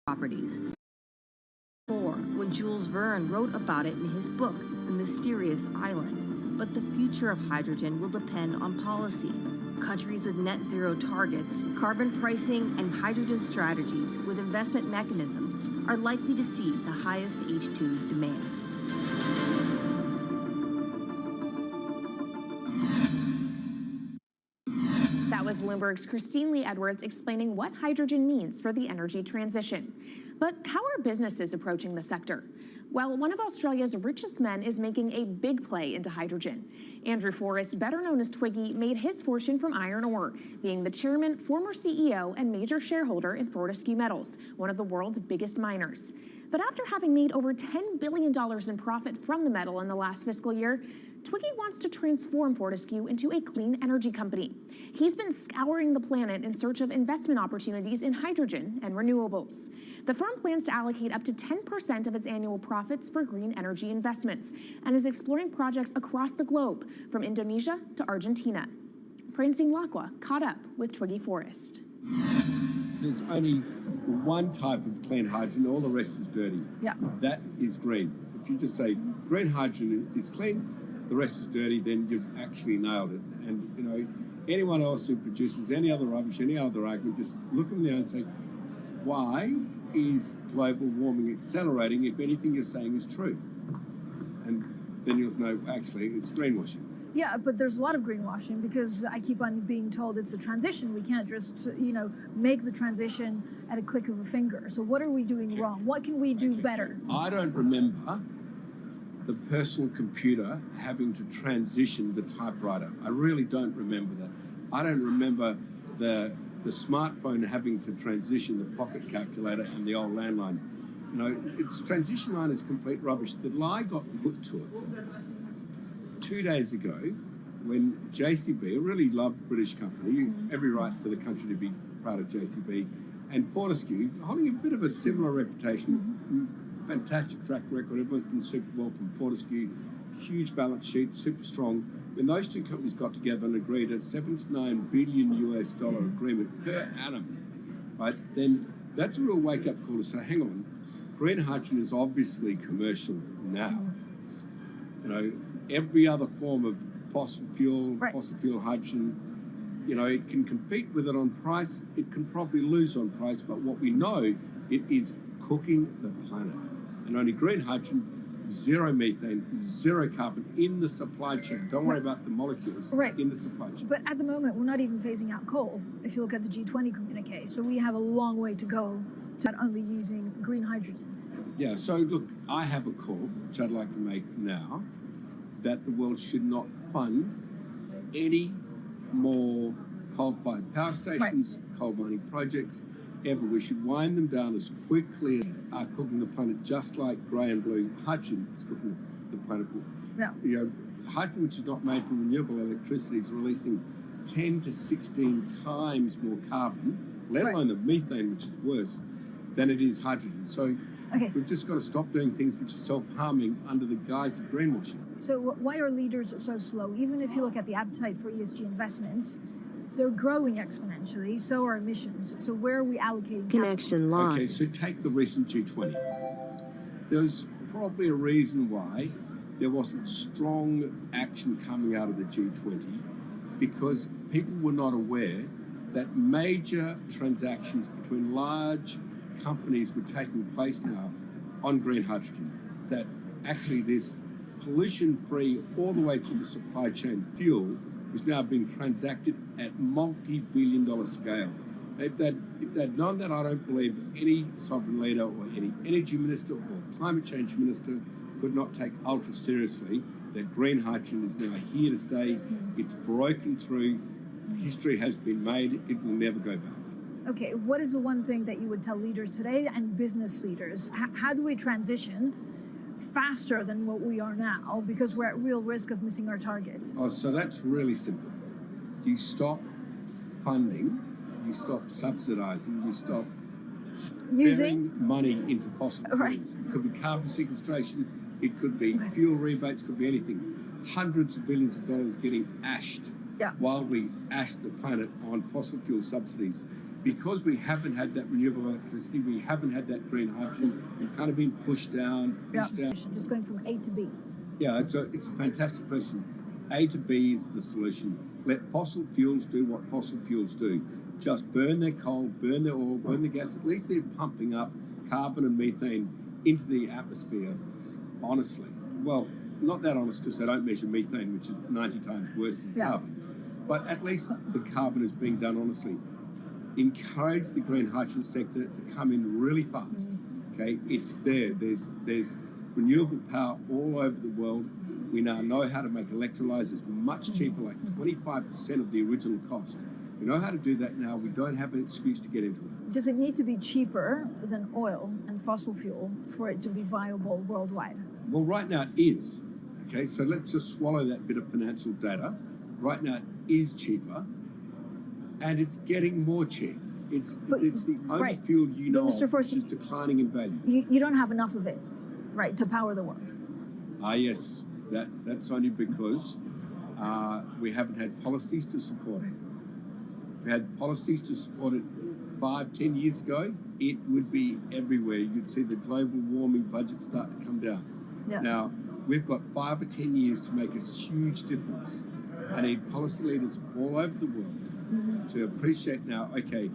properties. When Jules Verne wrote about it in his book, The Mysterious Island. But the future of hydrogen will depend on policy. Countries with net zero targets, carbon pricing, and hydrogen strategies with investment mechanisms are likely to see the highest H2 demand. That was Bloomberg's Christine Lee Edwards explaining what hydrogen means for the energy transition. But how are businesses approaching the sector? Well, one of Australia's richest men is making a big play into hydrogen. Andrew Forrest, better known as Twiggy, made his fortune from iron ore, being the chairman, former CEO, and major shareholder in Fortescue Metals, one of the world's biggest miners. But after having made over $10 billion in profit from the metal in the last fiscal year, Twiggy wants to transform Fortescue into a clean energy company. He's been scouring the planet in search of investment opportunities in hydrogen and renewables. The firm plans to allocate up to 10% of its annual profits for green energy investments and is exploring projects across the globe, from Indonesia to Argentina. Francine Lacqua caught up with Twiggy Forrest. There's only one type of clean hydrogen, all the rest is dirty. Yeah. That is green. If you just say green hydrogen is clean, the rest is dirty, then you've actually nailed it. And, you know, anyone else who produces any other rubbish, any other argument, just look them there and say, why is global warming accelerating if anything you're saying is true? And then you'll know, actually, it's greenwashing. Yeah, but there's a lot of greenwashing because I keep on being told it's a transition. We can't just, make the transition at a click of a finger. So what are we doing wrong? What can we do better? I don't remember the personal computer having to transition the typewriter. I really don't remember that. I don't remember the smartphone having to transition the pocket calculator and the old landline. You know, its transition line is complete rubbish. The lie got put to it 2 days ago when JCB, a really loved British company, every right for the country to be proud of JCB, and Fortescue, holding a bit of a similar reputation, fantastic track record, everyone's done super well from Fortescue, huge balance sheet, super strong. When those two companies got together and agreed a $7 to $9 billion agreement per annum, right, then that's a real wake-up call to say, hang on, green hydrogen is obviously commercial now. You know, every other form of fossil fuel hydrogen, you know, it can compete with it on price, it can probably lose on price, but what we know, it is cooking the planet. And only green hydrogen, zero methane, zero carbon in the supply chain. Don't worry about the molecules in the supply chain. But at the moment, we're not even phasing out coal, if you look at the G20 communique. So we have a long way to go to not only using green hydrogen. Yeah, so look, I have a call, which I'd like to make now, that the world should not fund any more coal-fired power stations, coal mining projects, ever. We should wind them down as quickly as cooking the planet, just like grey and blue hydrogen is cooking the planet. Yeah. You know, hydrogen, which is not made from renewable electricity, is releasing 10 to 16 times more carbon, let alone the methane, which is worse, than it is hydrogen. So we've just got to stop doing things which are self-harming under the guise of greenwashing. So why are leaders so slow? Even if you look at the appetite for ESG investments, they're growing exponentially, so are emissions. So where are we allocating Connection lost. Okay, so take the recent G20. There's probably a reason why there wasn't strong action coming out of the G20, because people were not aware that major transactions between large companies were taking place now on green hydrogen, that actually this pollution-free all the way through the supply chain fuel is now being transacted at multi-billion-dollar scale. If they'd known that, I don't believe any sovereign leader or any energy minister or climate change minister could not take ultra seriously that green hydrogen is now here to stay. It's broken through. History has been made. It will never go back. Okay, what is the one thing that you would tell leaders today and business leaders? How do we transition faster than what we are now, because we're at real risk of missing our targets? Oh, so that's really simple. You stop funding, you stop subsidizing, you stop using money into fossil fuels. It could be carbon sequestration, it could be fuel rebates, could be anything. Hundreds of billions of dollars getting ashed while we ash the planet on fossil fuel subsidies. because we haven't had that renewable electricity, we haven't had that green hydrogen, we've kind of been pushed down. Just going from A to B. Yeah, it's a fantastic question. A to B is the solution. Let fossil fuels do what fossil fuels do. Just burn their coal, burn their oil, burn the gas. At least they're pumping up carbon and methane into the atmosphere, honestly. Well, not that honest because they don't measure methane, which is 90 times worse than carbon. But at least the carbon is being done honestly. Encourage the green hydrogen sector to come in really fast. Okay, it's there. There's renewable power all over the world. We now know how to make electrolyzers much cheaper, like 25% of the original cost. We know how to do that now. We don't have an excuse to get into it. Does it need to be cheaper than oil and fossil fuel for it to be viable worldwide? Well, right now it is. Okay, so let's just swallow that bit of financial data. Right now it is cheaper, and it's getting more cheap. It's the only fuel you know of which is declining in value. You don't have enough of it, right, to power the world? Yes. That's only because we haven't had policies to support it. If we had policies to support it 5-10 years ago, it would be everywhere. You'd see the global warming budget start to come down. Yeah. Now, we've got 5 or 10 years to make a huge difference. I need policy leaders all over the world to appreciate now, okay,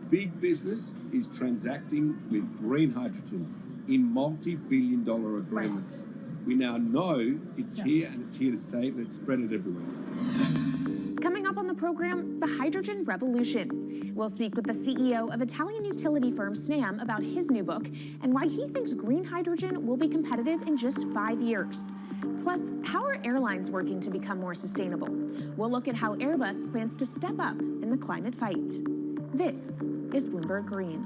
big business is transacting with green hydrogen in multi-billion-dollar agreements. We now know it's here and it's here to stay. Let's spread it everywhere. Coming up on the program, the hydrogen revolution. We'll speak with the CEO of Italian utility firm Snam about his new book and why he thinks green hydrogen will be competitive in just 5 years. Plus, how are airlines working to become more sustainable? We'll look at how Airbus plans to step up in the climate fight. This is Bloomberg Green.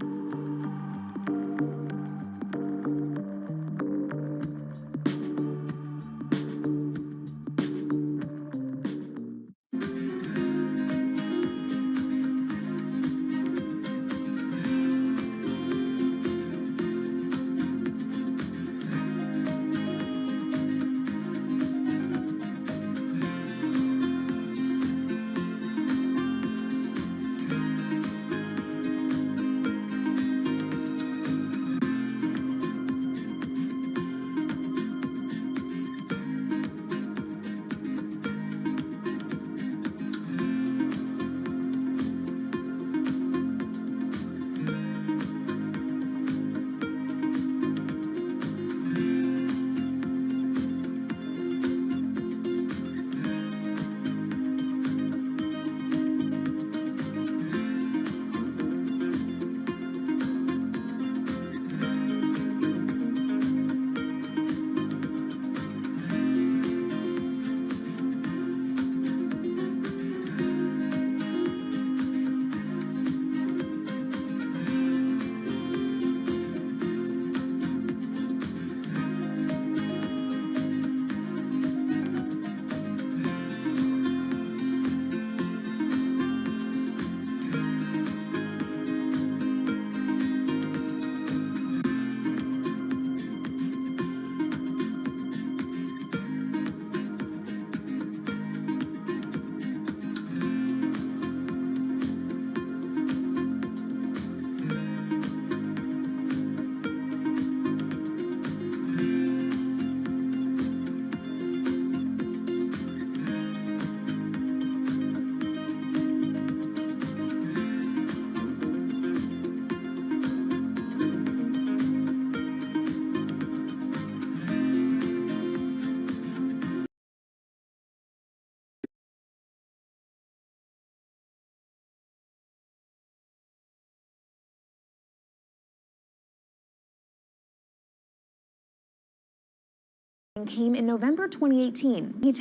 Came in November 2018.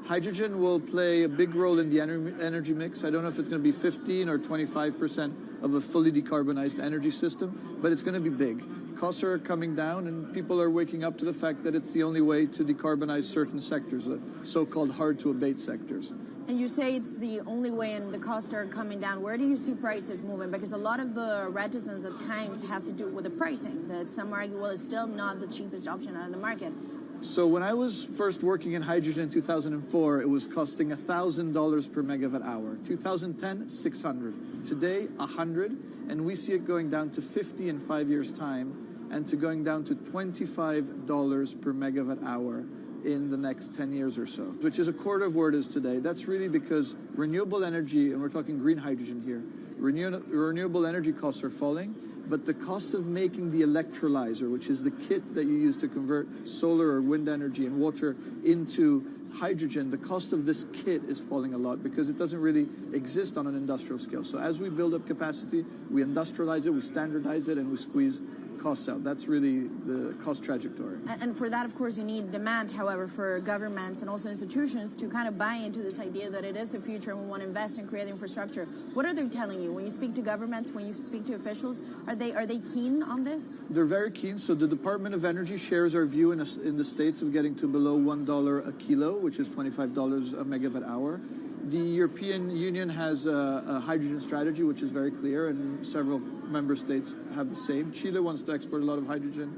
Hydrogen will play a big role in the energy mix. I don't know if it's going to be 15 or 25% of a fully decarbonized energy system, but it's going to be big. Costs are coming down and people are waking up to the fact that it's the only way to decarbonize certain sectors, so-called hard-to-abate sectors. And you say it's the only way and the costs are coming down. Where do you see prices moving? Because a lot of the reticence at times has to do with the pricing, that some argue, well, it's still not the cheapest option on the market. So when I was first working in hydrogen in 2004, it was costing $1,000 per megawatt hour. 2010, $600. Today, $100, and we see it going down to $50 in 5 years' time, and to going down to $25 per megawatt hour in the next 10 years or so, which is a quarter of where it is today. That's really because renewable energy, and we're talking green hydrogen here, renewable energy costs are falling, but the cost of making the electrolyzer, which is the kit that you use to convert solar or wind energy and water into hydrogen, the cost of this kit is falling a lot because it doesn't really exist on an industrial scale. So as we build up capacity, we industrialize it, we standardize it, and we squeeze costs out. That's really the cost trajectory. And for that, of course, you need demand, however, for governments and also institutions to kind of buy into this idea that it is the future and we want to invest and create the infrastructure. What are they telling you? When you speak to governments, when you speak to officials, are they keen on this? They're very keen. So the Department of Energy shares our view in the States of getting to below $1 a kilo, which is $25 a megawatt hour. The European Union has a hydrogen strategy, which is very clear, and several member states have the same. Chile wants to export a lot of hydrogen.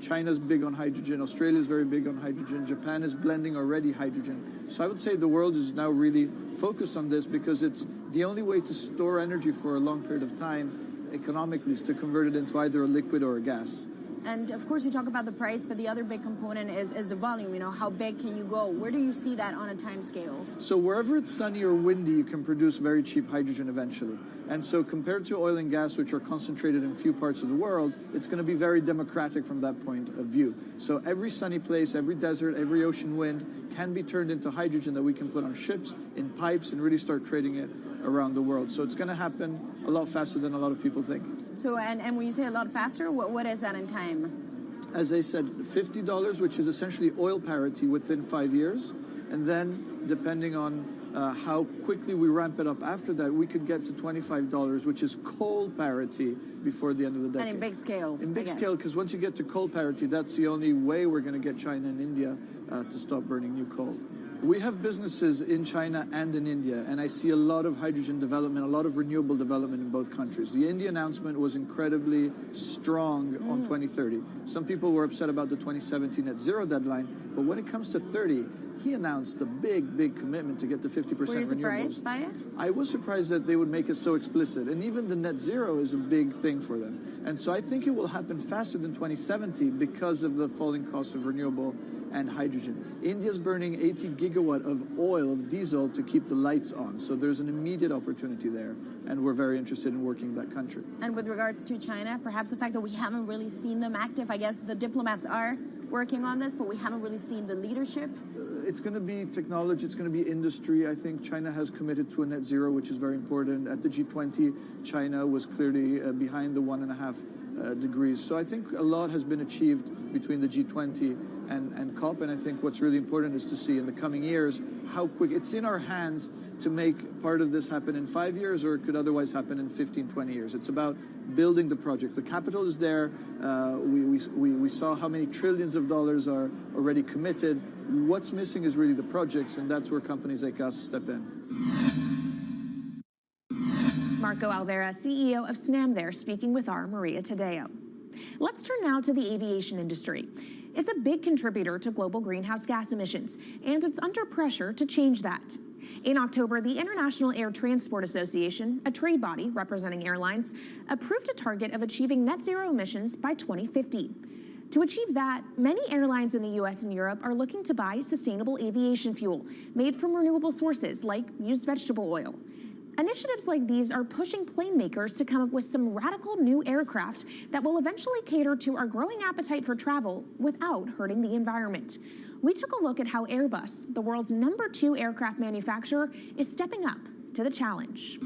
China's big on hydrogen. Australia's very big on hydrogen. Japan is blending already hydrogen. So I would say the world is now really focused on this because it's the only way to store energy for a long period of time economically is to convert it into either a liquid or a gas. And of course, you talk about the price, but the other big component is the volume. You know, how big can you go? Where do you see that on a time scale? So wherever it's sunny or windy, you can produce very cheap hydrogen eventually. And so compared to oil and gas, which are concentrated in few parts of the world, it's going to be very democratic from that point of view. So every sunny place, every desert, every ocean wind can be turned into hydrogen that we can put on ships, in pipes, and really start trading it around the world. So it's going to happen a lot faster than a lot of people think. So, and when you say a lot faster, what is that in time? As I said, $50, which is essentially oil parity within 5 years. And then, depending on how quickly we ramp it up after that, we could get to $25, which is coal parity before the end of the decade. And in big scale. In big scale, because once you get to coal parity, that's the only way we're going to get China and India to stop burning new coal. We have businesses in China and in India, and I see a lot of hydrogen development, a lot of renewable development in both countries. The India announcement was incredibly strong on 2030. Some people were upset about the 2017 net zero deadline, but when it comes to 30, he announced a big commitment to get to 50% renewables. Were you surprised by it? I was surprised that they would make it so explicit, and even the net zero is a big thing for them. And so I think it will happen faster than 2070 because of the falling cost of renewable and hydrogen. India's burning 80 gigawatt of oil, of diesel, to keep the lights on. So there's an immediate opportunity there, and we're very interested in working in that country. And with regards to China, perhaps the fact that we haven't really seen them active, I guess the diplomats are working on this, but we haven't really seen the leadership. It's going to be technology, it's going to be industry. I think China has committed to a net zero, which is very important. At the G20, China was clearly behind the 1.5 degrees. So I think a lot has been achieved between the G20 and COP, and I think what's really important is to see in the coming years how quick it's in our hands to make part of this happen in 5 years, or it could otherwise happen in 15, 20 years. It's about building the projects. The capital is there. We saw how many trillions of dollars are already committed. What's missing is really the projects, and that's where companies like us step in. Marco Alvera, CEO of SNAM there, speaking with our Maria Tadeo. Let's turn now to the aviation industry. It's a big contributor to global greenhouse gas emissions, and it's under pressure to change that. In October, the International Air Transport Association, a trade body representing airlines, approved a target of achieving net zero emissions by 2050. To achieve that, many airlines in the US and Europe are looking to buy sustainable aviation fuel made from renewable sources like used vegetable oil. Initiatives like these are pushing plane makers to come up with some radical new aircraft that will eventually cater to our growing appetite for travel without hurting the environment. We took a look at how Airbus, the world's #2 aircraft manufacturer, is stepping up to the challenge.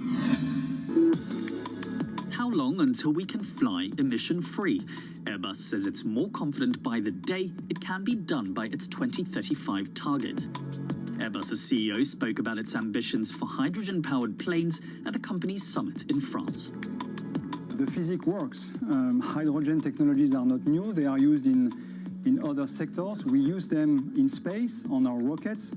How long until we can fly emission-free? Airbus says it's more confident by the day it can be done by its 2035 target. Airbus's CEO spoke about its ambitions for hydrogen-powered planes at the company's summit in France. The physics works. Hydrogen technologies are not new. They are used in other sectors. We use them in space on our rockets,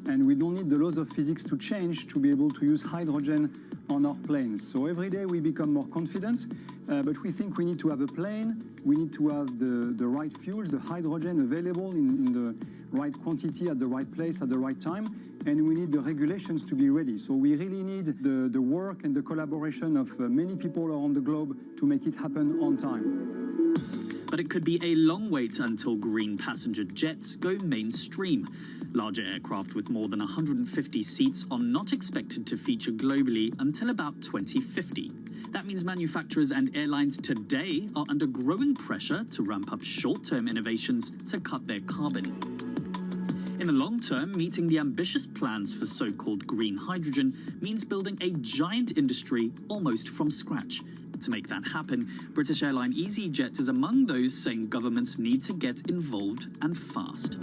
and we don't need the laws of physics to change to be able to use hydrogen on our planes. So every day we become more confident, but we think we need to have a plane, we need to have the right fuels, the hydrogen available in the right quantity at the right place at the right time, and we need the regulations to be ready. So we really need the work and the collaboration of many people around the globe to make it happen on time. But it could be a long wait until green passenger jets go mainstream. Larger aircraft with more than 150 seats are not expected to feature globally until about 2050. That means manufacturers and airlines today are under growing pressure to ramp up short-term innovations to cut their carbon. In the long term, meeting the ambitious plans for so-called green hydrogen means building a giant industry almost from scratch. To make that happen, British airline EasyJet is among those saying governments need to get involved and fast.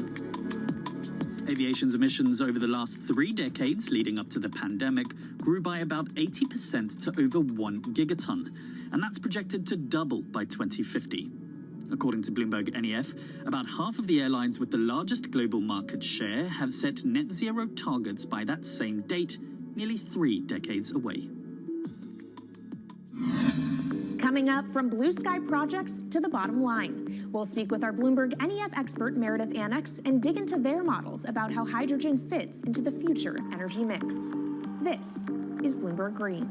Aviation's emissions over the last 3 decades leading up to the pandemic grew by about 80% to over 1 gigaton, and that's projected to double by 2050. According to Bloomberg NEF, about half of the airlines with the largest global market share have set net zero targets by that same date, nearly 3 decades away. Coming up, from blue sky projects to the bottom line. We'll speak with our Bloomberg NEF expert, Meredith Annex, and dig into their models about how hydrogen fits into the future energy mix. This is Bloomberg Green.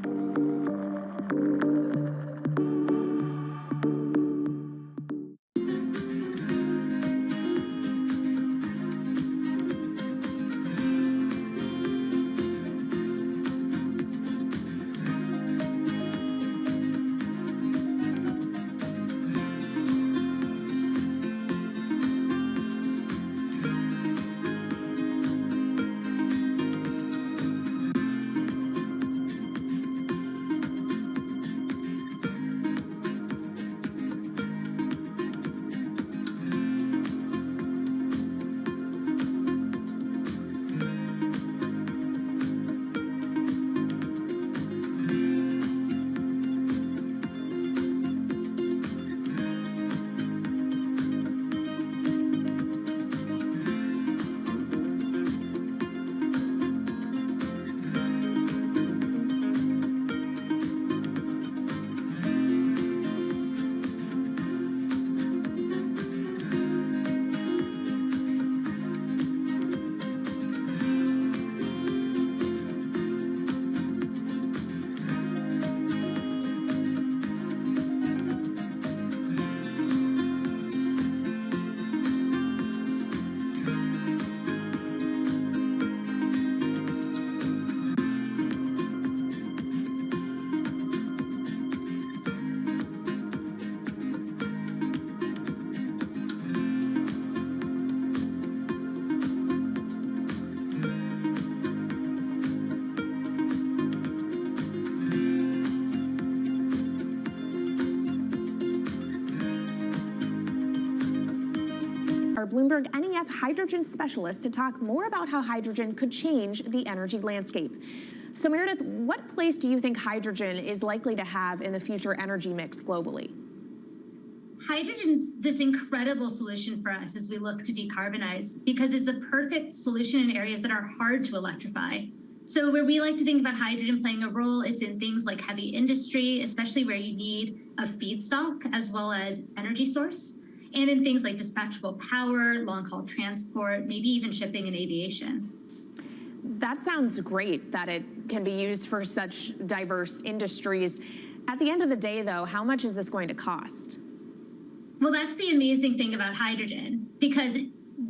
Bloomberg NEF hydrogen specialist to talk more about how hydrogen could change the energy landscape. So Meredith, what place do you think hydrogen is likely to have in the future energy mix globally? Hydrogen's this incredible solution for us as we look to decarbonize because it's a perfect solution in areas that are hard to electrify. So where we like to think about hydrogen playing a role, it's in things like heavy industry, especially where you need a feedstock as well as energy source, and in things like dispatchable power, long-haul transport, maybe even shipping and aviation. That sounds great that it can be used for such diverse industries. At the end of the day, though, how much is this going to cost? Well, that's the amazing thing about hydrogen, because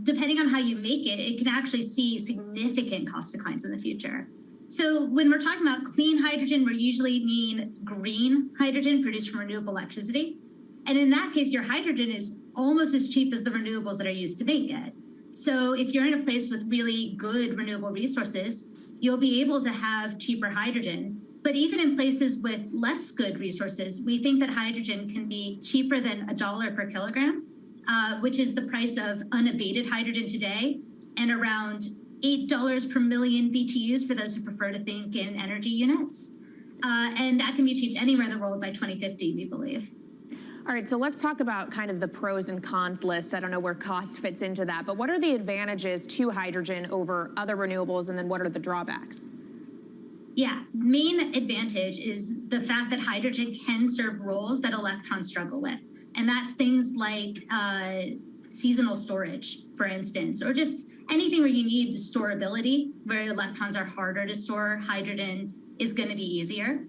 depending on how you make it, it can actually see significant cost declines in the future. So when we're talking about clean hydrogen, we usually mean green hydrogen produced from renewable electricity. And in that case, your hydrogen is almost as cheap as the renewables that are used to make it. So if you're in a place with really good renewable resources, you'll be able to have cheaper hydrogen. But even in places with less good resources, we think that hydrogen can be cheaper than $1 per kilogram, which is the price of unabated hydrogen today, and around $8 per million BTUs for those who prefer to think in energy units. And that can be achieved anywhere in the world by 2050, we believe. All right, so let's talk about kind of the pros and cons list. I don't know where cost fits into that, but what are the advantages to hydrogen over other renewables, and then what are the drawbacks? Yeah, main advantage is the fact that hydrogen can serve roles that electrons struggle with. And that's things like seasonal storage, for instance, or just anything where you need storability, where electrons are harder to store, hydrogen is going to be easier.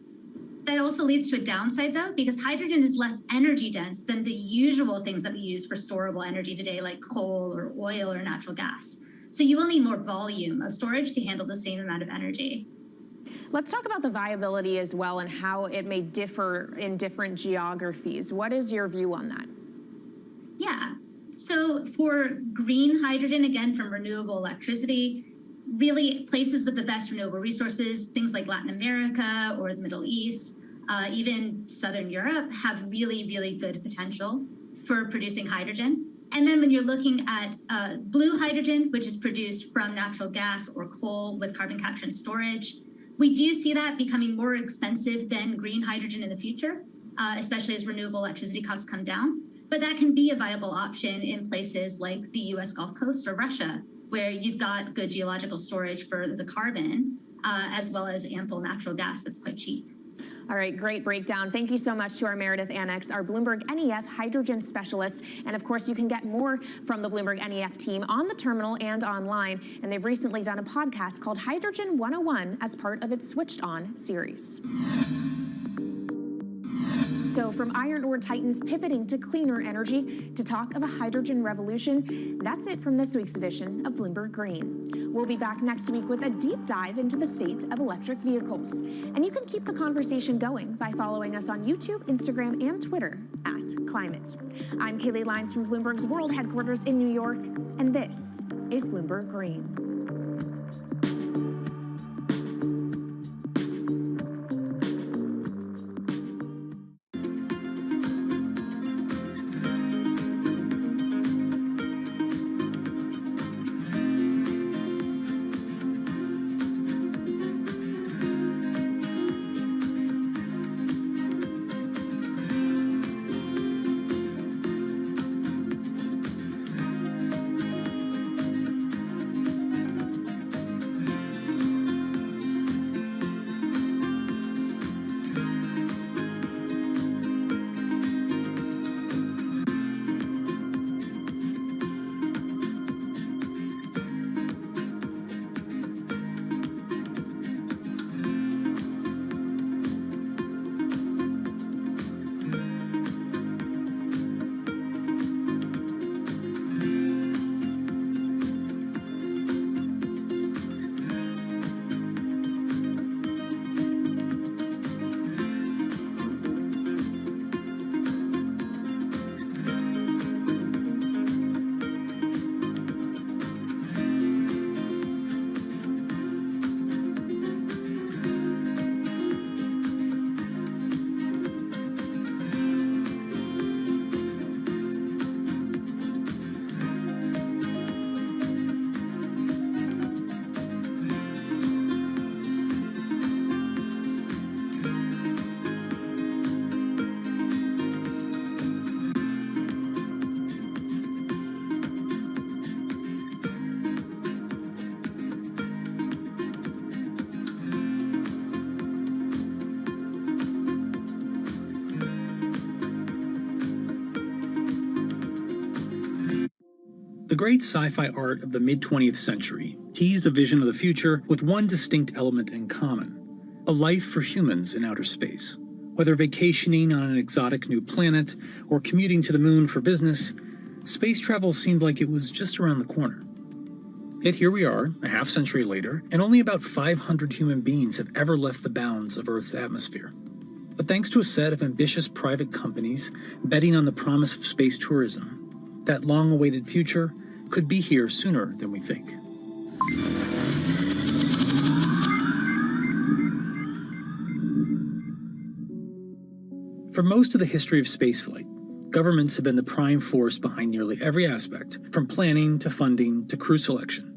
That also leads to a downside, though, because hydrogen is less energy dense than the usual things that we use for storable energy today, like coal or oil or natural gas. So you will need more volume of storage to handle the same amount of energy. Let's talk about the viability as well and how it may differ in different geographies. What is your view on that? Yeah. So for green hydrogen, again, from renewable electricity, really places with the best renewable resources, things like Latin America or the Middle East, even Southern Europe, have really, really good potential for producing hydrogen. And then when you're looking at blue hydrogen, which is produced from natural gas or coal with carbon capture and storage, we do see that becoming more expensive than green hydrogen in the future, especially as renewable electricity costs come down. But that can be a viable option in places like the US Gulf Coast or Russia, where you've got good geological storage for the carbon, as well as ample natural gas that's quite cheap. All right, great breakdown. Thank you so much to our Meredith Annex, our Bloomberg NEF hydrogen specialist. And of course, you can get more from the Bloomberg NEF team on the terminal and online. And they've recently done a podcast called Hydrogen 101 as part of its Switched On series. So from iron ore titans pivoting to cleaner energy to talk of a hydrogen revolution, that's it from this week's edition of Bloomberg Green. We'll be back next week with a deep dive into the state of electric vehicles. And you can keep the conversation going by following us on YouTube, Instagram, and Twitter @Climate. I'm Kaylee Lyons from Bloomberg's World Headquarters in New York, and this is Bloomberg Green. The great sci-fi art of the mid-20th century teased a vision of the future with one distinct element in common: a life for humans in outer space. Whether vacationing on an exotic new planet or commuting to the moon for business, space travel seemed like it was just around the corner. Yet here we are, a half-century later, and only about 500 human beings have ever left the bounds of Earth's atmosphere. But thanks to a set of ambitious private companies betting on the promise of space tourism, that long-awaited future could be here sooner than we think. For most of the history of spaceflight, governments have been the prime force behind nearly every aspect, from planning to funding to crew selection.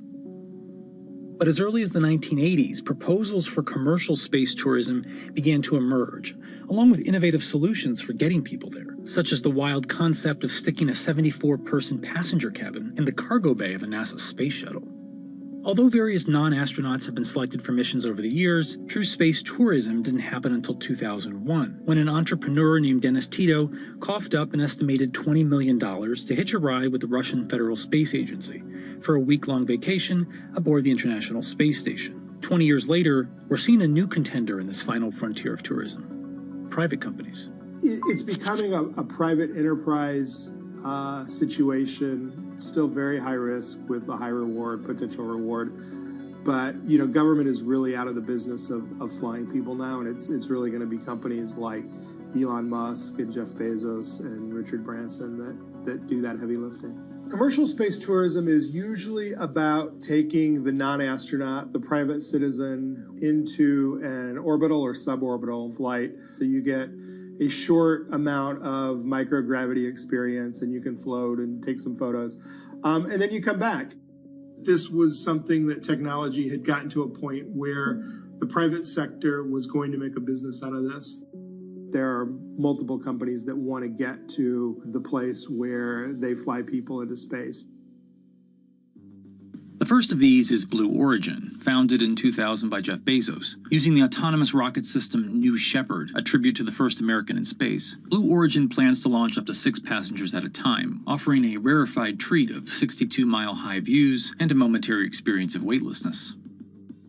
But as early as the 1980s, proposals for commercial space tourism began to emerge, along with innovative solutions for getting people there, such as the wild concept of sticking a 74-person passenger cabin in the cargo bay of a NASA space shuttle. Although various non-astronauts have been selected for missions over the years, true space tourism didn't happen until 2001, when an entrepreneur named Dennis Tito coughed up an estimated $20 million to hitch a ride with the Russian Federal Space Agency for a week-long vacation aboard the International Space Station. 20 years later, we're seeing a new contender in this final frontier of tourism: private companies. It's becoming a private enterprise situation, still very high risk with a high reward, potential reward. But, government is really out of the business of flying people now, and it's really going to be companies like Elon Musk and Jeff Bezos and Richard Branson that do that heavy lifting. Commercial space tourism is usually about taking the non-astronaut, the private citizen, into an orbital or suborbital flight. So you get a short amount of microgravity experience, and you can float and take some photos. And then you come back. This was something that technology had gotten to a point where the private sector was going to make a business out of this. There are multiple companies that want to get to the place where they fly people into space. The first of these is Blue Origin, founded in 2000 by Jeff Bezos. Using the autonomous rocket system New Shepard, a tribute to the first American in space, Blue Origin plans to launch up to 6 passengers at a time, offering a rarefied treat of 62-mile-high views and a momentary experience of weightlessness.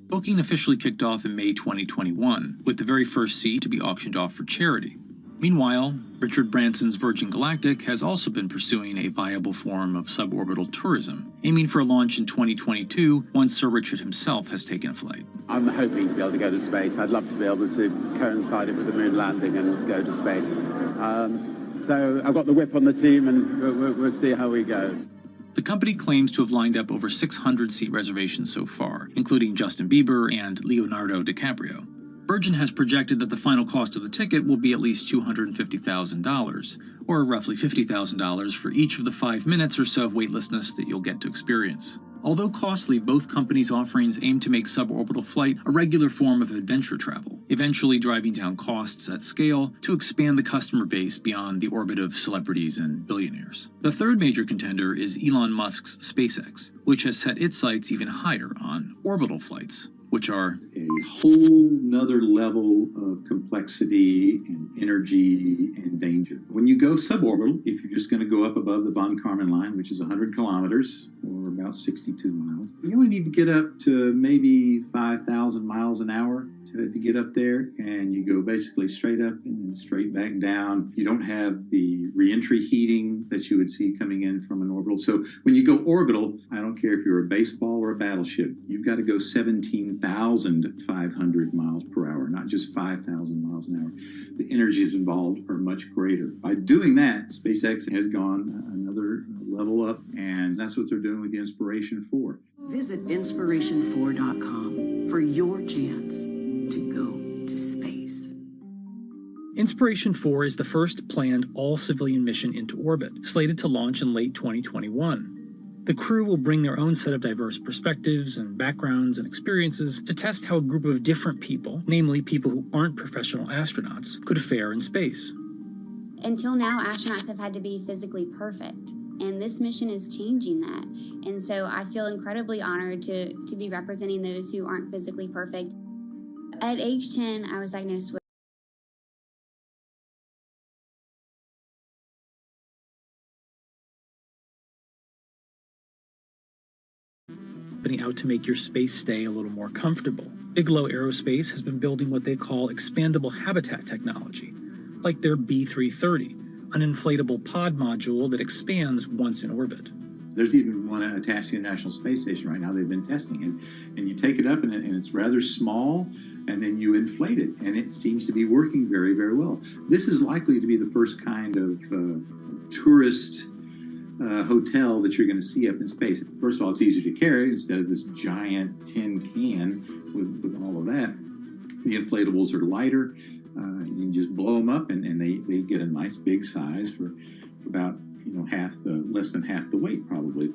Booking officially kicked off in May 2021, with the very first seat to be auctioned off for charity. Meanwhile, Richard Branson's Virgin Galactic has also been pursuing a viable form of suborbital tourism, aiming for a launch in 2022 once Sir Richard himself has taken a flight. I'm hoping to be able to go to space. I'd love to be able to coincide it with the moon landing and go to space. So I've got the whip on the team, and we'll see how we go. The company claims to have lined up over 600 seat reservations so far, including Justin Bieber and Leonardo DiCaprio. Virgin has projected that the final cost of the ticket will be at least $250,000, or roughly $50,000 for each of the 5 minutes or so of weightlessness that you'll get to experience. Although costly, both companies' offerings aim to make suborbital flight a regular form of adventure travel, eventually driving down costs at scale to expand the customer base beyond the orbit of celebrities and billionaires. The third major contender is Elon Musk's SpaceX, which has set its sights even higher on orbital flights, which are a whole nother level of complexity and energy and danger. When you go suborbital, if you're just going to go up above the von Karman line, which is 100 kilometers or about 62 miles, you only need to get up to maybe 5,000 miles an hour to get up there, and you go basically straight up and then straight back down. You don't have the reentry heating that you would see coming in from an orbital. So when you go orbital, I don't care if you're a baseball or a battleship, you've got to go 17,500 miles per hour, not just 5,000 miles an hour. The energies involved are much greater. By doing that, SpaceX has gone another level up, and that's what they're doing with the Inspiration 4. Visit inspiration4.com for your chance to go to space. Inspiration 4 is the first planned all-civilian mission into orbit, slated to launch in late 2021. The crew will bring their own set of diverse perspectives and backgrounds and experiences to test how a group of different people, namely people who aren't professional astronauts, could fare in space. Until now, astronauts have had to be physically perfect, and this mission is changing that. And so I feel incredibly honored to be representing those who aren't physically perfect. At age 10, I was diagnosed with out to make your space stay a little more comfortable. Bigelow Aerospace has been building what they call expandable habitat technology, like their B330, an inflatable pod module that expands once in orbit. There's even one attached to the International Space Station right now they've been testing, and you take it up and it's rather small, and then you inflate it, and it seems to be working very, very well. This is likely to be the first kind of tourist hotel that you're going to see up in space. First of all, it's easier to carry instead of this giant tin can with all of that. The inflatables are lighter. You can just blow them up, and they get a nice big size for about less than half the weight probably.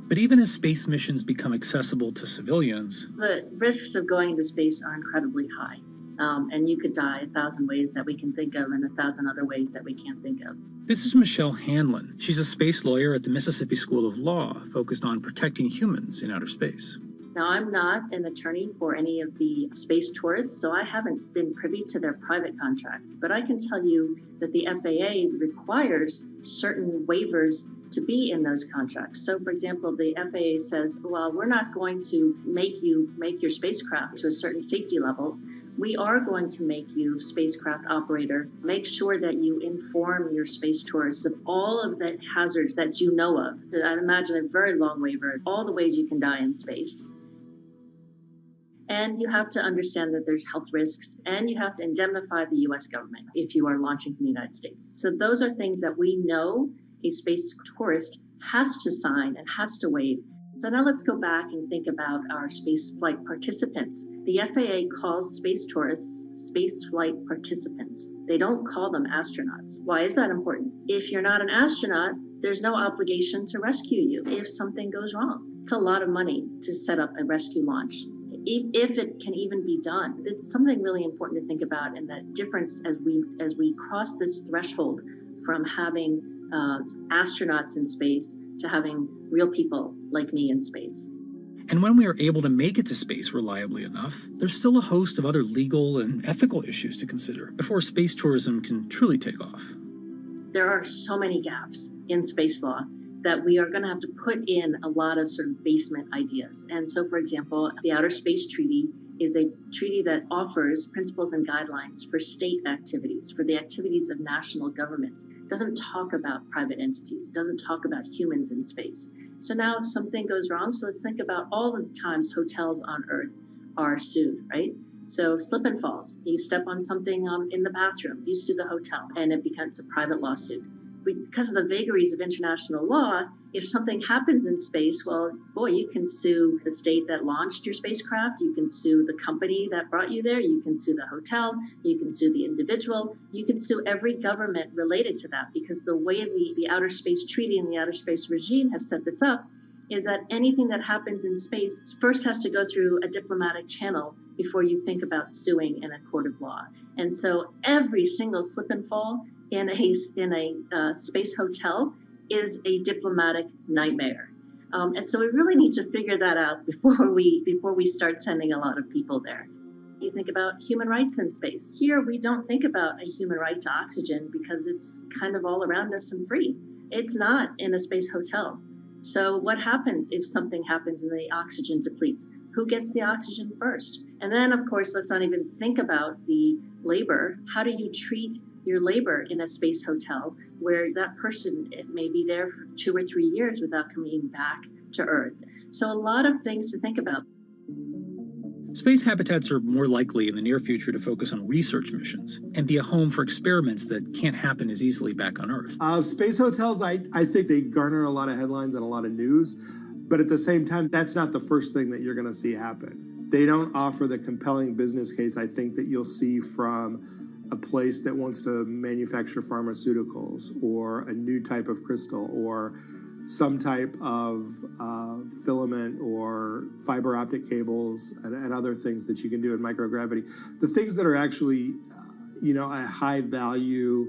But even as space missions become accessible to civilians, the risks of going into space are incredibly high. And you could die 1,000 ways that we can think of and 1,000 other ways that we can't think of. This is Michelle Hanlon. She's a space lawyer at the Mississippi School of Law, focused on protecting humans in outer space. Now, I'm not an attorney for any of the space tourists, so I haven't been privy to their private contracts. But I can tell you that the FAA requires certain waivers to be in those contracts. So, for example, the FAA says, well, we're not going to make you make your spacecraft to a certain safety level. We are going to make you, spacecraft operator, make sure that you inform your space tourists of all of the hazards that you know of. I'd imagine a very long waiver, all the ways you can die in space. And you have to understand that there's health risks, and you have to indemnify the US government if you are launching from the United States. So those are things that we know a space tourist has to sign and has to waive. So now let's go back and think about our space flight participants. The FAA calls space tourists space flight participants. They don't call them astronauts. Why is that important? If you're not an astronaut, there's no obligation to rescue you if something goes wrong. It's a lot of money to set up a rescue launch. If it can even be done, it's something really important to think about, and that difference as we cross this threshold from having astronauts in space to having real people like me in space. And when we are able to make it to space reliably enough, there's still a host of other legal and ethical issues to consider before space tourism can truly take off. There are so many gaps in space law that we are going to have to put in a lot of sort of basement ideas. And so, for example, the Outer Space Treaty is a treaty that offers principles and guidelines for state activities, for the activities of national governments. It doesn't talk about private entities, it doesn't talk about humans in space. So now if something gogoes wrong, so let's think about all the times hotels on Earth are sued, right? So slip and falls, you step on something in the bathroom, you sue the hotel, and it becomes a private lawsuit. Because of the vagaries of international law, if something happens in space, well, boy, you can sue the state that launched your spacecraft, you can sue the company that brought you there, you can sue the hotel, you can sue the individual, you can sue every government related to that, because the way the Outer Space Treaty and the Outer Space Regime have set this up is that anything that happens in space first has to go through a diplomatic channel before you think about suing in a court of law. And so every single slip and fall in a space hotel is a diplomatic nightmare. And so we really need to figure that out before we start sending a lot of people there. You think about human rights in space. Here, we don't think about a human right to oxygen because it's kind of all around us and free. It's not in a space hotel. So what happens if something happens and the oxygen depletes? Who gets the oxygen first? And then, of course, let's not even think about the labor. How do you treat your labor in a space hotel where that person may be there for 2 or 3 years without coming back to Earth? So a lot of things to think about. Space habitats are more likely in the near future to focus on research missions and be a home for experiments that can't happen as easily back on Earth. Space hotels, I think they garner a lot of headlines and a lot of news, but at the same time, that's not the first thing that you're going to see happen. They don't offer the compelling business case, I think, that you'll see from a place that wants to manufacture pharmaceuticals or a new type of crystal or some type of filament or fiber optic cables and other things that you can do in microgravity. The things that are actually, a high value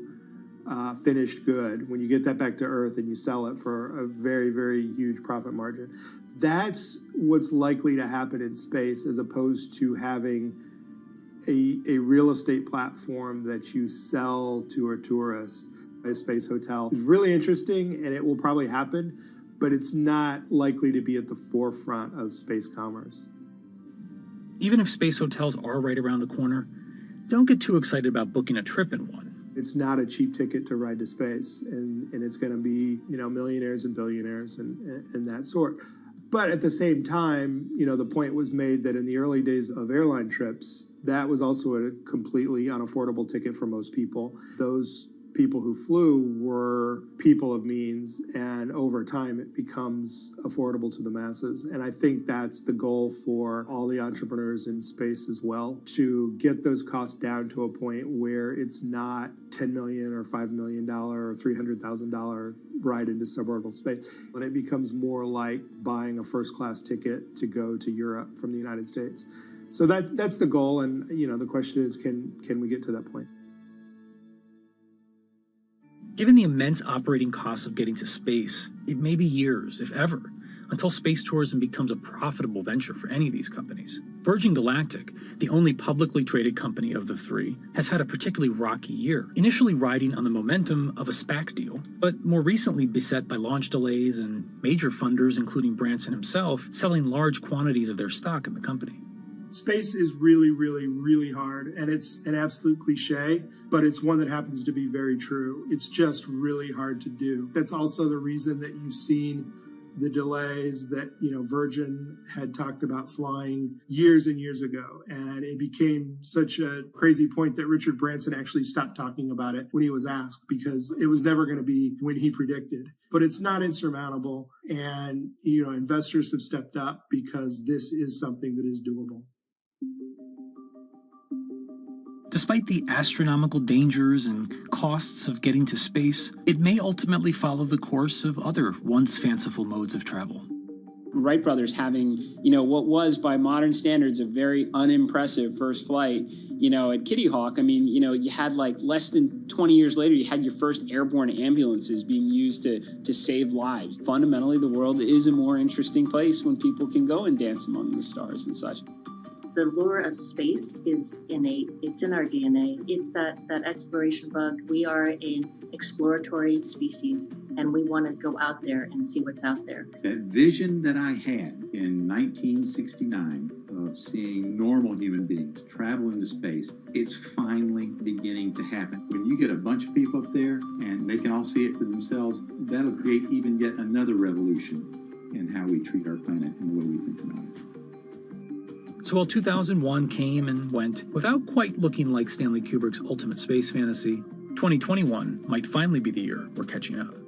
finished good, when you get that back to Earth and you sell it for a very, very huge profit margin. That's what's likely to happen in space, as opposed to having a real estate platform that you sell to a tourist. A space hotel is really interesting, and it will probably happen, but it's not likely to be at the forefront of space commerce. Even if space hotels are right around the corner, don't get too excited about booking a trip in one. It's not a cheap ticket to ride to space, and it's going to be, millionaires and billionaires and that sort. But at the same time, the point was made that in the early days of airline trips, that was also a completely unaffordable ticket for most people. Those people who flew were people of means, and over time it becomes affordable to the masses. And I think that's the goal for all the entrepreneurs in space as well, to get those costs down to a point where it's not $10 million or $5 million or $300,000 ride into suborbital space. When it becomes more like buying a first-class ticket to go to Europe from the United States. So that's the goal, and the question is, can we get to that point? Given the immense operating costs of getting to space, it may be years, if ever, until space tourism becomes a profitable venture for any of these companies. Virgin Galactic, the only publicly traded company of the three, has had a particularly rocky year, initially riding on the momentum of a SPAC deal, but more recently beset by launch delays and major funders, including Branson himself, selling large quantities of their stock in the company. Space is really, really, really hard, and it's an absolute cliche, but it's one that happens to be very true. It's just really hard to do. That's also the reason that you've seen the delays that, Virgin had talked about flying years and years ago. And it became such a crazy point that Richard Branson actually stopped talking about it when he was asked, because it was never going to be when he predicted. But it's not insurmountable. And, investors have stepped up because this is something that is doable. Despite the astronomical dangers and costs of getting to space, it may ultimately follow the course of other once fanciful modes of travel. Wright brothers having, what was by modern standards a very unimpressive first flight, at Kitty Hawk. I mean, you had like less than 20 years later, you had your first airborne ambulances being used to save lives. Fundamentally, the world is a more interesting place when people can go and dance among the stars and such. The lure of space is innate. It's in our DNA. It's that exploration bug. We are an exploratory species, and we want to go out there and see what's out there. That vision that I had in 1969 of seeing normal human beings travel into space, it's finally beginning to happen. When you get a bunch of people up there and they can all see it for themselves, that'll create even yet another revolution in how we treat our planet and the way we think about it. So while 2001 came and went without quite looking like Stanley Kubrick's ultimate space fantasy, 2021 might finally be the year we're catching up.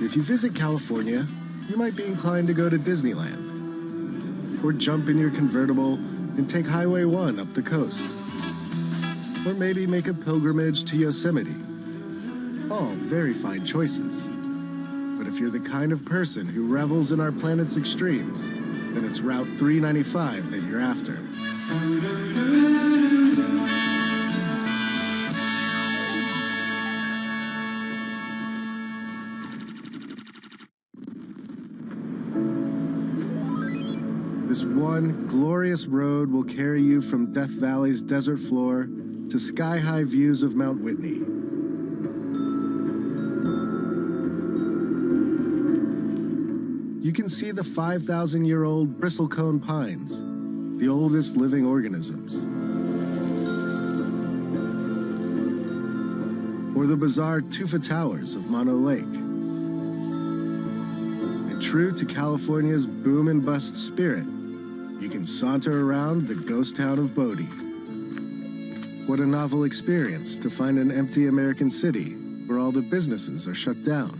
If you visit California, you might be inclined to go to Disneyland, or jump in your convertible and take Highway 1 up the coast, or maybe make a pilgrimage to Yosemite. All very fine choices. But if you're the kind of person who revels in our planet's extremes, then it's Route 395 that you're after. This one glorious road will carry you from Death Valley's desert floor to sky-high views of Mount Whitney. You can see the 5,000-year-old bristlecone pines, the oldest living organisms. Or the bizarre Tufa Towers of Mono Lake. And true to California's boom and bust spirit, you can saunter around the ghost town of Bodie. What a novel experience to find an empty American city where all the businesses are shut down.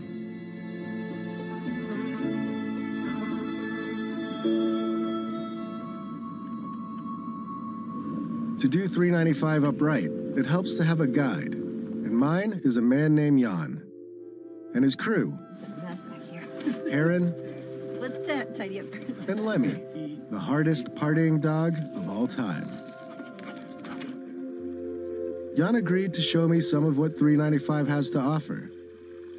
To do 395 upright, it helps to have a guide, and mine is a man named Jan. And his crew, Aaron, Let's tidy up first. and Lemmy, the hardest partying dog of all time. Jan agreed to show me some of what 395 has to offer,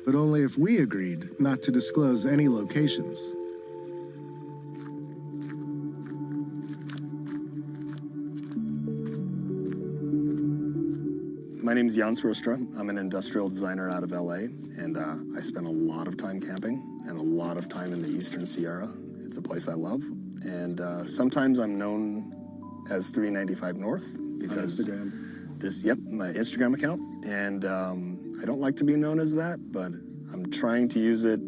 but only if we agreed not to disclose any locations. My name's Jan Srostra. I'm an industrial designer out of LA, and I spend a lot of time camping and a lot of time in the Eastern Sierra. It's a place I love, and sometimes I'm known as 395 North because my Instagram account, and I don't like to be known as that, but I'm trying to use it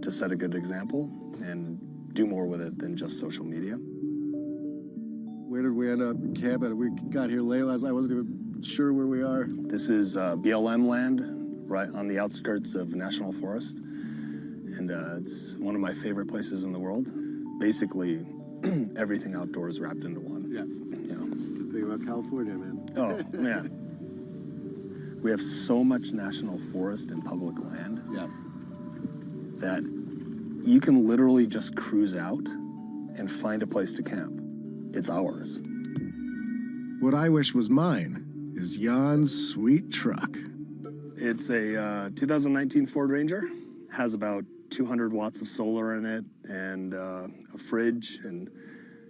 to set a good example and do more with it than just social media. Where did we end up camping? We got here late last night. I wasn't even sure where we are. This is BLM land, right on the outskirts of National Forest. And it's one of my favorite places in the world. Basically, everything outdoors wrapped into one. Yeah. You know. Good thing about California, man. Oh, man. We have so much national forest and public land that you can literally just cruise out and find a place to camp. It's ours. What I wish was mine is Jan's sweet truck. It's a 2019 Ford Ranger. Has about 200 watts of solar in it and a fridge, and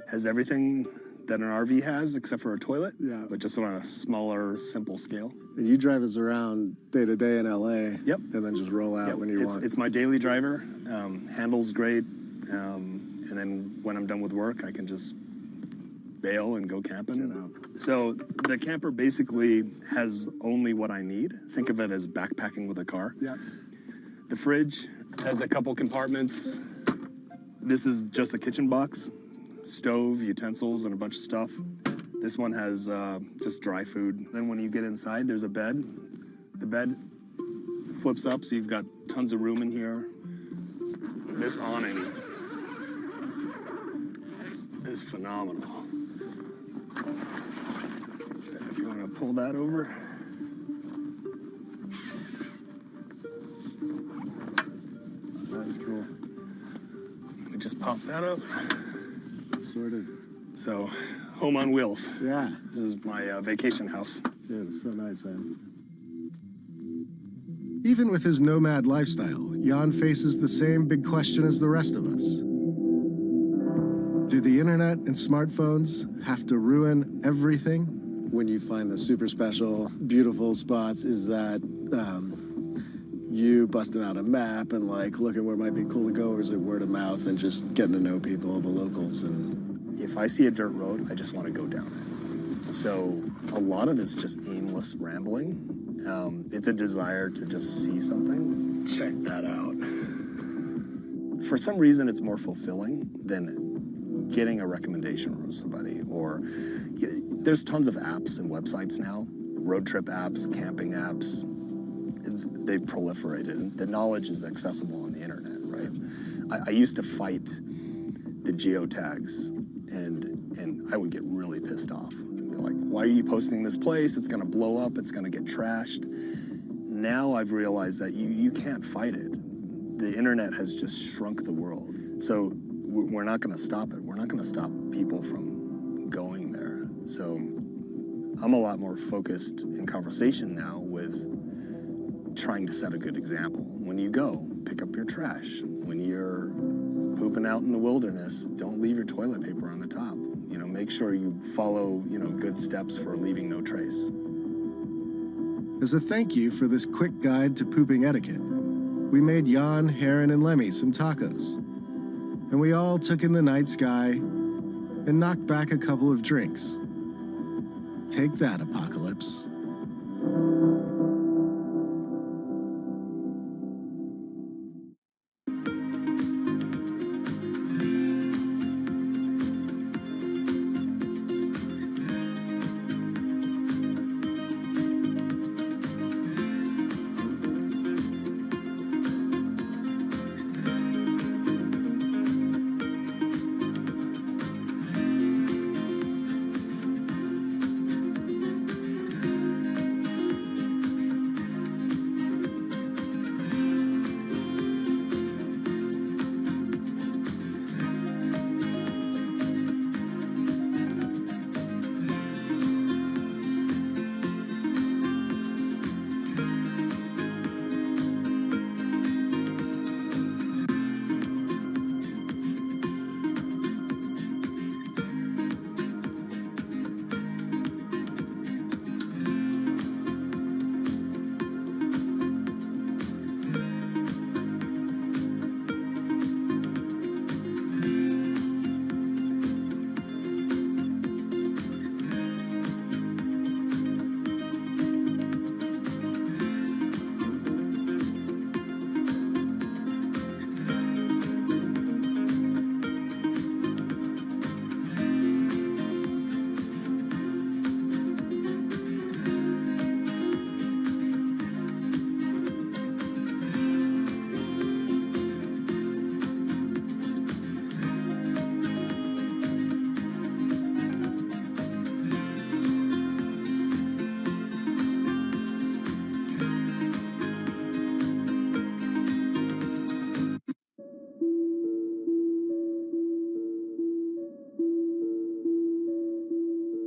has everything that an RV has except for a toilet, but just on a smaller, simple scale. And you drive us around day to day in LA. Yep. And then just roll out when you want. It's my daily driver. Handles great. And then when I'm done with work, I can just bail and go camping. So the camper basically has only what I need. Think of it as backpacking with a car. Yeah. The fridge has a couple compartments. This is just a kitchen box, stove, utensils, and a bunch of stuff. This one has just dry food. Then when you get inside, there's a bed. The bed flips up, so you've got tons of room in here. This awning is phenomenal. If you want to pull that over. That's cool. Let me just pop that up. Sorted. So, home on wheels. Yeah. This is my vacation house. Dude, it's so nice, man. Even with his nomad lifestyle, Jan faces the same big question as the rest of us. Do the internet and smartphones have to ruin everything? When you find the super special, beautiful spots, is that you busting out a map and like looking where it might be cool to go, or is it word of mouth and just getting to know people, the locals? And if I see a dirt road, I just want to go down it. So a lot of it's just aimless rambling. It's a desire to just see something. Check that out. For some reason, it's more fulfilling than getting a recommendation from somebody. Or there's tons of apps and websites now, road trip apps, camping apps. They've proliferated. The knowledge is accessible on the internet, right? I used to fight the geotags, and I would get really pissed off. Like, why are you posting this place? It's gonna blow up, it's gonna get trashed. Now I've realized that you can't fight it. The internet has just shrunk the world. So we're not gonna stop it. We're not gonna stop people from going there. So I'm a lot more focused in conversation now with trying to set a good example. When you go, pick up your trash. When you're pooping out in the wilderness, don't leave your toilet paper on the top. You know, make sure you follow, good steps for leaving no trace. as a thank you for this quick guide to pooping etiquette, we made Jan, Heron, and Lemmy some tacos. And we all took in the night sky and knocked back a couple of drinks. Take that, Apocalypse.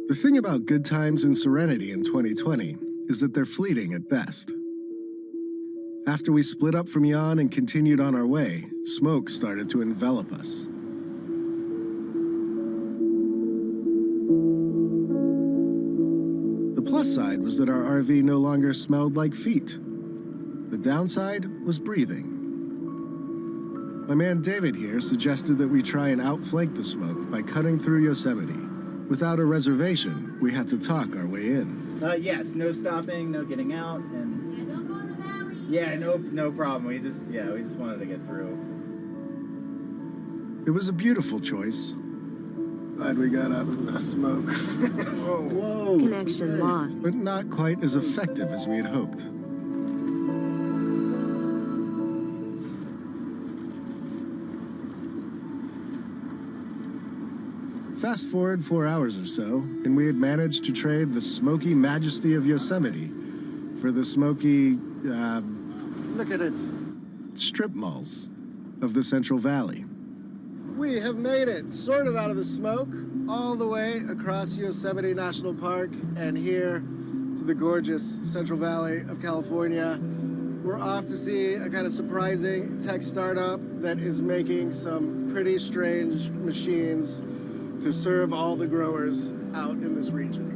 The thing about good times and serenity in 2020 is that they're fleeting at best. After we split up from Jan and continued on our way, smoke started to envelop us. The plus side was that our RV no longer smelled like feet. The downside was breathing. My man David here suggested that we try and outflank the smoke by cutting through Yosemite. Without a reservation, we had to talk our way in. Yes, no stopping, no getting out, and yeah, don't go in the valley. Yeah, no problem. We just wanted to get through. It was a beautiful choice. Glad we got out of the smoke. Whoa. Connection lost. But not quite as effective as we had hoped. Fast forward 4 hours or so, and we had managed to trade the smoky majesty of Yosemite for the smoky, Look at it. strip malls of the Central Valley. We have made it sort of out of the smoke, all the way across Yosemite National Park and here to the gorgeous Central Valley of California. We're off to see a kind of surprising tech startup that is making some pretty strange machines to serve all the growers out in this region.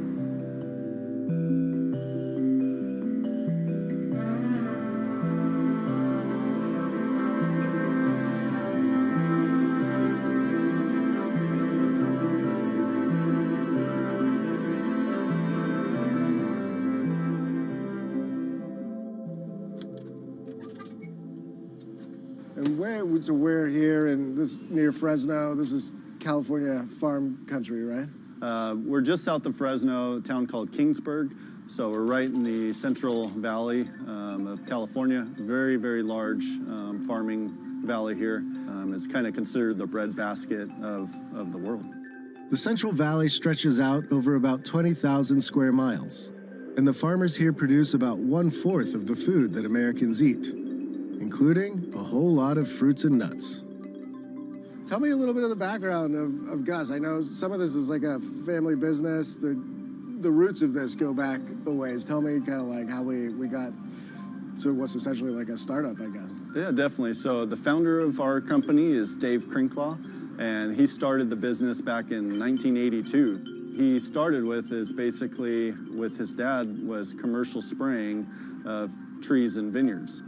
And we're here in this near Fresno. This is California farm country, right? We're just south of Fresno, a town called Kingsburg. So we're right in the Central Valley of California. Very, very large farming valley here. It's kind of considered the breadbasket of the world. The Central Valley stretches out over about 20,000 square miles, and the farmers here produce about 1/4 of the food that Americans eat, including a whole lot of fruits and nuts. Tell me a little bit of the background of Gus. I know some of this is like a family business. The roots of this go back a ways. Tell me kind of like how we got to what's essentially like a startup, I guess. Yeah, definitely. So the founder of our company is Dave Crinklaw, and he started the business back in 1982. He started with is basically with his dad was commercial spraying of trees and vineyards.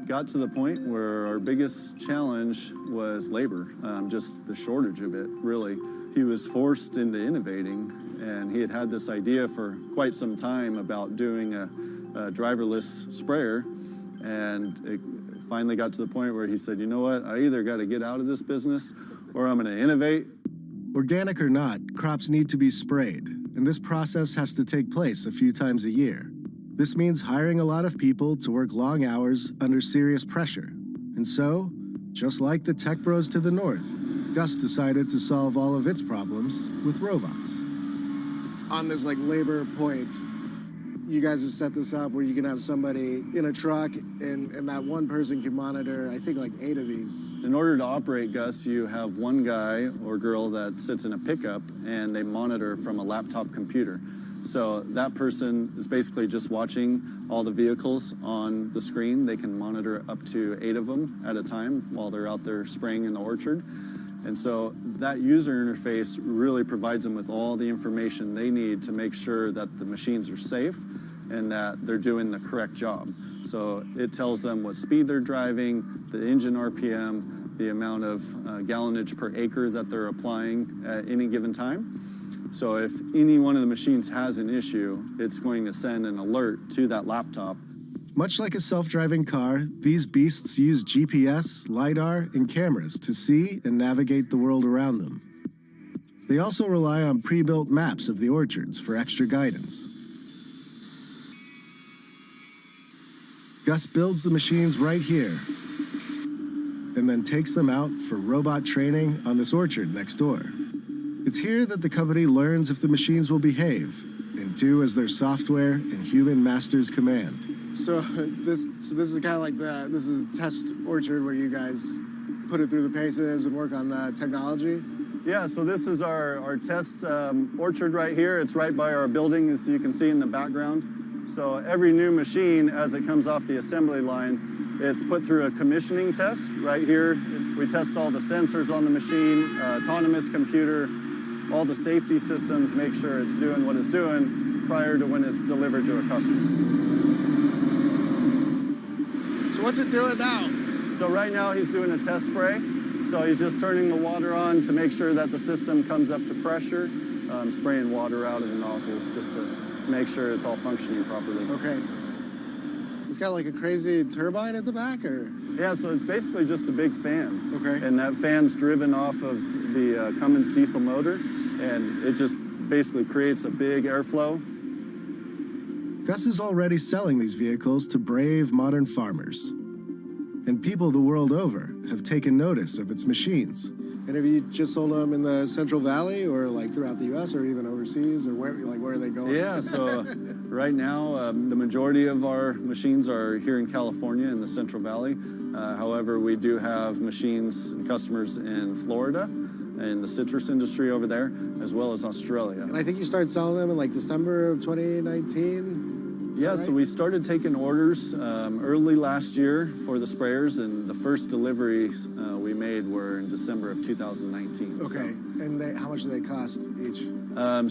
Got to the point where our biggest challenge was labor, just the shortage of it, really. He was forced into innovating, and he had this idea for quite some time about doing a driverless sprayer, and it finally got to the point where he said, you know what, I either got to get out of this business or I'm going to innovate. Organic or not, crops need to be sprayed, and this process has to take place a few times a year. This means hiring a lot of people to work long hours under serious pressure. And so, just like the tech bros to the north, Gus decided to solve all of its problems with robots. On this like labor point, you guys have set this up where you can have somebody in a truck and that one person can monitor, I think like 8 of these. In order to operate Gus, you have one guy or girl that sits in a pickup and they monitor from a laptop computer. So that person is basically just watching all the vehicles on the screen. They can monitor up to 8 of them at a time while they're out there spraying in the orchard. And so that user interface really provides them with all the information they need to make sure that the machines are safe and that they're doing the correct job. So it tells them what speed they're driving, the engine RPM, the amount of gallonage per acre that they're applying at any given time. So if any one of the machines has an issue, it's going to send an alert to that laptop. Much like a self-driving car, these beasts use GPS, LiDAR, and cameras to see and navigate the world around them. They also rely on pre-built maps of the orchards for extra guidance. Gus builds the machines right here and then takes them out for robot training on this orchard next door. It's here that the company learns if the machines will behave and do as their software and human masters command. So this is kind of like this is a test orchard where you guys put it through the paces and work on the technology? Yeah, so this is our test orchard right here. It's right by our building, as you can see in the background. So every new machine, as it comes off the assembly line, it's put through a commissioning test right here. We test all the sensors on the machine, autonomous computer, all the safety systems, make sure it's doing what it's doing prior to when it's delivered to a customer. So what's it doing now? So right now he's doing a test spray. So he's just turning the water on to make sure that the system comes up to pressure, spraying water out of the nozzles just to make sure it's all functioning properly. Okay. It's got like a crazy turbine at the back, or? Yeah, so it's basically just a big fan. Okay. And that fan's driven off of the Cummins diesel motor, and it just basically creates a big airflow. Gus is already selling these vehicles to brave modern farmers. And people the world over have taken notice of its machines. And have you just sold them in the Central Valley, or like throughout the U.S., or even overseas, or where are they going? Yeah, so right now the majority of our machines are here in California in the Central Valley. However, we do have machines and customers in Florida, in the citrus industry over there, as well as Australia. And I think you started selling them in like December of 2019. Yeah, right? So we started taking orders early last year for the sprayers, and the first deliveries we made were in December of 2019. Okay, so. And how much do they cost each?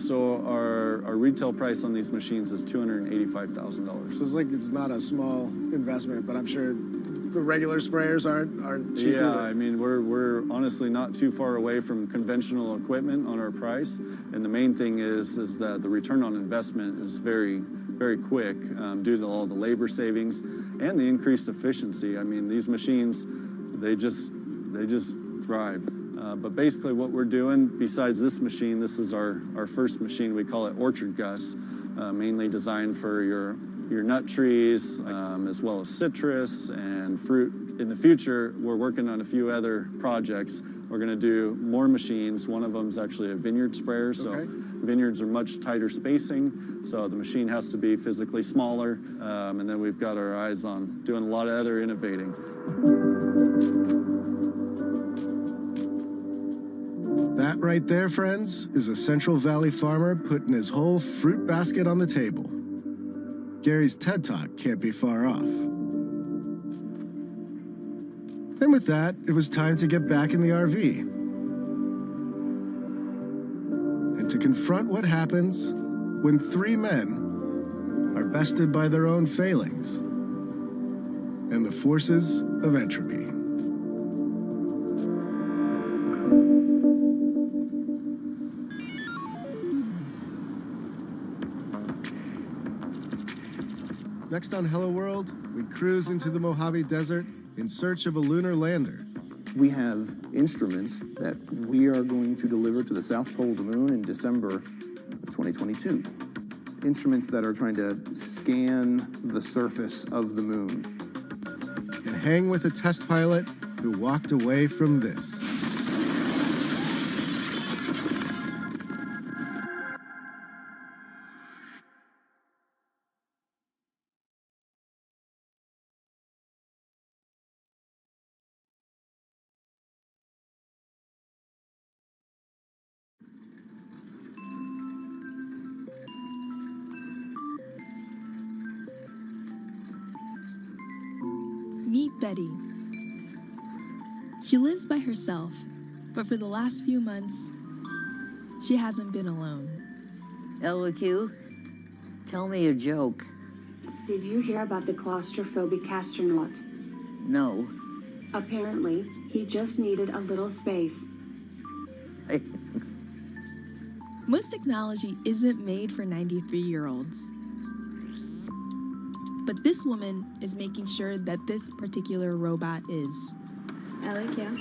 So our retail price on these machines is $285,000. So it's not a small investment, but I'm sure the regular sprayers aren't cheap Yeah, either. I mean, we're honestly not too far away from conventional equipment on our price, and the main thing is that the return on investment is very quick due to all the labor savings and the increased efficiency. I mean, these machines, they just thrive. But basically what we're doing, besides this machine, this is our first machine. We call it Orchard Gus, mainly designed for your nut trees, as well as citrus and fruit. In the future, we're working on a few other projects. We're going to do more machines. One of them is actually a vineyard sprayer. So Okay. vineyards are much tighter spacing, so the machine has to be physically smaller. And then we've got our eyes on doing a lot of other innovating. That right there, friends, is a Central Valley farmer putting his whole fruit basket on the table. Gary's TED Talk can't be far off. And with that, it was time to get back in the RV and to confront what happens when three men are bested by their own failings and the forces of entropy. Next on Hello World, we cruise into the Mojave Desert in search of a lunar lander. We have instruments that we are going to deliver to the South Pole of the Moon in December of 2022. Instruments that are trying to scan the surface of the moon. And hang with a test pilot who walked away from this. Meet Betty. She lives by herself, but for the last few months, she hasn't been alone. LQ, tell me a joke. Did you hear about the claustrophobic astronaut? No. Apparently, he just needed a little space. Most technology isn't made for 93-year-olds. But this woman is making sure that this particular robot is. LQ,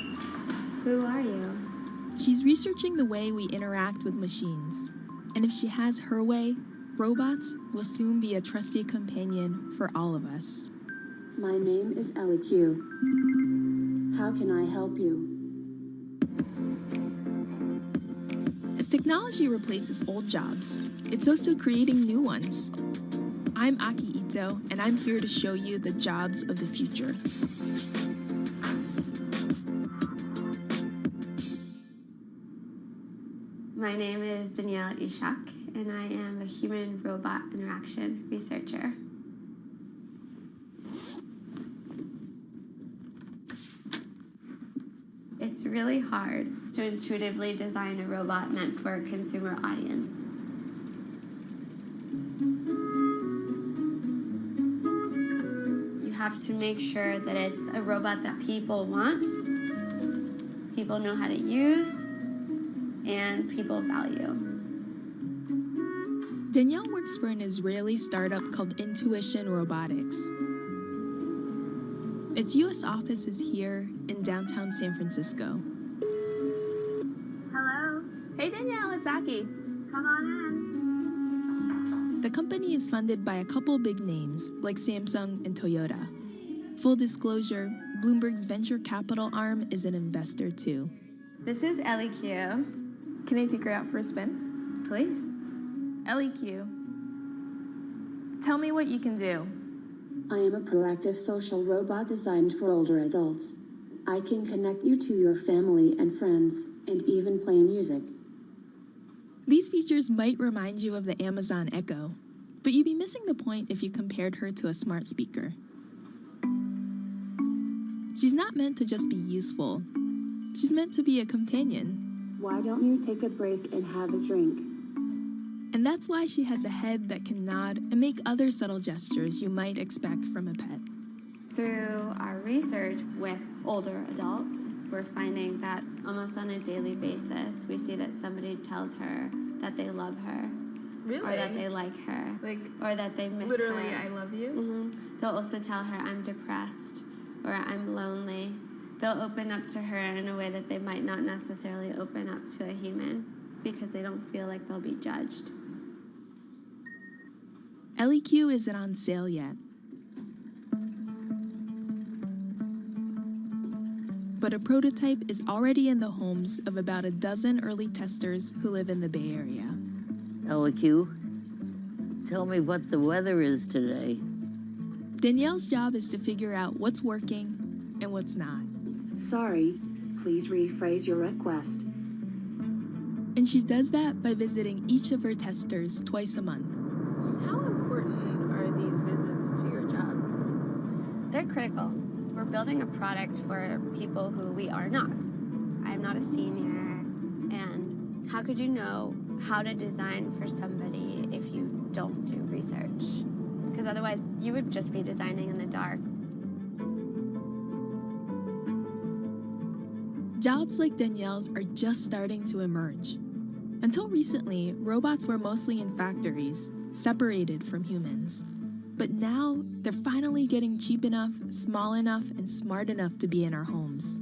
who are you? She's researching the way we interact with machines. And if she has her way, robots will soon be a trusty companion for all of us. My name is LQ. How can I help you? As technology replaces old jobs, it's also creating new ones. I'm Aki Ito, and I'm here to show you the jobs of the future. My name is Danielle Ishak, and I am a human-robot interaction researcher. It's really hard to intuitively design a robot meant for a consumer audience. You have to make sure that it's a robot that people want, people know how to use, and people value. Danielle works for an Israeli startup called Intuition Robotics. Its U.S. office is here in downtown San Francisco. Hello. Hey Danielle, it's Aki. Come on in. The company is funded by a couple big names like Samsung and Toyota. Full disclosure, Bloomberg's venture capital arm is an investor too. This is LEQ. Can I take her out for a spin? Please. LEQ, tell me what you can do. I am a proactive social robot designed for older adults. I can connect you to your family and friends, and even play music. These features might remind you of the Amazon Echo, but you'd be missing the point if you compared her to a smart speaker. She's not meant to just be useful. She's meant to be a companion. Why don't you take a break and have a drink? And that's why she has a head that can nod and make other subtle gestures you might expect from a pet. Through our research with older adults, we're finding that almost on a daily basis, we see that somebody tells her that they love her. Really? Or that they like her. Like, or that they miss literally, her. I love you? Mm-hmm. They'll also tell her, I'm depressed, or I'm lonely. They'll open up to her in a way that they might not necessarily open up to a human because they don't feel like they'll be judged. LEQ isn't on sale yet. But a prototype is already in the homes of about a dozen early testers who live in the Bay Area. LEQ, tell me what the weather is today. Danielle's job is to figure out what's working and what's not. Sorry, please rephrase your request. And she does that by visiting each of her testers twice a month. How important are these visits to your job? They're critical. We're building a product for people who we are not. I'm not a senior, and how could you know how to design for somebody if you don't do research? Because otherwise, you would just be designing in the dark. Jobs like Danielle's are just starting to emerge. Until recently, robots were mostly in factories, separated from humans. But now, they're finally getting cheap enough, small enough, and smart enough to be in our homes.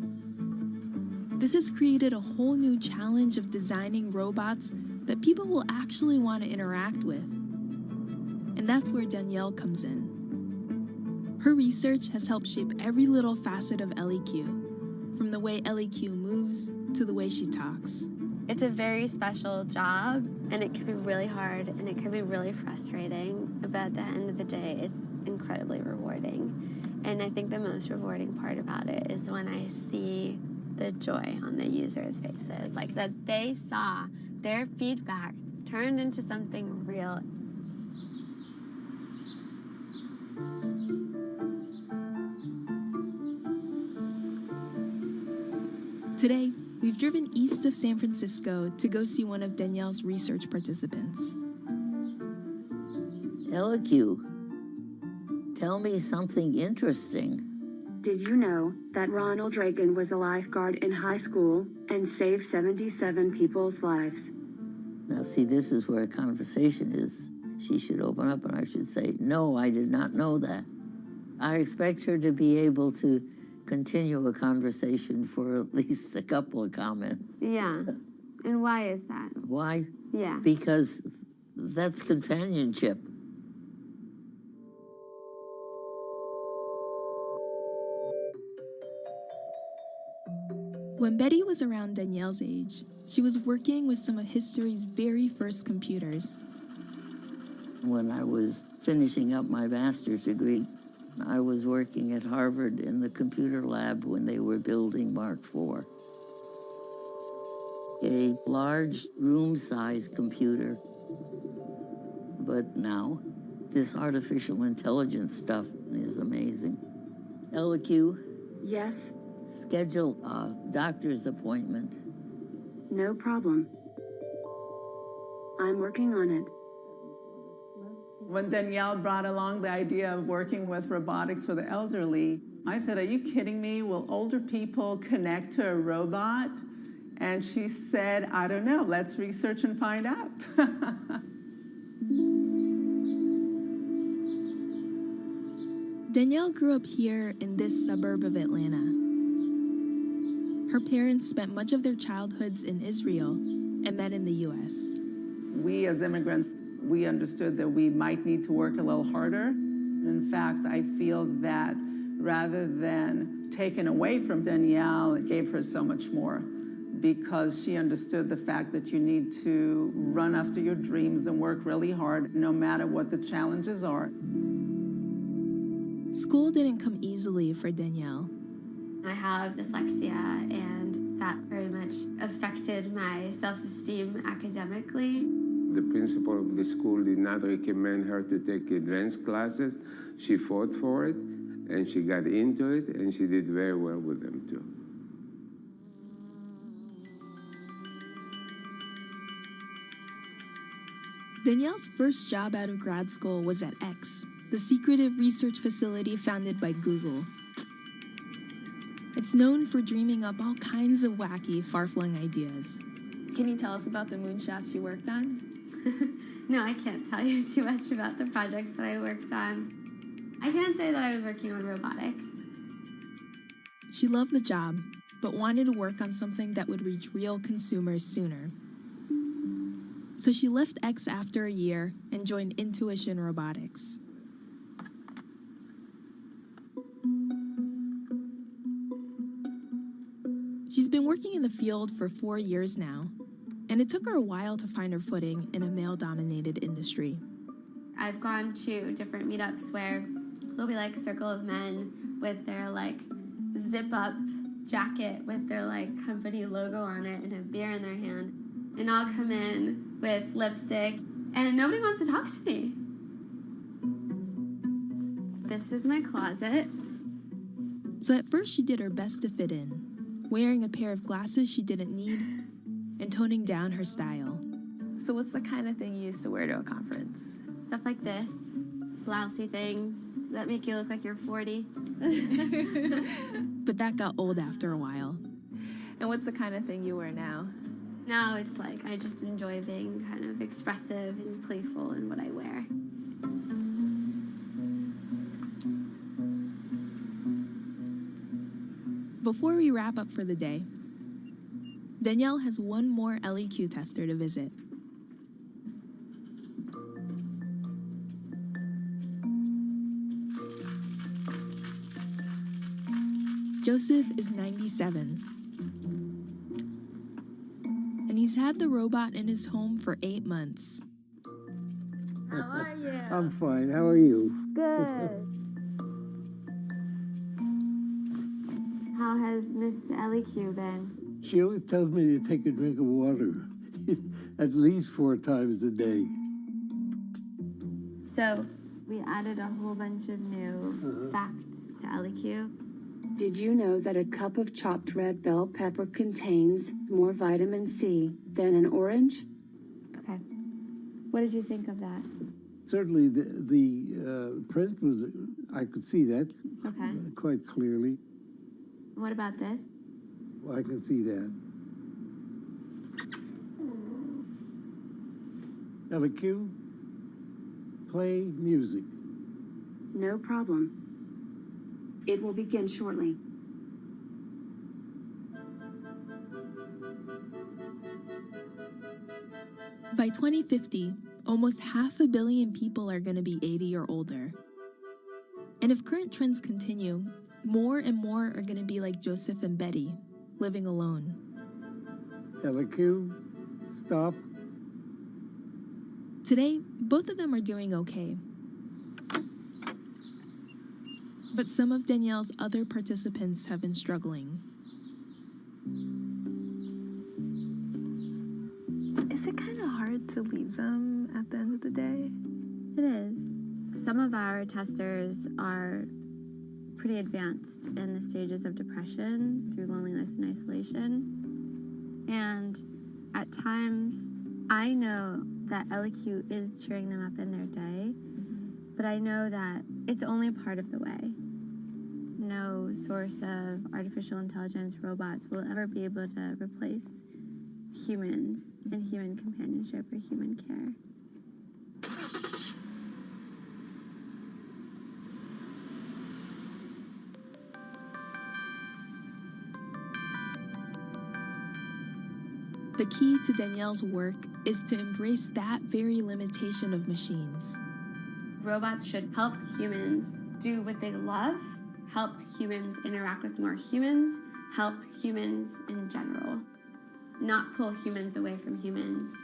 This has created a whole new challenge of designing robots that people will actually want to interact with. And that's where Danielle comes in. Her research has helped shape every little facet of LEQ, from the way LEQ moves to the way she talks. It's a very special job, and it can be really hard, and it can be really frustrating, but at the end of the day, it's incredibly rewarding. And I think the most rewarding part about it is when I see the joy on the users' faces, like that they saw their feedback turned into something real. Today, we've driven east of San Francisco to go see one of Danielle's research participants. LEQ, tell me something interesting. Did you know that Ronald Reagan was a lifeguard in high school and saved 77 people's lives? Now, see, this is where a conversation is. She should open up and I should say, no, I did not know that. I expect her to be able to continue a conversation for at least a couple of comments. Yeah. And why is that? Why? Yeah. Because that's companionship. When Betty was around Danielle's age, she was working with some of history's very first computers. When I was finishing up my master's degree, I was working at Harvard in the computer lab when they were building Mark IV. a large room-sized computer. But now, this artificial intelligence stuff is amazing. LQ? Yes, Schedule a doctor's appointment. no problem. I'm working on it. When Danielle brought along the idea of working with robotics for the elderly, I said, are you kidding me? Will older people connect to a robot? And she said, I don't know, let's research and find out. Danielle grew up here in this suburb of Atlanta. Her parents spent much of their childhoods in Israel and met in the US. We as immigrants, we understood that we might need to work a little harder. In fact, I feel that rather than taken away from Danielle, it gave her so much more, because she understood the fact that you need to run after your dreams and work really hard, no matter what the challenges are. School didn't come easily for Danielle. I have dyslexia, and that very much affected my self-esteem academically. The principal of the school did not recommend her to take advanced classes. She fought for it, and she got into it, and she did very well with them, too. Danielle's first job out of grad school was at X, the secretive research facility founded by Google. It's known for dreaming up all kinds of wacky, far-flung ideas. Can you tell us about the moonshots you worked on? No, I can't tell you too much about the projects that I worked on. I can say that I was working on robotics. She loved the job, but wanted to work on something that would reach real consumers sooner. So she left X after a year and joined Intuition Robotics. She's been working in the field for 4 years now, and it took her a while to find her footing in a male-dominated industry. I've gone to different meetups where there'll be like a circle of men with their like zip-up jacket with their like company logo on it and a beer in their hand. And I'll come in with lipstick and nobody wants to talk to me. This is my closet. So at first she did her best to fit in, wearing a pair of glasses she didn't need and toning down her style. So what's the kind of thing you used to wear to a conference? Stuff like this, blousey things that make you look like you're 40. But that got old after a while. And what's the kind of thing you wear now? Now it's like I just enjoy being kind of expressive and playful in what I wear. Before we wrap up for the day, Danielle has one more LEQ tester to visit. Joseph is 97. And he's had the robot in his home for 8 months. How are you? I'm fine. How are you? Good. How has Miss LEQ been? She always tells me to take a drink of water at least 4 times a day. So we added a whole bunch of new facts to LEQ. Did you know that a cup of chopped red bell pepper contains more vitamin C than an orange? Okay. What did you think of that? Certainly the print was, I could see that quite clearly. What about this? Well, I can see that. LEQ, play music. No problem. It will begin shortly. By 2050, almost 500 million people are going to be 80 or older. And if current trends continue, more and more are going to be like Joseph and Betty, living alone. LEQ, stop. Today, both of them are doing okay. But some of Danielle's other participants have been struggling. to leave them at the end of the day? It is. Some of our testers are pretty advanced in the stages of depression through loneliness and isolation. And at times, I know that LQ is cheering them up in their day, but I know that it's only part of the way. No source of artificial intelligence, robots, will ever be able to replace humans and human companionship or human care. The key to Danielle's work is to embrace that very limitation of machines. Robots should help humans do what they love, help humans interact with more humans, help humans in general. Not pull humans away from humans,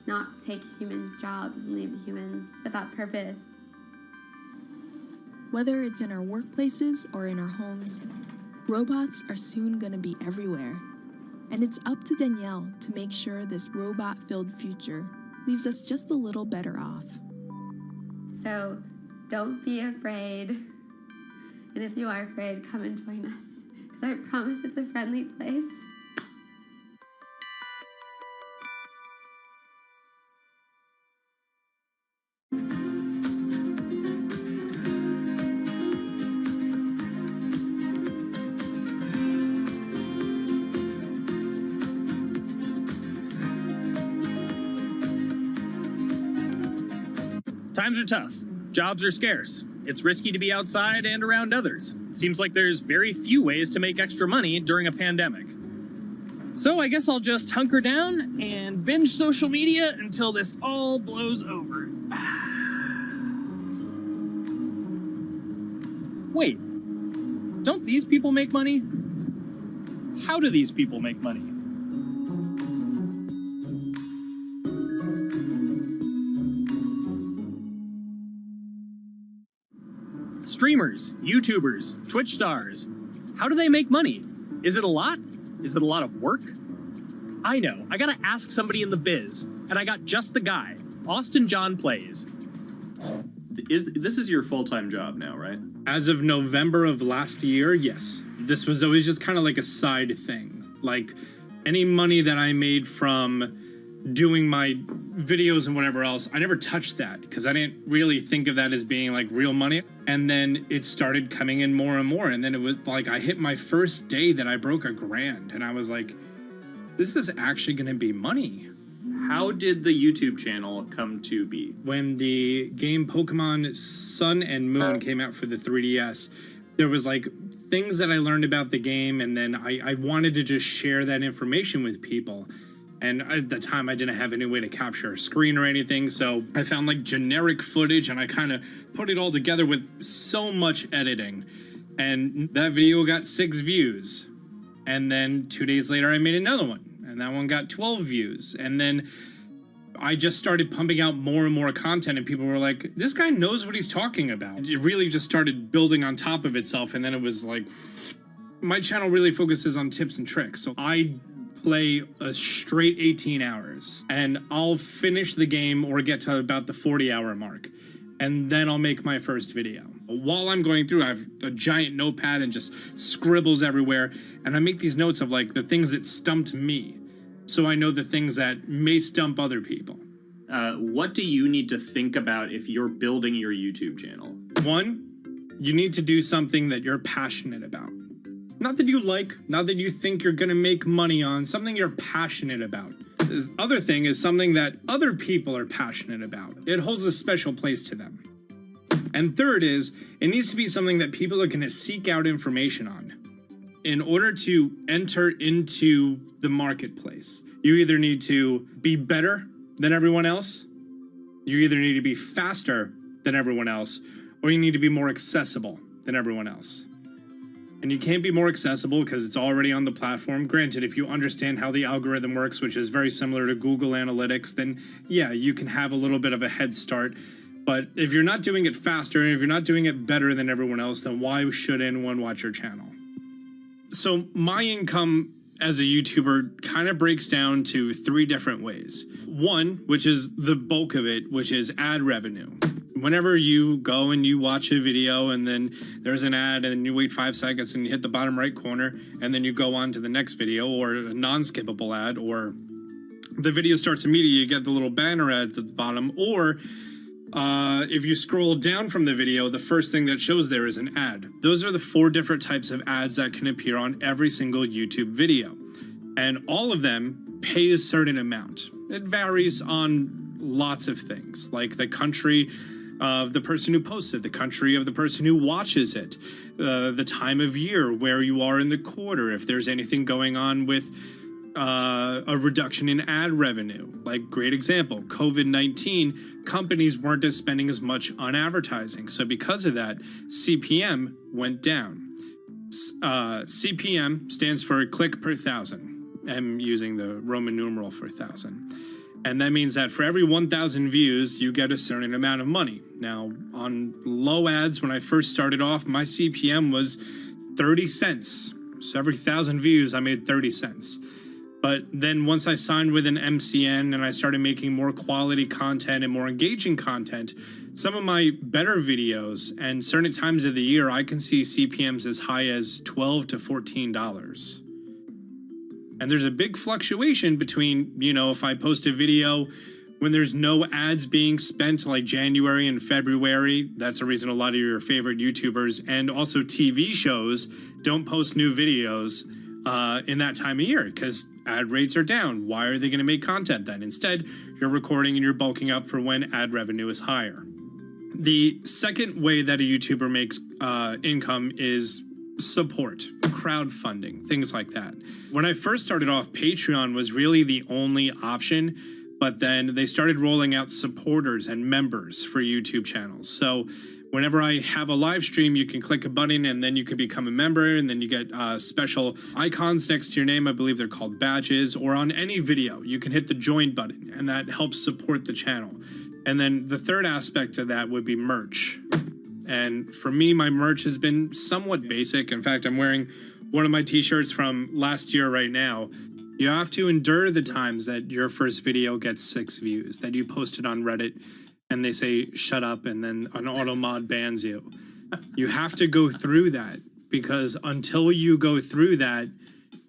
not take humans' jobs and leave humans without purpose. Whether it's in our workplaces or in our homes, robots are soon going to be everywhere. And it's up to Danielle to make sure this robot-filled future leaves us just a little better off. So don't be afraid. And if you are afraid, come and join us, because I promise it's a friendly place. Times are tough. Jobs are scarce. It's risky to be outside and around others. Seems like there's very few ways to make extra money during a pandemic. So I guess I'll just hunker down and binge social media until this all blows over. Wait, don't these people make money? How do these people make money? Streamers, YouTubers, Twitch stars. How do they make money? Is it a lot? Is it a lot of work? I know, I gotta ask somebody in the biz, and I got just the guy. Austin John Plays. This is your full-time job now, right? As of November of last year, yes. This was always just kind of like a side thing. Like, any money that I made from doing my videos and whatever else, I never touched that because I didn't really think of that as being like real money. And then it started coming in more and more. And then it was like I hit my first day that I broke $1,000 and I was like, this is actually going to be money. How did the YouTube channel come to be? When the game Pokemon Sun and Moon came out for the 3DS, there was like things that I learned about the game, and then I wanted to just share that information with people. And at the time, I didn't have any way to capture a screen or anything, so I found like generic footage and I kind of put it all together with so much editing. And that video got 6 views. And then 2 days later, I made another one, and that one got 12 views. And then I just started pumping out more and more content, and people were like, this guy knows what he's talking about. It really just started building on top of itself, and then it was like, my channel really focuses on tips and tricks. So I play a straight 18 hours, and I'll finish the game or get to about the 40-hour mark, and then I'll make my first video. While I'm going through, I have a giant notepad and just scribbles everywhere, and I make these notes of like the things that stumped me, so I know the things that may stump other people. What do you need to think about if you're building your YouTube channel? 1, you need to do something that you're passionate about. Not that you like, not that you think you're gonna make money on, something you're passionate about. The other thing is something that other people are passionate about. It holds a special place to them. And third is, it needs to be something that people are gonna seek out information on. In order to enter into the marketplace, you either need to be better than everyone else, you either need to be faster than everyone else, or you need to be more accessible than everyone else. And you can't be more accessible because it's already on the platform. Granted, if you understand how the algorithm works, which is very similar to Google Analytics, then yeah, you can have a little bit of a head start. But if you're not doing it faster, and if you're not doing it better than everyone else, then why should anyone watch your channel? So my income as a YouTuber kind of breaks down to 3 different ways. One, which is the bulk of it, which is ad revenue. Whenever you go and you watch a video and then there's an ad and you wait 5 seconds and you hit the bottom right corner and then you go on to the next video, or a non-skippable ad, or the video starts immediately, you get the little banner ad at the bottom, or if you scroll down from the video, the first thing that shows there is an ad. Those are the 4 different types of ads that can appear on every single YouTube video. And all of them pay a certain amount. It varies on lots of things, like the country of the person who posts it, the country of the person who watches it, the time of year, where you are in the quarter, if there's anything going on with a reduction in ad revenue. Like, great example, COVID-19, companies weren't spending as much on advertising. So because of that, CPM went down. CPM stands for click per thousand. I'm using the Roman numeral for 1,000. And that means that for every 1,000 views, you get a certain amount of money. Now, on low ads, when I first started off, my CPM was 30 cents. So every 1,000 views, I made 30 cents. But then once I signed with an MCN and I started making more quality content and more engaging content, some of my better videos and certain times of the year, I can see CPMs as high as $12 to $14. And there's a big fluctuation between, you know, if I post a video when there's no ads being spent, like January and February, that's the reason a lot of your favorite YouTubers and also TV shows don't post new videos in that time of year, because ad rates are down. Why are they going to make content then? Instead, you're recording and you're bulking up for when ad revenue is higher. The second way that a YouTuber makes income is support, crowdfunding, things like that. When I first started off, Patreon was really the only option, but then they started rolling out supporters and members for YouTube channels. So whenever I have a live stream, you can click a button and then you can become a member, and then you get special icons next to your name. I believe they're called badges. Or on any video, you can hit the join button, and that helps support the channel. And then the third aspect of that would be merch. And for me, my merch has been somewhat basic. In fact, I'm wearing one of my t-shirts from last year right now. You have to endure the times that your first video gets 6 views, that you posted on Reddit and they say, shut up, and then an auto mod bans you. You have to go through that, because until you go through that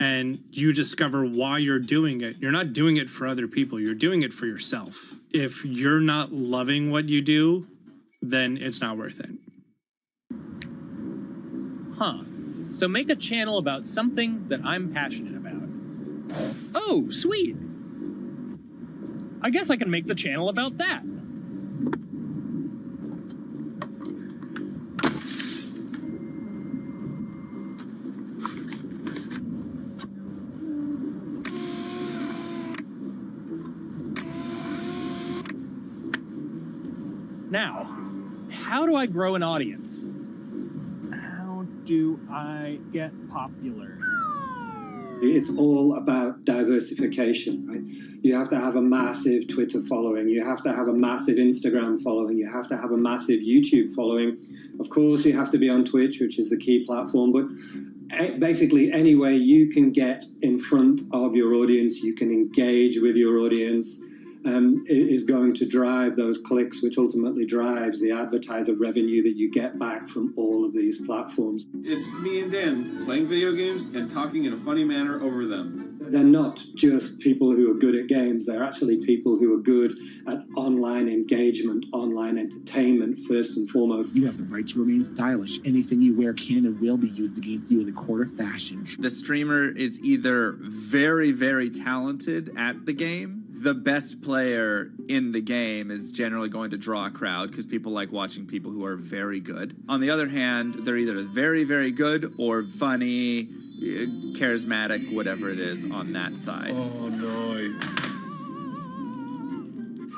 and you discover why you're doing it, you're not doing it for other people, you're doing it for yourself. If you're not loving what you do, then it's not worth it. Huh. So make a channel about something that I'm passionate about. Oh, sweet. I guess I can make the channel about that. Now, how do I grow an audience? How do I get popular? It's all about diversification, right? You have to have a massive Twitter following. You have to have a massive Instagram following. You have to have a massive YouTube following. Of course, you have to be on Twitch, which is the key platform. But basically, any way you can get in front of your audience, you can engage with your audience, is going to drive those clicks, which ultimately drives the advertiser revenue that you get back from all of these platforms. It's me and Dan playing video games and talking in a funny manner over them. They're not just people who are good at games, they're actually people who are good at online engagement, online entertainment, first and foremost. You have the right to remain stylish. Anything you wear can and will be used against you in the court of fashion. The streamer is either very, very talented at the game. The best player in the game is generally going to draw a crowd because people like watching people who are very good. On the other hand, they're either very, very good or funny, charismatic, whatever it is on that side. Oh, no.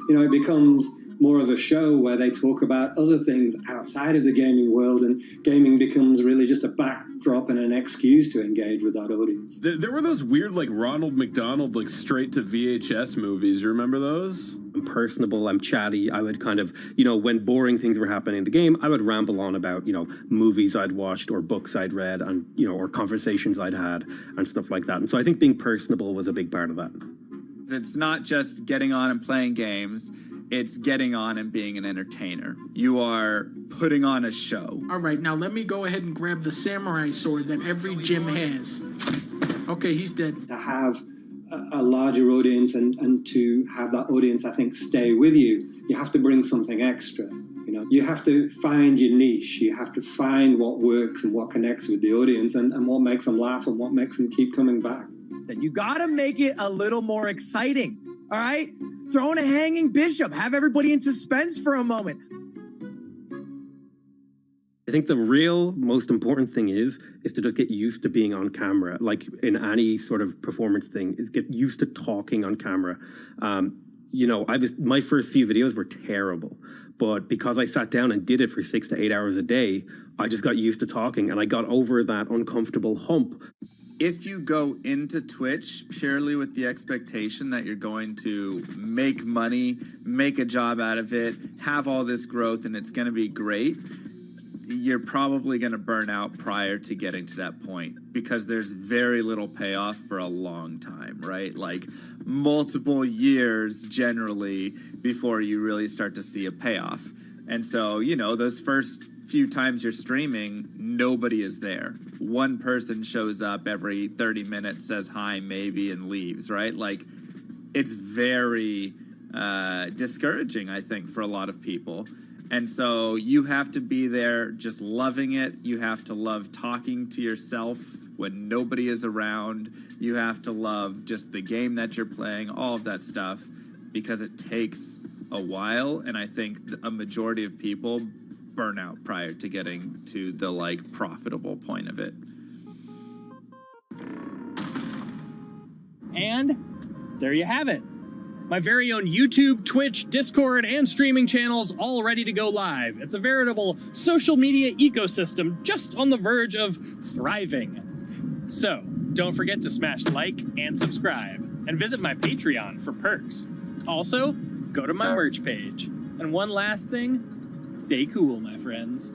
You know, it becomes more of a show where they talk about other things outside of the gaming world, and gaming becomes really just a backdrop and an excuse to engage with that audience. There were those weird, like, Ronald McDonald, like, straight to VHS movies. You remember those? I'm personable, I'm chatty. I would kind of, you know, when boring things were happening in the game, I would ramble on about, you know, movies I'd watched or books I'd read and, you know, or conversations I'd had and stuff like that. And so I think being personable was a big part of that. It's not just getting on and playing games. It's getting on and being an entertainer. You are putting on a show. All right, now let me go ahead and grab the samurai sword that every gym has. Okay, he's dead. To have a larger audience and to have that audience, I think, stay with you, you have to bring something extra. You know, you have to find your niche. You have to find what works and what connects with the audience and what makes them laugh and what makes them keep coming back. You got to make it a little more exciting. All right? Throw in a hanging bishop. Have everybody in suspense for a moment. I think the real most important thing is to just get used to being on camera. Like in any sort of performance thing, is get used to talking on camera. You know, my first few videos were terrible, but because I sat down and did it for 6 to 8 hours a day, I just got used to talking and I got over that uncomfortable hump. If you go into Twitch purely with the expectation that you're going to make money, make a job out of it, have all this growth, and it's going to be great, you're probably going to burn out prior to getting to that point because there's very little payoff for a long time, right? Like multiple years generally before you really start to see a payoff. And so, you know, those first few times you're streaming, nobody is there. One person shows up every 30 minutes, says hi, maybe, and leaves, right? Like, it's very discouraging, I think, for a lot of people. And so you have to be there just loving it. You have to love talking to yourself when nobody is around. You have to love just the game that you're playing, all of that stuff, because it takes a while. And I think a majority of people burn out prior to getting to the, like, profitable point of it. And there you have it. My very own YouTube, Twitch, Discord, and streaming channels all ready to go live. It's a veritable social media ecosystem just on the verge of thriving. So, don't forget to smash like and subscribe, and visit my Patreon for perks. Also, go to my merch page. And one last thing, stay cool, my friends.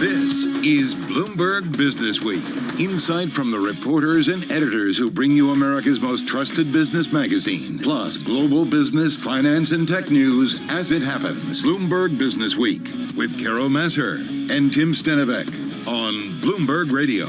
This is Bloomberg Business Week. Insight from the reporters and editors who bring you America's most trusted business magazine. Plus, global business, finance, and tech news as it happens. Bloomberg Business Week with Carol Masser and Tim Stenevec on Bloomberg Radio.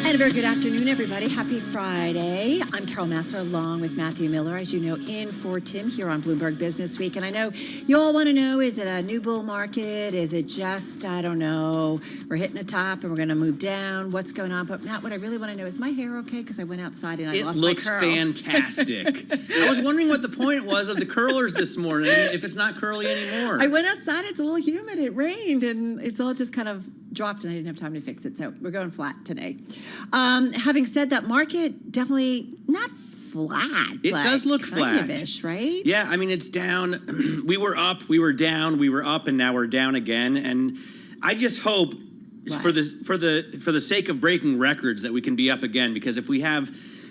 And a very good afternoon, everybody. Happy Friday. I'm Carol Masser along with Matthew Miller, as you know, in for Tim here on Bloomberg Business Week. And I know you all want to know, is it a new bull market? Is it just, I don't know, we're hitting a top and we're going to move down? What's going on? But Matt, what I really want to know, is my hair okay? Because I went outside and I lost my curl. It looks fantastic. I was wondering what the point was of the curlers this morning, if it's not curly anymore. I went outside, it's a little humid, it rained, and it's all just kind of dropped and I didn't have time to fix it. So we're going flat today. Having said that, market definitely not flat. It does look flat. Kind-ish, right? Yeah, I mean, it's down. We were up, we were down, we were up, and now we're down again. And I just hope for the sake of breaking records that we can be up again, because if we have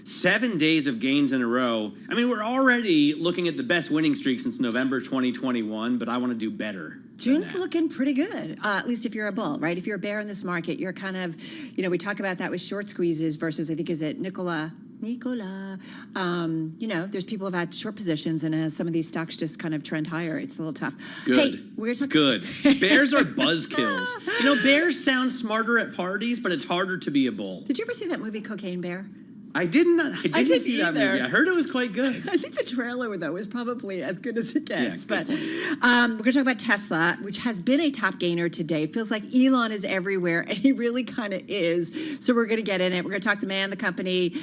7 days of gains in a row. I mean, we're already looking at the best winning streak since November 2021, but I want to do better. June's looking pretty good, at least if you're a bull, right? If you're a bear in this market, you're kind of, we talk about that with short squeezes versus, I think, is it Nicola? There's people who've had short positions, and as some of these stocks just kind of trend higher, it's a little tough. Good. Hey, we're talking. Good. Bears are buzzkills. Bears sound smarter at parties, but it's harder to be a bull. Did you ever see that movie Cocaine Bear? I didn't see that movie. I heard it was quite good. I think the trailer, though, was probably as good as it gets. Yeah, but we're going to talk about Tesla, which has been a top gainer today. It feels like Elon is everywhere, and he really kind of is. So we're going to get in it. We're going to talk the man, the company,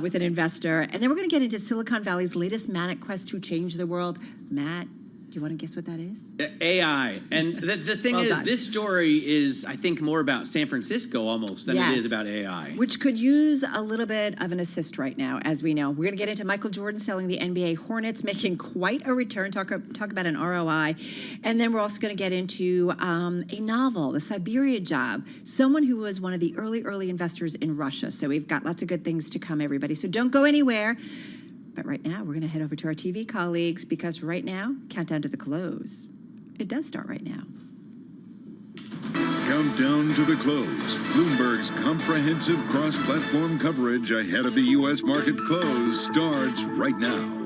with an investor. And then we're going to get into Silicon Valley's latest manic quest to change the world. Matt, do you want to guess what that is? AI. And the thing is, this story is, I think, more about San Francisco almost than it is about AI. Which could use a little bit of an assist right now, as we know. We're going to get into Michael Jordan selling the NBA Hornets, making quite a return, talk about an ROI. And then we're also going to get into a novel, The Siberia Job, someone who was one of the early investors in Russia. So we've got lots of good things to come, everybody. So don't go anywhere. But right now, we're going to head over to our TV colleagues because right now, countdown to the close. It does start right now. Countdown to the close. Bloomberg's comprehensive cross-platform coverage ahead of the U.S. market close starts right now.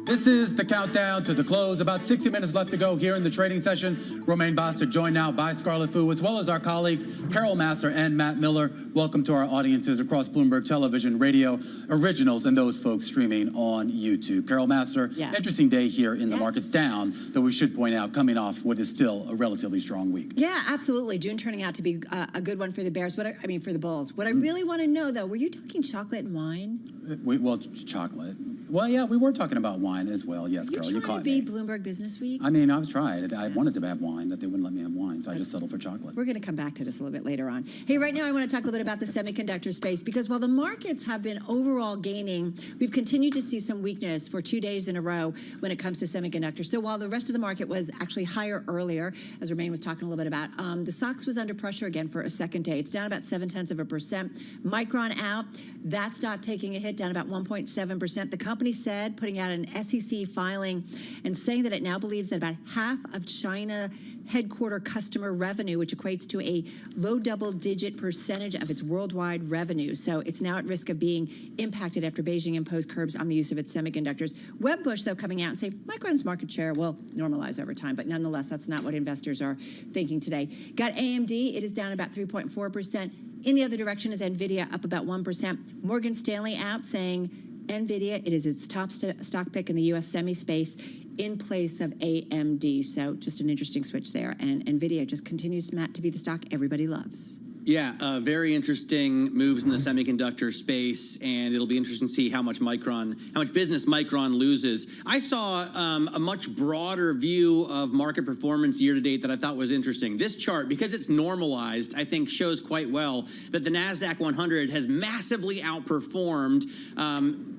This is the countdown to the close. About 60 minutes left to go here in the trading session. Romaine Bostick joined now by Scarlett Fu, as well as our colleagues Carol Massar and Matt Miller. Welcome to our audiences across Bloomberg Television, Radio, Originals, and those folks streaming on YouTube. Carol Massar, interesting day here in the markets down, though we should point out coming off what is still a relatively strong week. Yeah, absolutely. June turning out to be a good one for the Bears. For the Bulls. What I really want to know, though, were you talking chocolate and wine? Chocolate. Well, yeah, we were talking about wine as well. Yes, Carol, you caught me. You trying to be Bloomberg Business Week? I mean, I was trying. I wanted to have wine, but they wouldn't let me have wine, so I just settled for chocolate. We're going to come back to this a little bit later on. Hey, right now I want to talk a little bit about the semiconductor space because while the markets have been overall gaining, we've continued to see some weakness for 2 days in a row when it comes to semiconductors. So while the rest of the market was actually higher earlier, as Romaine was talking a little bit about, the SOX was under pressure again for a second day. It's down about 0.7%. Micron out. That stock taking a hit, down about 1.7%. The company said, putting out an SEC filing and saying that it now believes that about half of China headquarter customer revenue, which equates to a low double-digit percentage of its worldwide revenue. So it's now at risk of being impacted after Beijing imposed curbs on the use of its semiconductors. Wedbush, though, coming out and say Micron's market share will normalize over time, but nonetheless, that's not what investors are thinking today. Got AMD, it is down about 3.4%. In the other direction is NVIDIA, up about 1%. Morgan Stanley out saying NVIDIA, it is its top stock pick in the U.S. semi space in place of AMD. So just an interesting switch there. And NVIDIA just continues, Matt, to be the stock everybody loves. Yeah, very interesting moves in the semiconductor space, and it'll be interesting to see how much business Micron loses. I saw a much broader view of market performance year to date that I thought was interesting. This chart, because it's normalized, I think shows quite well that the NASDAQ 100 has massively outperformed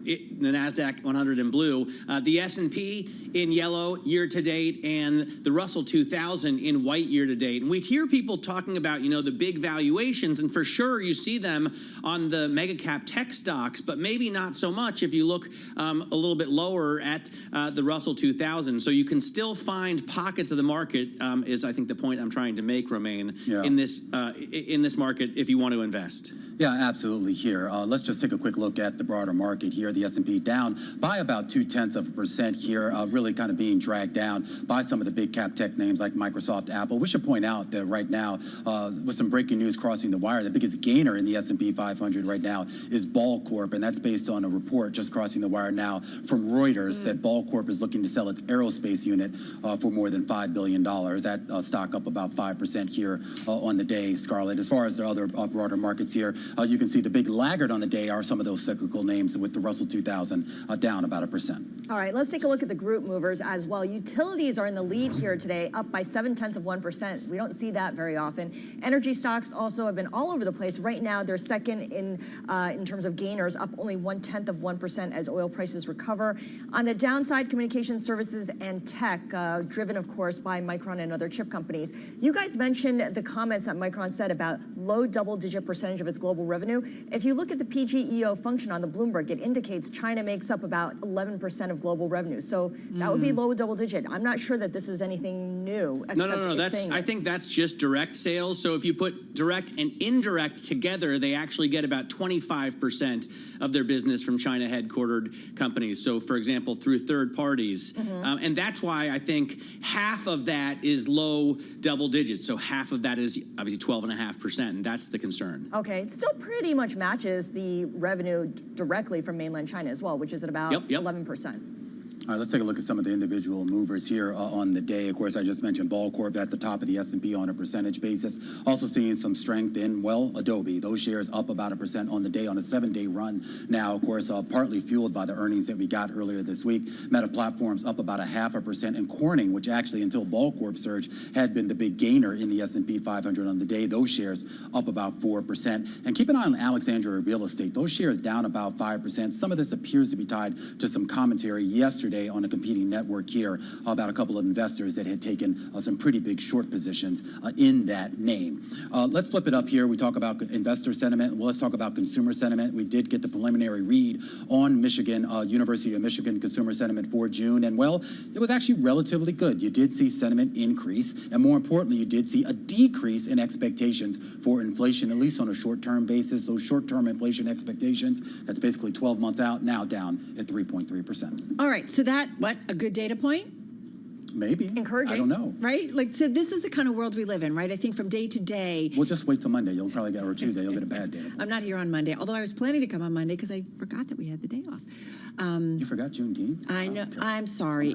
the NASDAQ 100 in blue, the S&P in yellow year to date, and the Russell 2000 in white year to date. And we hear people talking about, the big valuations, and for sure you see them on the mega cap tech stocks, but maybe not so much if you look a little bit lower at the Russell 2000. So you can still find pockets of the market, is I think the point I'm trying to make, Romaine, in this market if you want to invest. Yeah, absolutely here. Let's just take a quick look at the broader market here. The S&P down by about 0.2% here, really kind of being dragged down by some of the big cap tech names like Microsoft, Apple. We should point out that right now, with some breaking news crossing the wire, the biggest gainer in the S&P 500 right now is Ball Corp, and that's based on a report just crossing the wire now from Reuters that Ball Corp is looking to sell its aerospace unit for more than $5 billion. That stock up about 5% here on the day, Scarlett. As far as the other broader markets here, you can see the big laggard on the day are some of those cyclical names with the Russell 2000 down about 1%. All right, let's take a look at the group movers as well. Utilities are in the lead here today, up by 0.7%. We don't see that very often. Energy stocks also have been all over the place. Right now, they're second in terms of gainers, up only 0.1% as oil prices recover. On the downside, communication services and tech, driven, of course, by Micron and other chip companies. You guys mentioned the comments that Micron said about low double-digit percentage of its global revenue. If you look at the PGEO function on the Bloomberg, it indicates China makes up about 11% of global revenue. So that would be low double digit. I'm not sure that this is anything new. No. I think that's just direct sales. So if you put direct and indirect together, they actually get about 25% of their business from China headquartered companies. So for example, through third parties. And that's why I think half of that is low double digits. So half of that is obviously 12.5%. And that's the concern. Okay. It still pretty much matches the revenue directly from mainland China as well, which is at about 11%. All right, let's take a look at some of the individual movers here on the day. Of course, I just mentioned Ball Corp at the top of the S&P on a percentage basis. Also seeing some strength in, well, Adobe. Those shares up about 1% on the day on a 7-day run. Now, of course, partly fueled by the earnings that we got earlier this week. Meta Platforms up about 0.5%. And Corning, which actually until Ball Corp surge had been the big gainer in the S&P 500 on the day. Those shares up about 4%. And keep an eye on Alexandria Real Estate. Those shares down about 5%. Some of this appears to be tied to some commentary yesterday on a competing network here about a couple of investors that had taken some pretty big short positions in that name. Let's flip it up here. We talk about investor sentiment. Well, let's talk about consumer sentiment. We did get the preliminary read on Michigan, University of Michigan consumer sentiment for June. And well, it was actually relatively good. You did see sentiment increase. And more importantly, you did see a decrease in expectations for inflation, at least on a short-term basis. Those short-term inflation expectations, that's basically 12 months out, now down at 3.3%. All right, so that, a good data point? Maybe. Encouraging. I don't know. Right? Like, so this is the kind of world we live in, right? I think from day to day. We'll just wait till Monday. You'll probably get, or Tuesday, you'll get a bad data point. I'm not here on Monday, although I was planning to come on Monday because I forgot that we had the day off. You forgot Juneteenth? I know. I'm sorry.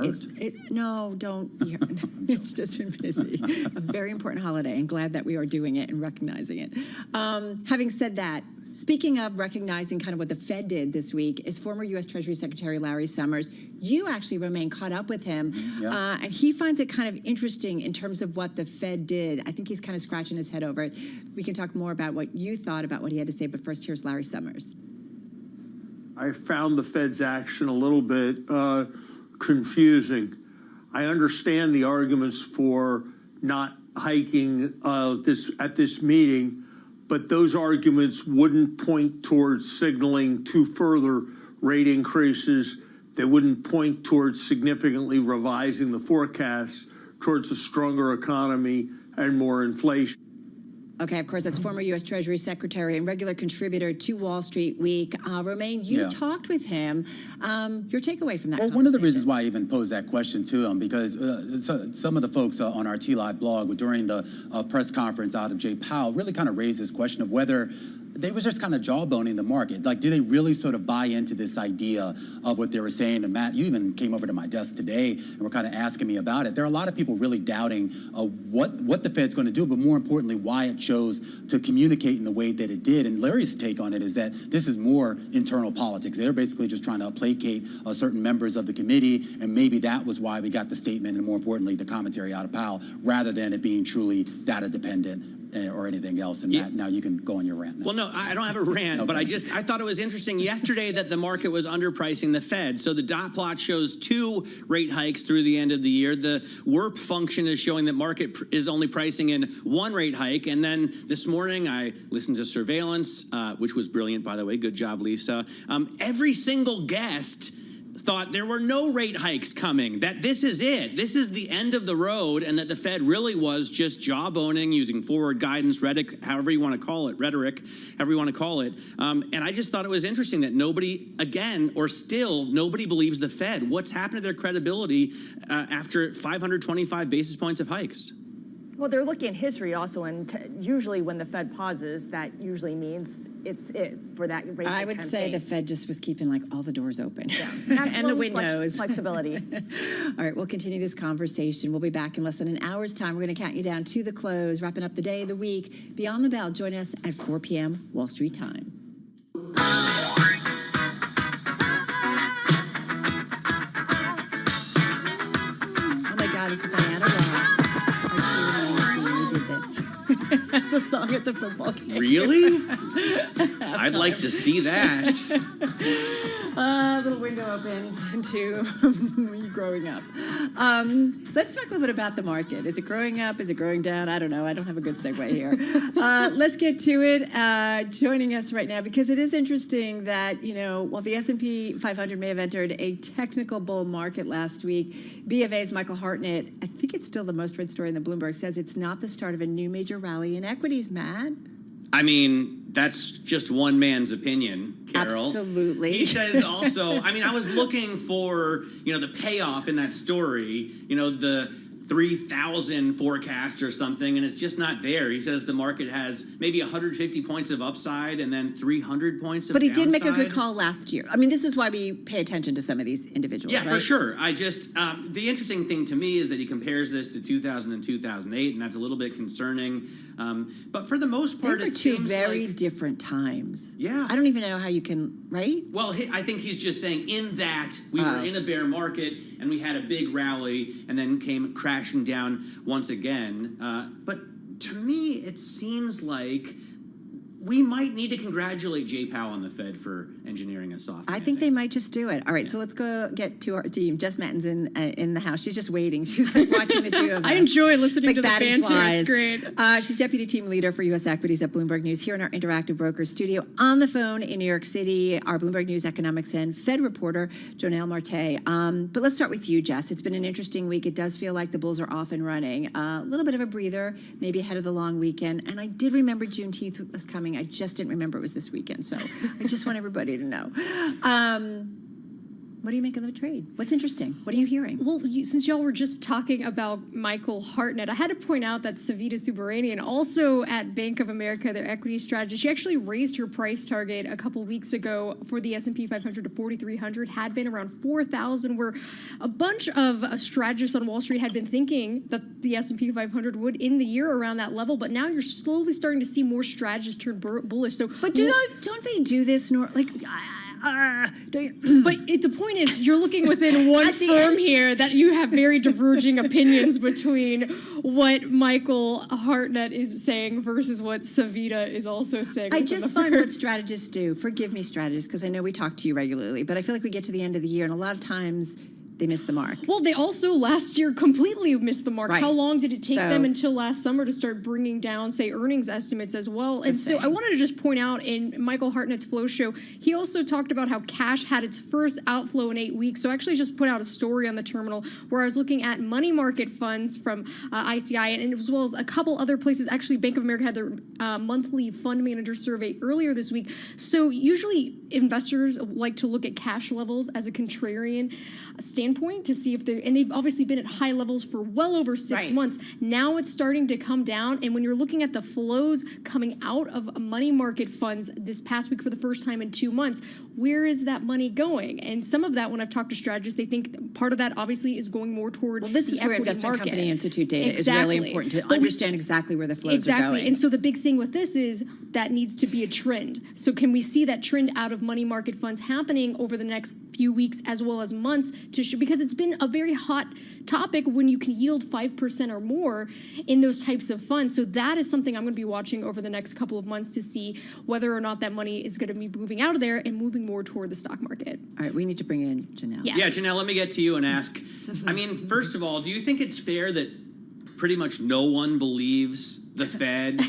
No, don't. It's just been busy. A very important holiday, and glad that we are doing it and recognizing it. Having said that, speaking of recognizing kind of what the Fed did this week, is former U.S. Treasury Secretary Larry Summers. You actually remain caught up with him, and he finds it kind of interesting in terms of what the Fed did. I think he's kind of scratching his head over it. We can talk more about what you thought about what he had to say, but first, here's Larry Summers. I found the Fed's action a little bit confusing. I understand the arguments for not hiking at this meeting, but those arguments wouldn't point towards signaling two further rate increases. They wouldn't point towards significantly revising the forecast towards a stronger economy and more inflation. Okay, of course, that's former U.S. Treasury Secretary and regular contributor to Wall Street Week. Romaine, you talked with him. Your takeaway from that Well, one of the reasons why I even posed that question to him, because some of the folks on our T-Live blog during the press conference out of Jay Powell really kind of raised this question of whether they were just kind of jawboning the market. Like, do they really sort of buy into this idea of what they were saying? And Matt, you even came over to my desk today and were kind of asking me about it. There are a lot of people really doubting what the Fed's going to do, but more importantly, why it chose to communicate in the way that it did. And Larry's take on it is that this is more internal politics. They're basically just trying to placate certain members of the committee, and maybe that was why we got the statement and, more importantly, the commentary out of Powell, rather than it being truly data dependent or anything else. And Matt, now you can go on your rant now. Well, no, I don't have a rant, but I thought it was interesting yesterday that the market was underpricing the Fed. So the dot plot shows 2 rate hikes through the end of the year. The WIRP function is showing that market is only pricing in 1 rate hike. And then this morning I listened to Surveillance, which was brilliant, by the way. Good job, Lisa. Every single guest thought there were no rate hikes coming, that this is it. This is the end of the road, and that the Fed really was just jawboning, using forward guidance, rhetoric, however you want to call it. And I just thought it was interesting that nobody, again, or still, nobody believes the Fed. What's happened to their credibility after 525 basis points of hikes? Well, they're looking at history also, and usually when the Fed pauses, that usually means it's it for that rate. I would say the Fed just was keeping like all the doors open, and the windows. Flexibility. All right, we'll continue this conversation. We'll be back in less than an hour's time. We're going to count you down to the close, wrapping up the day of the week. Beyond the Bell, join us at 4 p.m. Wall Street time. Miss Diana Ross, our cheerleading team, we did this. As a song at the football game. Really? I'd like to see that. Little window opens into me growing up. Let's talk a little bit about the market. Is it growing up? Is it growing down? I don't know. I don't have a good segue here. Let's get to it. Joining us right now, because it is interesting that, while the S&P 500 may have entered a technical bull market last week, B of A's Michael Hartnett, I think it's still the most read story in the Bloomberg, says it's not the start of a new major rally in equities, Matt. I mean, that's just one man's opinion, Carol. Absolutely. He says also, I was looking for, the payoff in that story, the 3,000 forecast or something, and it's just not there. He says the market has maybe 150 points of upside and then 300 points of But he downside. did make a good call last year. This is why we pay attention to some of these individuals, Yeah, right? for sure. I just, the interesting thing to me is that he compares this to 2000 and 2008, and that's a little bit concerning. But for the most part, They were it two seems very like, different times. Yeah. I don't even know how you can, right? Well, I think he's just saying in that we were in a bear market and we had a big rally and then came crashing down once again. But to me, it seems like we might need to congratulate Jay Powell and the Fed for engineering a soft I think they might just do it. All right, so let's go get to our team. Jess Matten's in the house. She's just waiting. She's like watching the two of us. I enjoy listening Like to the batting banter. flies. It's great. She's deputy team leader for U.S. equities at Bloomberg News here in our Interactive Brokers studio. On the phone in New York City, our Bloomberg News economics and Fed reporter, Jonelle Marte. But let's start with you, Jess. It's been an interesting week. It does feel like the bulls are off and running. A little bit of a breather, maybe ahead of the long weekend. And I did remember Juneteenth was coming. I just didn't remember it was this weekend. So I just want everybody to know. What do you make of the trade? What's interesting? What are you hearing? Well, since y'all were just talking about Michael Hartnett, I had to point out that Savita Subramanian, also at Bank of America, their equity strategist, she actually raised her price target a couple weeks ago for the S&P 500 to 4,300, had been around 4,000, where a bunch of strategists on Wall Street had been thinking that the S&P 500 would end the year around that level, but now you're slowly starting to see more strategists turn bullish. So, But don't they do this? But the point is, you're looking within one firm here that you have very diverging opinions between what Michael Hartnett is saying versus what Savita is also saying. I just find what strategists do, forgive me strategists, because I know we talk to you regularly, but I feel like we get to the end of the year and a lot of times they miss the mark. Well, they also last year completely missed the mark. Right. How long did it take them until last summer to start bringing down, say, earnings estimates as well? And so I wanted to just point out in Michael Hartnett's Flow Show, he also talked about how cash had its first outflow in 8 weeks. So I actually just put out a story on the terminal where I was looking at money market funds from ICI and as well as a couple other places. Actually, Bank of America had their monthly fund manager survey earlier this week. So usually investors like to look at cash levels as a contrarian standpoint to see if they're, and they've obviously been at high levels for well over 6 months. Now it's starting to come down, and when you're looking at the flows coming out of money market funds this past week for the first time in 2 months, where is that money going? And some of that, when I've talked to strategists, they think part of that obviously is going more toward this is where Investment Company Institute data is really important to understand exactly where the flows are going. And so the big thing with this is that needs to be a trend. So can we see that trend out of money market funds happening over the next few weeks as well as months because it's been a very hot topic when you can yield 5% or more in those types of funds. So that is something I'm going to be watching over the next couple of months to see whether or not that money is going to be moving out of there and moving more toward the stock market. All right, we need to bring in Janelle. Yeah, Janelle, let me get to you and ask, first of all, do you think it's fair that pretty much no one believes the Fed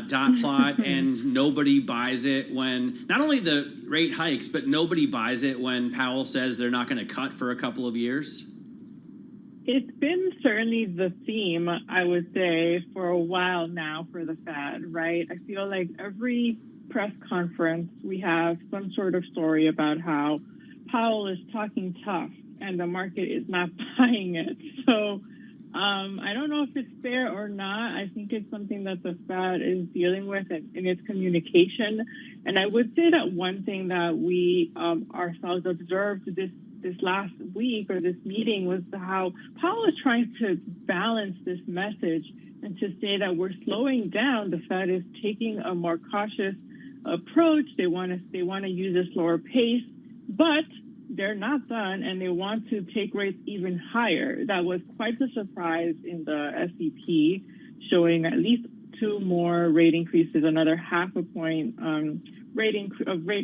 dot plot and nobody buys it when, not only the rate hikes, but nobody buys it when Powell says they're not going to cut for a couple of years? It's been certainly the theme, I would say, for a while now for the Fed, right? I feel like every press conference we have some sort of story about how Powell is talking tough and the market is not buying it. So I don't know if it's fair or not. I think it's something that the Fed is dealing with in its communication. And I would say that one thing that we ourselves observed this last week or this meeting was how Powell is trying to balance this message and to say that we're slowing down. The Fed is taking a more cautious approach. They want to use a slower pace, but they're not done, and they want to take rates even higher. That was quite a surprise in the SEP, showing at least 2 more rate increases, another 0.5 point rate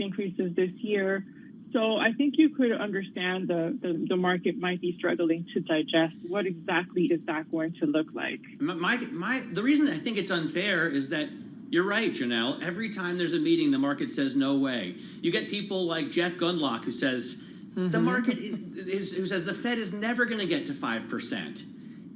increases this year. So I think you could understand the market might be struggling to digest what exactly is that going to look like. The reason I think it's unfair is that you're right, Janelle. Every time there's a meeting, the market says no way. You get people like Jeff Gundlach who says the market who says the Fed is never going to get to 5%.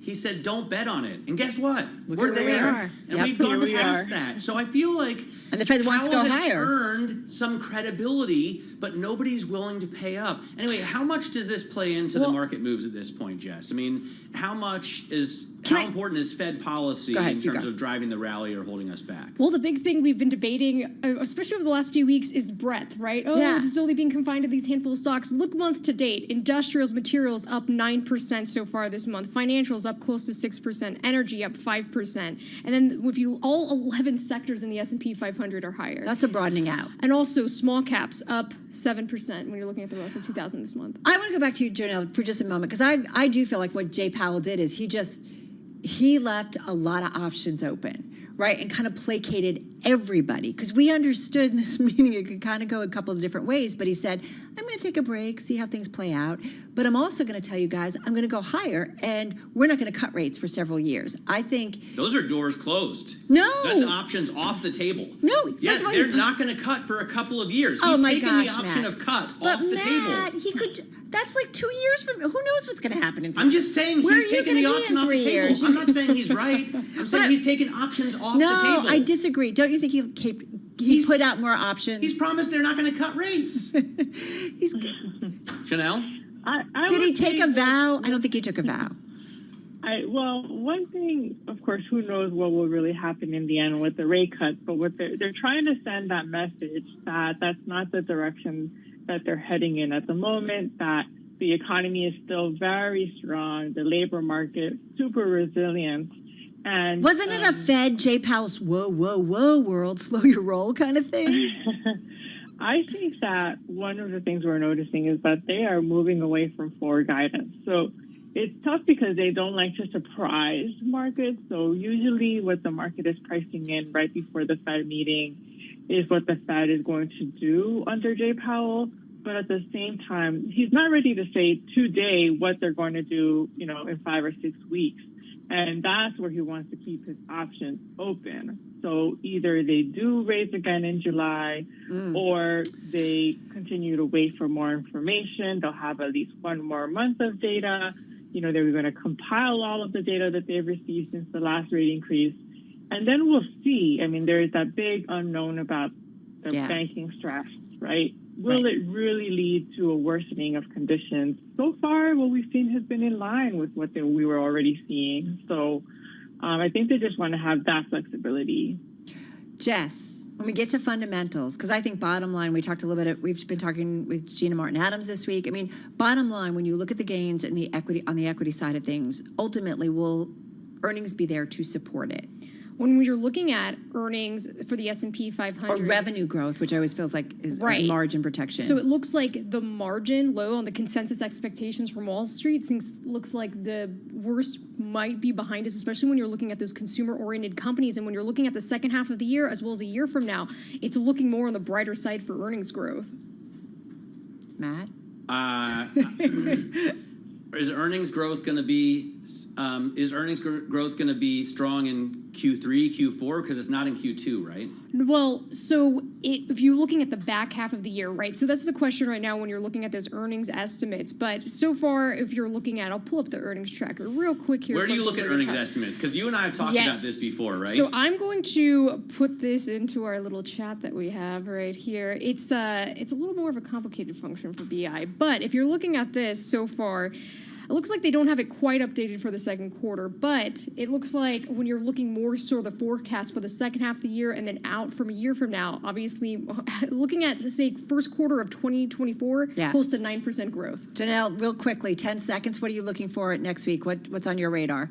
He said, don't bet on it. And guess what? We're there. And we've gone past that. So I feel like and the Fed wants to go higher. Earned some credibility, but nobody's willing to pay up. Anyway, how much does this play into the market moves at this point, Jess? I mean, how important is Fed policy in terms of driving the rally or holding us back? Well, the big thing we've been debating, especially over the last few weeks, is breadth, right? Oh, this is only being confined to these handful of stocks. Look month to date. Industrials, materials up 9% so far this month. Financials up close to 6%. Energy up 5%. And then if you all 11 sectors in the S&P 500 are higher. That's a broadening out. And also small caps up 7% when you're looking at the Russell 2000 this month. I want to go back to you, Janelle, for just a moment, because I do feel like what Jay Powell did is he left a lot of options open, right? And kind of placated everybody, because we understood in this meeting it could kind of go a couple of different ways, but he said, I'm going to take a break, see how things play out, but I'm also going to tell you guys I'm going to go higher, and we're not going to cut rates for several years. I think... Those are doors closed. No! That's options off the table. No! Yeah, they're not going to cut for a couple of years. Oh, He's my taking gosh, the option Matt. of cut But off the Matt, table. he could... That's like 2 years from... Who knows what's going to happen in 3 I'm years? just saying Where he's are you taking the gonna be option in off the 3 table. years? I'm not saying he's right. I'm saying he's taking options off the table. No, I disagree. Don't you think he put out more options? He's promised they're not going to cut rates. Janelle? Did he take a vow? I don't think he took a vow. Well, one thing, of course, who knows what will really happen in the end with the rate cuts, but what they're trying to send that message that that's not the direction that they're heading in at the moment, that the economy is still very strong, the labor market super resilient. And wasn't it a Fed, Jay Powell's whoa, whoa, whoa world, slow your roll kind of thing? I think that one of the things we're noticing is that they are moving away from forward guidance. So it's tough because they don't like to surprise markets. So usually what the market is pricing in right before the Fed meeting is what the Fed is going to do under Jay Powell. But at the same time, he's not ready to say today what they're going to do, in 5 or 6 weeks. And that's where he wants to keep his options open. So either they do raise again in July or they continue to wait for more information. They'll have at least 1 more month of data. They're going to compile all of the data that they've received since the last rate increase. And then we'll see. I mean, there is that big unknown about the banking stress, right? Will it really lead to a worsening of conditions? So far, what we've seen has been in line with what we were already seeing. So I think they just want to have that flexibility. Jess, when we get to fundamentals, because I think bottom line, we've been talking with Gina Martin-Adams this week. I mean, bottom line, when you look at the gains in the equity on the equity side of things, ultimately, will earnings be there to support it? When you're looking at earnings for the S&P 500... Or revenue growth, which always feels like is margin protection. So it looks like the margin low on the consensus expectations from Wall Street looks like the worst might be behind us, especially when you're looking at those consumer-oriented companies. And when you're looking at the second half of the year, as well as a year from now, it's looking more on the brighter side for earnings growth. Matt? Is earnings growth going to be strong in Q3, Q4? Because it's not in Q2, right? Well, so if you're looking at the back half of the year, right? So that's the question right now when you're looking at those earnings estimates. But so far, if you're looking at, I'll pull up the earnings tracker real quick here. Where do you look at earnings estimates? Because you and I have talked about this before, right? So I'm going to put this into our little chat that we have right here. It's a little more of a complicated function for BI. But if you're looking at this so far, it looks like they don't have it quite updated for the second quarter, but it looks like when you're looking more sort of the forecast for the second half of the year and then out from a year from now, obviously looking at, say, first quarter of 2024, close to 9% growth. Janelle, real quickly, 10 seconds. What are you looking for next week? What's on your radar?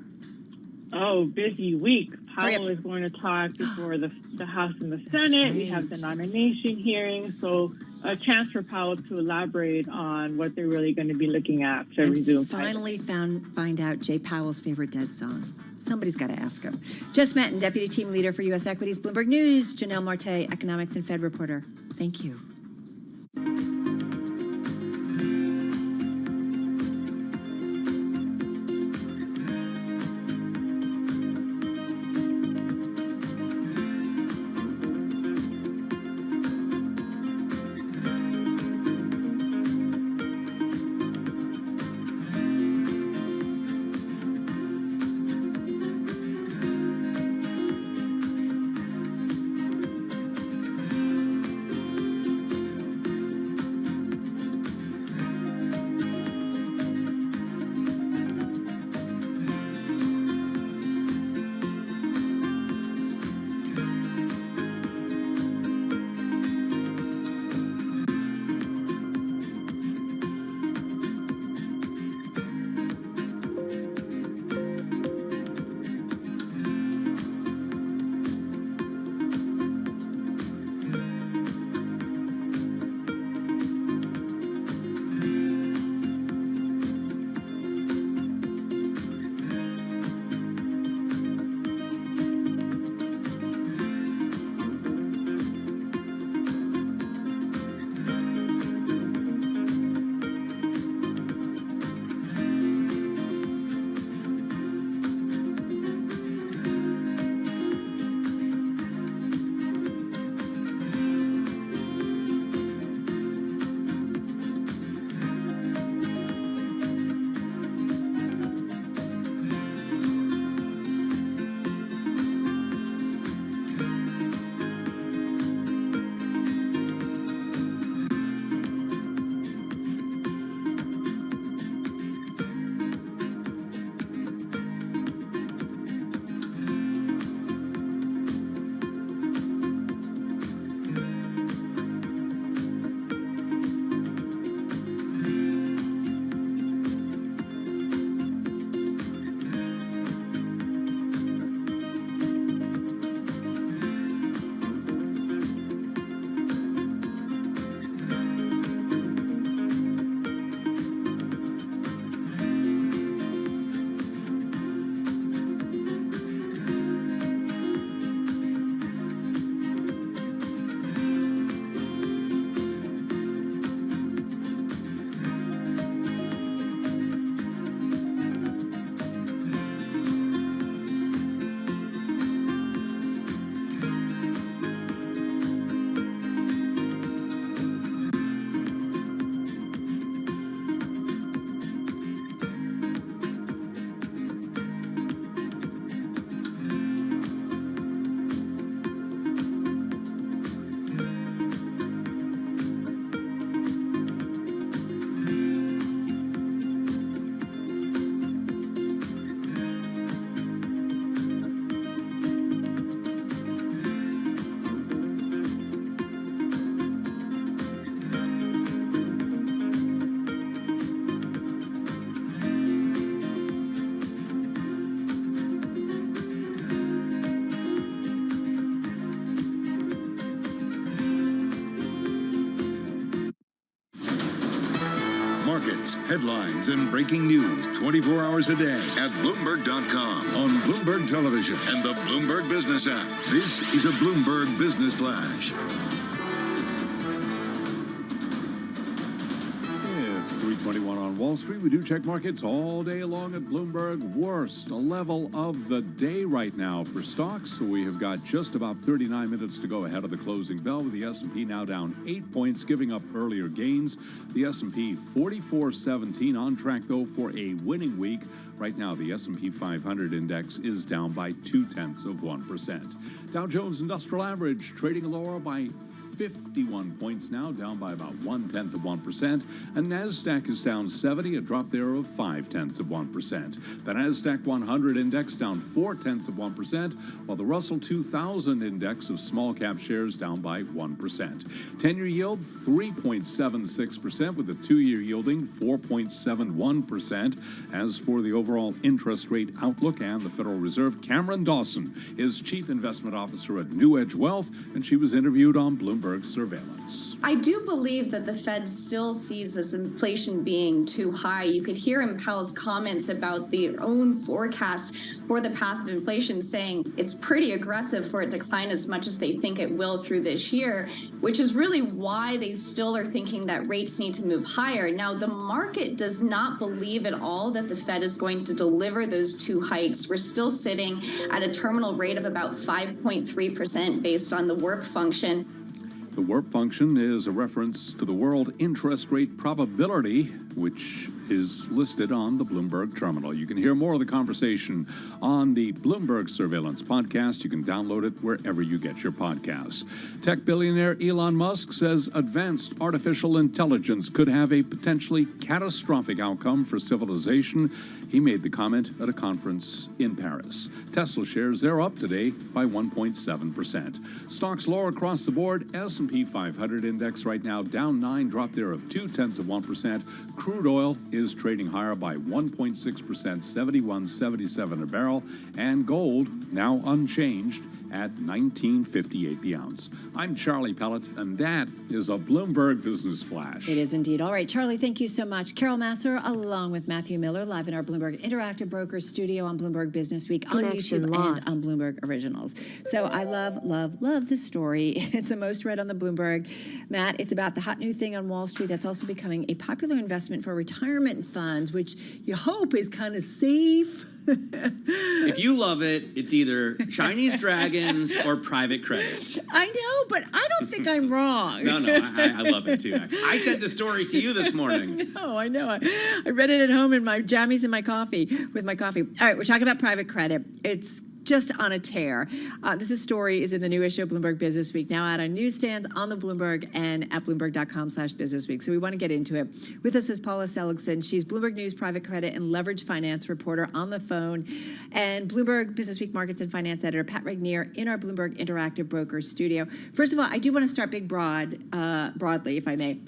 Oh, busy week. Powell is going to talk before the House and the Senate. We have the nomination hearing. So a chance for Powell to elaborate on what they're really going to be looking at to resume. Finally find out Jay Powell's favorite Dead song. Somebody's got to ask him. Jess Metton, Deputy Team Leader for U.S. Equities, Bloomberg News. Janelle Marte, Economics and Fed Reporter. Thank you. Markets, headlines, and breaking news 24 hours a day at Bloomberg.com, on Bloomberg Television, and the Bloomberg Business app. This is a Bloomberg Business Flash. It's 3:21 on Wall Street. We do check markets all day long at Bloomberg. Worst level of the day right now for stocks. We have got just about 39 minutes to go ahead of the closing bell, with the S&P now down 8 points, giving up earlier gains. The S&P 4417, on track though for a winning week. Right now, the S&P 500 index is down by 0.2%. Dow Jones Industrial Average trading lower by 51 points now, down by about 0.1%. And NASDAQ is down 70, a drop there of 0.5%. The NASDAQ 100 index down 0.4%, while the Russell 2000 index of small cap shares down by 1%. 10-year yield 3.76%, with the 2-year yielding 4.71%. As for the overall interest rate outlook and the Federal Reserve, Cameron Dawson is Chief Investment Officer at New Edge Wealth, and she was interviewed on Bloomberg Surveillance. I do believe that the Fed still sees this inflation being too high. You could hear in Powell's comments about their own forecast for the path of inflation, saying it's pretty aggressive for it to decline as much as they think it will through this year, which is really why they still are thinking that rates need to move higher. Now, the market does not believe at all that the Fed is going to deliver those 2 hikes. We're still sitting at a terminal rate of about 5.3% based on the work function. The warp function is a reference to the world interest rate probability, which is listed on the Bloomberg terminal. You can hear more of the conversation on the Bloomberg Surveillance podcast. You can download it wherever you get your podcasts. Tech billionaire Elon Musk says advanced artificial intelligence could have a potentially catastrophic outcome for civilization. He made the comment at a conference in Paris. Tesla shares, they're up today by 1.7%. Stocks lower across the board. S&P 500 index right now down 9, drop there of 0.2%. Crude oil is trading higher by 1.6%, 71.77 a barrel. And gold now unchanged at $19.58 the ounce. I'm Charlie Pellet, and that is a Bloomberg Business Flash. It is indeed. All right, Charlie, thank you so much. Carol Masser, along with Matthew Miller, live in our Bloomberg Interactive Brokers studio on Bloomberg Business Week on YouTube and on Bloomberg Originals. So I love this story. It's a most read on the Bloomberg. Matt, it's about the hot new thing on Wall Street that's also becoming a popular investment for retirement funds, which you hope is kind of safe. If you love it, it's either Chinese dragons or private credit. I know, but I don't think I'm wrong. No, I love it too. I sent the story to you this morning. I know. I read it at home in my jammies and my coffee, with my coffee. All right, we're talking about private credit. It's just on a tear. This story is in the new issue of Bloomberg Business Week, now out on newsstands, on the Bloomberg, and at Bloomberg.com/businessweek. So we want to get into it. With us is Paula Seligson. She's Bloomberg News private credit and leverage finance reporter on the phone, and Bloomberg Business Week markets and finance editor Pat Regnier in our Bloomberg Interactive Brokers studio. First of all, I do want to start broadly, if I may.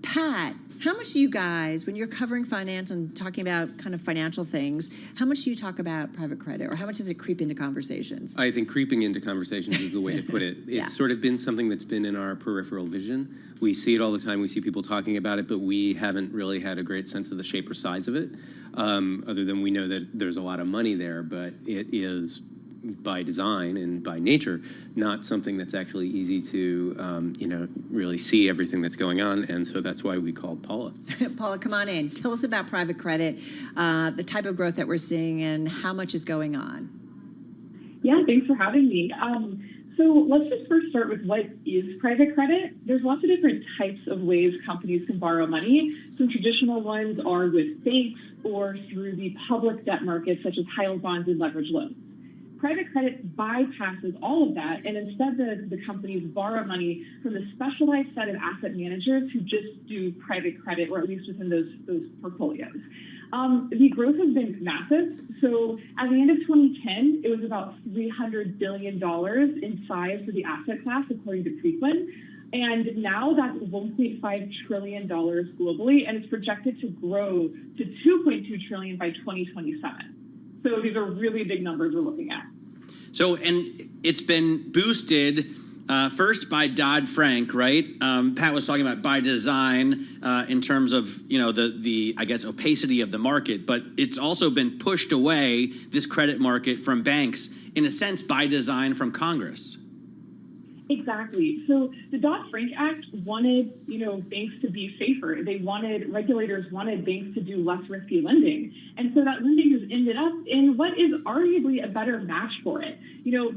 Pat, how much do you guys, when you're covering finance and talking about kind of financial things, how much do you talk about private credit, or how much does it creep into conversations? I think creeping into conversations is the way to put it. It's sort of been something that's been in our peripheral vision. We see it all the time. We see people talking about it, but we haven't really had a great sense of the shape or size of it, other than we know that there's a lot of money there, but it is, by design and by nature, not something that's actually easy to, really see everything that's going on. And so that's why we called Paula. Paula, come on in. Tell us about private credit, the type of growth that we're seeing, and how much is going on. Yeah, thanks for having me. So let's just first start with what is private credit. There's lots of different types of ways companies can borrow money. Some traditional ones are with banks or through the public debt markets, such as high-yield bonds and leveraged loans. Private credit bypasses all of that, and instead the companies borrow money from a specialized set of asset managers who just do private credit, or at least within those portfolios. The growth has been massive. So at the end of 2010, it was about $300 billion in size for the asset class, according to Preqin. And now that's $1.5 trillion globally, and it's projected to grow to $2.2 trillion by 2027. So these are really big numbers we're looking at. So, and it's been boosted first by Dodd-Frank, right? Pat was talking about by design in terms of, the I guess, opacity of the market, but it's also been pushed away, this credit market, from banks, in a sense, by design from Congress. Exactly. So the Dodd-Frank Act wanted, banks to be safer. Regulators wanted banks to do less risky lending. And so that lending has ended up in what is arguably a better match for it.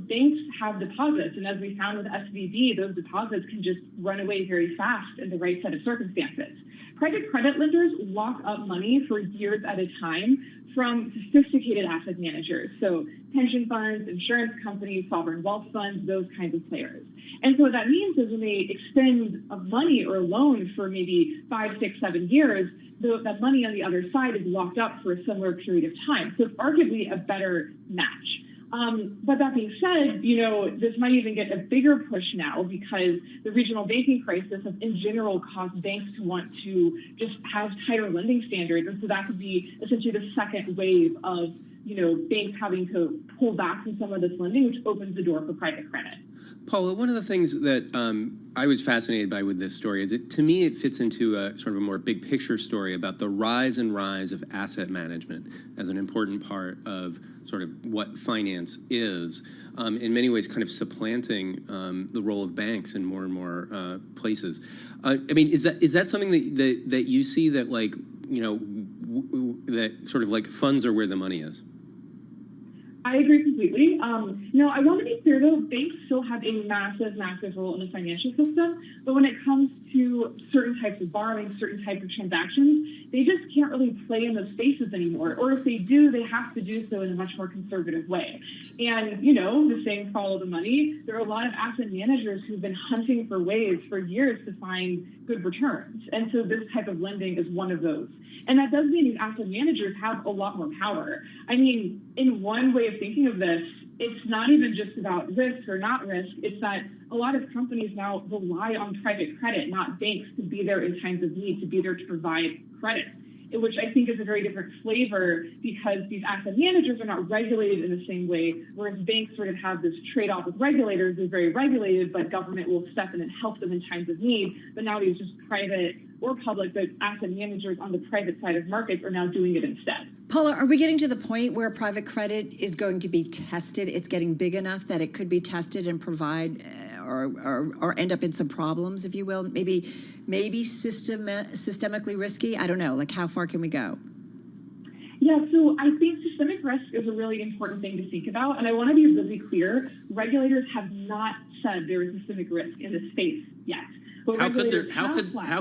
Banks have deposits, and as we found with SVB, those deposits can just run away very fast in the right set of circumstances. private credit lenders lock up money for years at a time from sophisticated asset managers. So pension funds, insurance companies, sovereign wealth funds, those kinds of players. And so what that means is when they extend a money or a loan for maybe 5, 6, 7 years, that money on the other side is locked up for a similar period of time. So it's arguably a better match. But that being said, this might even get a bigger push now because the regional banking crisis has in general caused banks to want to just have tighter lending standards. And so that could be essentially the second wave of, banks having to pull back from some of this lending, which opens the door for private credit. Paula, one of the things that I was fascinated by with this story is to me, it fits into a sort of a more big picture story about the rise of asset management as an important part of sort of what finance is, in many ways kind of supplanting the role of banks in more and more places. I mean, is that something that you see that that sort of like funds are where the money is? I agree completely. I want to be clear, though, banks still have a massive, massive role in the financial system. But when it comes to certain types of borrowing, certain types of transactions, they just can't really play in those spaces anymore. Or if they do, they have to do so in a much more conservative way. And, the saying, follow the money. There are a lot of asset managers who've been hunting for ways for years to find good returns. And so this type of lending is one of those. And that does mean these asset managers have a lot more power. I mean, in one way of thinking of this, it's not even just about risk or not risk. It's that a lot of companies now rely on private credit, not banks, to be there in times of need, to be there to provide credit, which I think is a very different flavor because these asset managers are not regulated in the same way, whereas banks sort of have this trade-off with regulators. They're very regulated, but government will step in and help them in times of need. But now these just private or public, but asset managers on the private side of markets are now doing it instead. Paula, are we getting to the point where private credit is going to be tested? It's getting big enough that it could be tested and provide or end up in some problems, if you will? Maybe systemically risky? I don't know. Like, how far can we go? Yeah, so I think systemic risk is a really important thing to think about. And I want to be really clear. Regulators have not said there is systemic risk in this space yet. How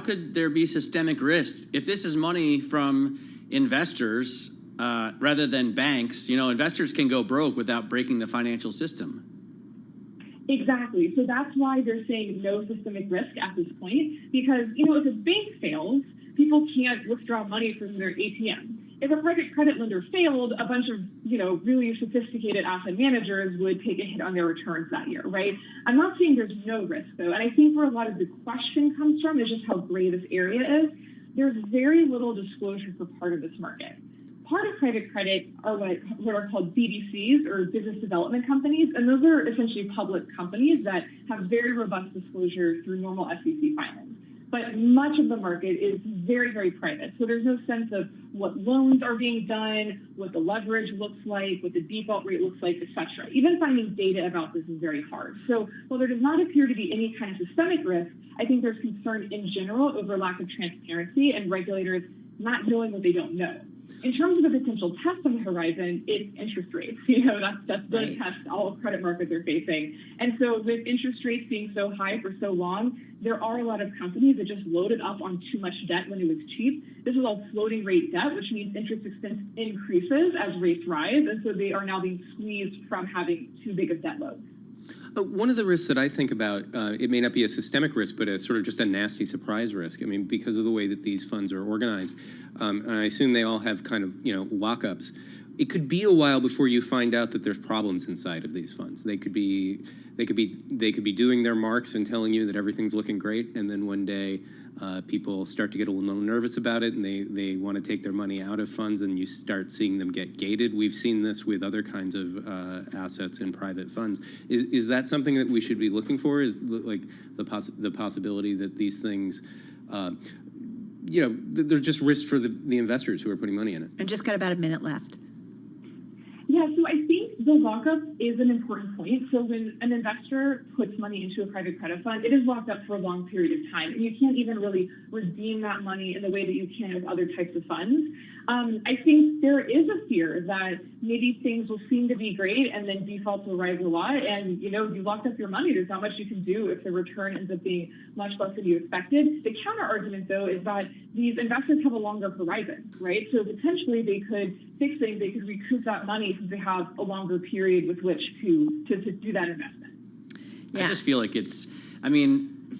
could there be systemic risk if this is money from investors rather than banks? Investors can go broke without breaking the financial system. Exactly. So that's why they're saying no systemic risk at this point, because if a bank fails, people can't withdraw money from their ATM. If a private credit lender failed, a bunch of, really sophisticated asset managers would take a hit on their returns that year, right? I'm not saying there's no risk, though. And I think where a lot of the question comes from is just how gray this area is. There's very little disclosure for part of this market. Part of private credit are what are called BDCs, or business development companies. And those are essentially public companies that have very robust disclosure through normal SEC filings. But much of the market is very, very private. So there's no sense of what loans are being done, what the leverage looks like, what the default rate looks like, et cetera. Even finding data about this is very hard. So while there does not appear to be any kind of systemic risk, I think there's concern in general over lack of transparency and regulators not knowing what they don't know. In terms of the potential test on the horizon, it's interest rates. That's the test all credit markets are facing. And so with interest rates being so high for so long, there are a lot of companies that just loaded up on too much debt when it was cheap. This is all floating rate debt, which means interest expense increases as rates rise. And so they are now being squeezed from having too big of debt loads. One of the risks that I think about, it may not be a systemic risk, but a sort of just a nasty surprise risk. I mean, because of the way that these funds are organized, and I assume they all have kind of, lockups. It could be a while before you find out that there's problems inside of these funds. They could be doing their marks and telling you that everything's looking great, and then one day people start to get a little nervous about it, and they want to take their money out of funds, and you start seeing them get gated. We've seen this with other kinds of assets in private funds. Is that something that we should be looking for? Is like the possibility that these things, they're just risks for the investors who are putting money in it? And just got about a minute left. Yeah, so I think the lockup is an important point. So when an investor puts money into a private credit fund, it is locked up for a long period of time. And you can't even really redeem that money in the way that you can with other types of funds. I think there is a fear that maybe things will seem to be great and then defaults will rise a lot. And, you locked up your money. There's not much you can do if the return ends up being much less than you expected. The counter argument, though, is that these investors have a longer horizon, right? So potentially they could fix things, they could recoup that money since they have a longer period with which to do that investment. I just feel like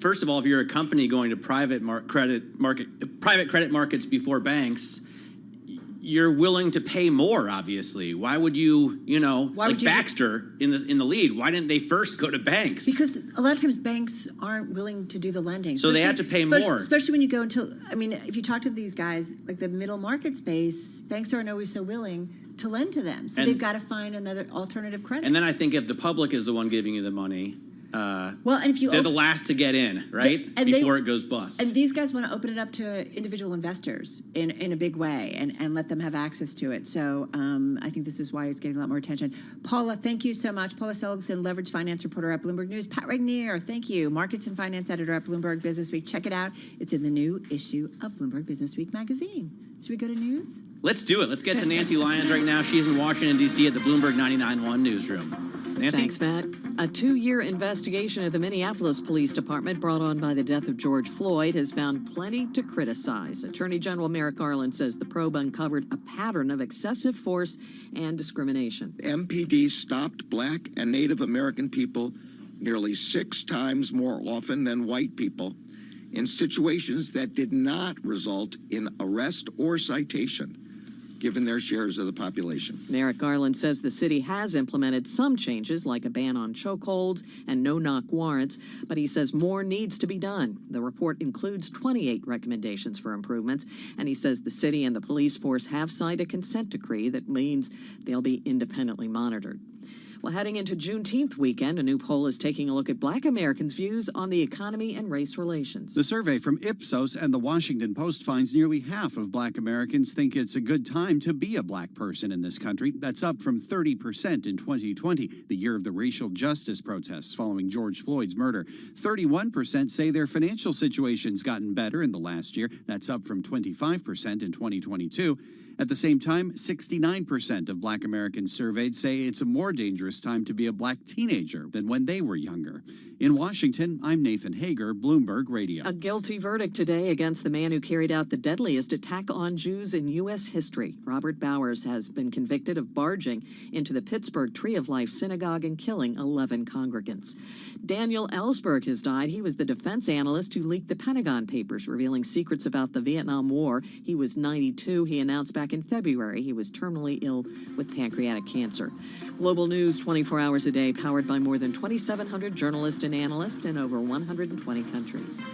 first of all, if you're a company going to private credit markets before banks, you're willing to pay more, obviously. Why would you, Baxter in the lead, why didn't they first go to banks? Because a lot of times banks aren't willing to do the lending. So they had to pay more. Especially when you go if you talk to these guys, like the middle market space, banks aren't always so willing to lend to them. So they've got to find another alternative credit. And then I think if the public is the one giving you the money, and if you they're the last to get in, right? Before it goes bust. And these guys want to open it up to individual investors in a big way and let them have access to it. So I think this is why it's getting a lot more attention. Paula, thank you so much. Paula Seligson, leverage finance reporter at Bloomberg News. Pat Regnier, thank you. Markets and finance editor at Bloomberg Business Week. Check it out. It's in the new issue of Bloomberg Business Week magazine. Should we go to news? Let's do it. Let's get to Nancy Lyons right now. She's in Washington, D.C. at the Bloomberg 99.1 newsroom. Nancy? Thanks, Matt. A 2-year investigation at the Minneapolis Police Department brought on by the death of George Floyd has found plenty to criticize. Attorney General Merrick Garland says the probe uncovered a pattern of excessive force and discrimination. MPD stopped Black and Native American people nearly 6 times more often than white people in situations that did not result in arrest or citation, given their shares of the population. Merrick Garland says the city has implemented some changes, like a ban on chokeholds and no-knock warrants, but he says more needs to be done. The report includes 28 recommendations for improvements, and he says the city and the police force have signed a consent decree that means they'll be independently monitored. Well, heading into Juneteenth weekend, a new poll is taking a look at Black Americans' views on the economy and race relations. The survey from Ipsos and the Washington Post finds nearly half of Black Americans think it's a good time to be a Black person in this country. That's up from 30% in 2020, the year of the racial justice protests following George Floyd's murder. 31% say their financial situation's gotten better in the last year. That's up from 25% in 2022. At the same time, 69% of Black Americans surveyed say it's a more dangerous time to be a Black teenager than when they were younger. In Washington, I'm Nathan Hager, Bloomberg Radio. A guilty verdict today against the man who carried out the deadliest attack on Jews in U.S. history. Robert Bowers has been convicted of barging into the Pittsburgh Tree of Life synagogue and killing 11 congregants. Daniel Ellsberg has died. He was the defense analyst who leaked the Pentagon Papers, revealing secrets about the Vietnam War. He was 92. He announced back in February he was terminally ill with pancreatic cancer. Global news 24 hours a day, powered by more than 2,700 journalists and analysts in over 120 countries.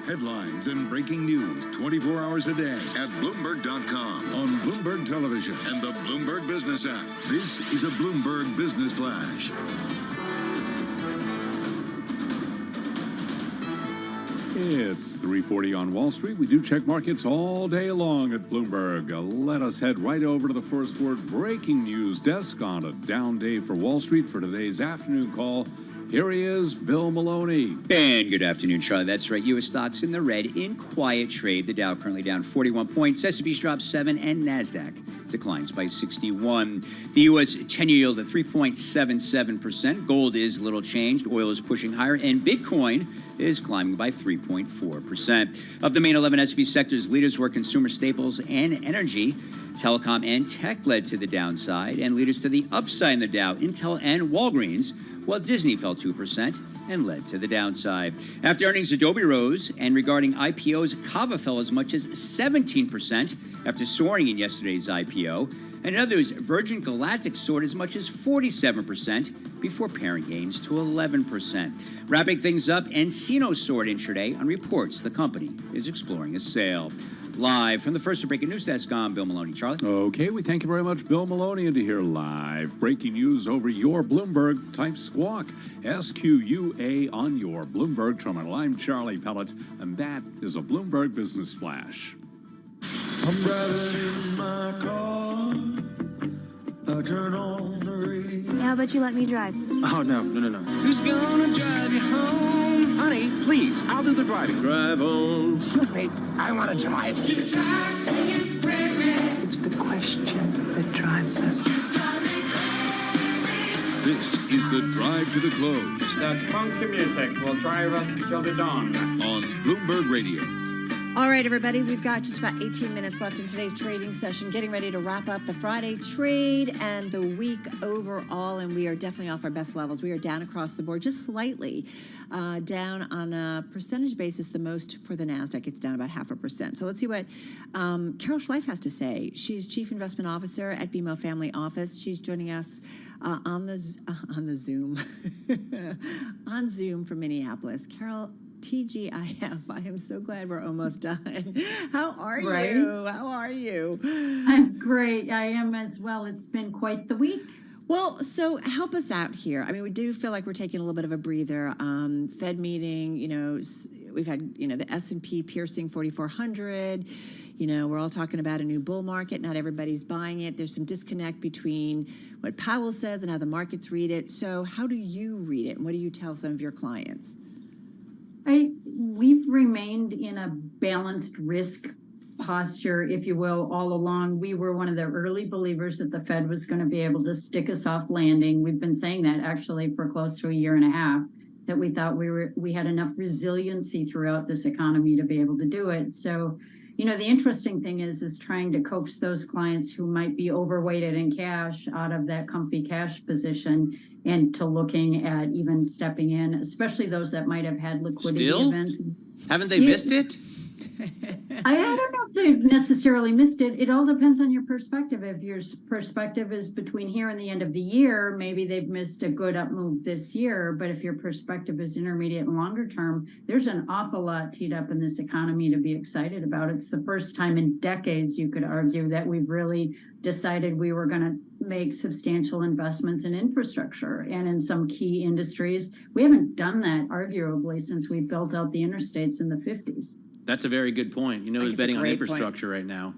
Headlines and breaking news 24 hours a day at Bloomberg.com, on Bloomberg Television, and the Bloomberg Business app. This is a Bloomberg Business Flash. It's 3:40 on Wall Street. We do check markets all day long at Bloomberg. Let us head right over to the first word breaking news desk on a down day for Wall Street for today's afternoon call. Here he is, Bill Maloney. And good afternoon, Charlie. That's right. U.S. stocks in the red in quiet trade. The Dow currently down 41 points. S&P's dropped 7 and NASDAQ declines by 61. The U.S. 10-year yield at 3.77%. Gold is little changed. Oil is pushing higher. And Bitcoin is climbing by 3.4%. Of the main 11 S&P sectors, leaders were consumer staples and energy. Telecom and tech led to the downside. And leaders to the upside in the Dow, Intel and Walgreens, while Disney fell 2% and led to the downside. After earnings, Adobe rose, and regarding IPOs, Kava fell as much as 17% after soaring in yesterday's IPO. And in others, Virgin Galactic soared as much as 47% before paring gains to 11%. Wrapping things up, Encino soared intraday on reports the company is exploring a sale. Live from the first breaking news desk, I'm Bill Maloney. Charlie? Okay, we thank you very much, Bill Maloney. And to hear live breaking news over your Bloomberg, type squawk, SQUA on your Bloomberg terminal. I'm Charlie Pellet, and that is a Bloomberg Business Flash. I'm driving in my car. I turn on the radio. How about you let me drive? Oh, no. Who's gonna drive you home? Honey, please, I'll do the driving. Drive on. Excuse me, I want to drive. It's the question that drives us. This is the Drive to the Close That funky music will drive us till the dawn. on Bloomberg Radio. All right, everybody, we've got just about 18 minutes left in today's trading session, getting ready to wrap up the Friday trade and the week overall, and we are definitely off our best levels. We are down across the board, just slightly down on a percentage basis, the most for the NASDAQ. It's down about 0.5%. So let's see what Carol Schleif has to say. She's Chief Investment Officer at BMO Family Office. She's joining us on the Zoom, on Zoom from Minneapolis. Carol, TGIF, I am so glad we're almost done. How are you? How are you? I'm great. I am as well. It's been quite the week. Well, so help us out here. I mean, we do feel like we're taking a little bit of a breather. Fed meeting, we've had, the S&P piercing 4,400. We're all talking about a new bull market. Not everybody's buying it. There's some disconnect between what Powell says and how the markets read it. So how do you read it? And what do you tell some of your clients? We've remained in a balanced risk posture, if you will, all along. We were one of the early believers that the Fed was going to be able to stick a soft landing. We've been saying that actually for close to a year and a half, that we thought we had enough resiliency throughout this economy to be able to do it. So, the interesting thing is trying to coax those clients who might be overweighted in cash out of that comfy cash position and to looking at even stepping in, especially those that might have had liquidity events. Haven't they missed it? I don't know if they've necessarily missed it. It all depends on your perspective. If your perspective is between here and the end of the year, maybe they've missed a good up move this year. But if your perspective is intermediate and longer term, there's an awful lot teed up in this economy to be excited about. It's the first time in decades, you could argue, that we've really decided we were going to make substantial investments in infrastructure and in some key industries. We haven't done that, arguably, since we built out the interstates in the 50s. That's a very good point. Who's betting on infrastructure right now?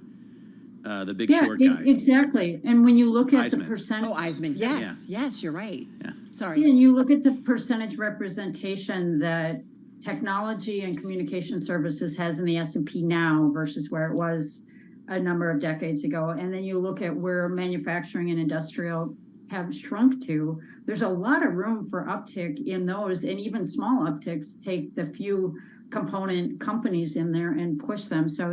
The big short guy. Exactly. And when you look at Eisman. the percentage. Oh, Eisman. Yes, you're right. Yeah. Sorry. And you look at the percentage representation that technology and communication services has in the S&P now versus where it was a number of decades ago. And then you look at where manufacturing and industrial have shrunk to. There's a lot of room for uptick in those, and even small upticks take the few component companies in there and push them. So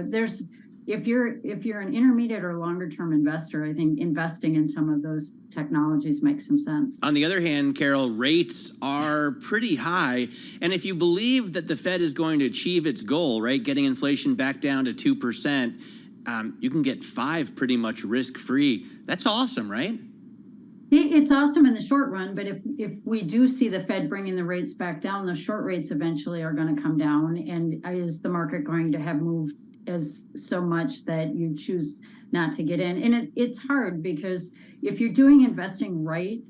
if you're an intermediate or longer term investor, I think investing in some of those technologies makes some sense. On the other hand, Carol, rates are pretty high. And if you believe that the Fed is going to achieve its goal, right, getting inflation back down to 2%, you can get 5 pretty much risk free. That's awesome, right? It's awesome in the short run, but if we do see the Fed bringing the rates back down, the short rates eventually are going to come down. And is the market going to have moved as so much that you choose not to get in? And it's hard because if you're doing investing right,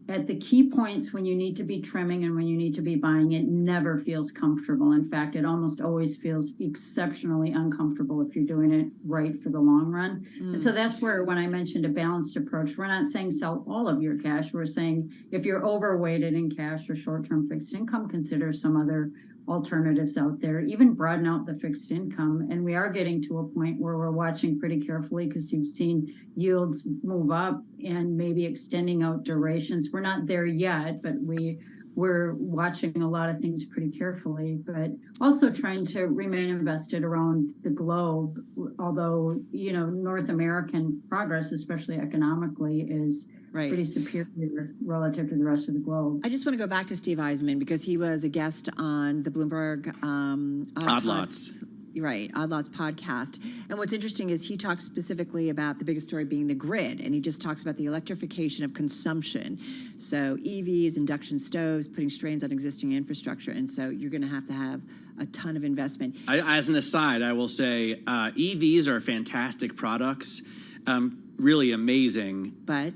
at the key points when you need to be trimming and when you need to be buying, it never feels comfortable. In fact, it almost always feels exceptionally uncomfortable if you're doing it right for the long run. And so that's where, when I mentioned a balanced approach, we're not saying sell all of your cash. We're saying if you're overweighted in cash or short-term fixed income, consider some other alternatives out there, even broaden out the fixed income. And we are getting to a point where we're watching pretty carefully because you've seen yields move up and maybe extending out durations. We're not there yet, but we're watching a lot of things pretty carefully, but also trying to remain invested around the globe. Although, North American progress, especially economically, is pretty superior relative to the rest of the globe. I just want to go back to Steve Eisman because he was a guest on the Bloomberg Odd Lots. Right, Odd Lots podcast. And what's interesting is he talks specifically about the biggest story being the grid, and he just talks about the electrification of consumption. So EVs, induction stoves, putting strains on existing infrastructure, and so you're going to have a ton of investment. As an aside, I will say EVs are fantastic products, really amazing. But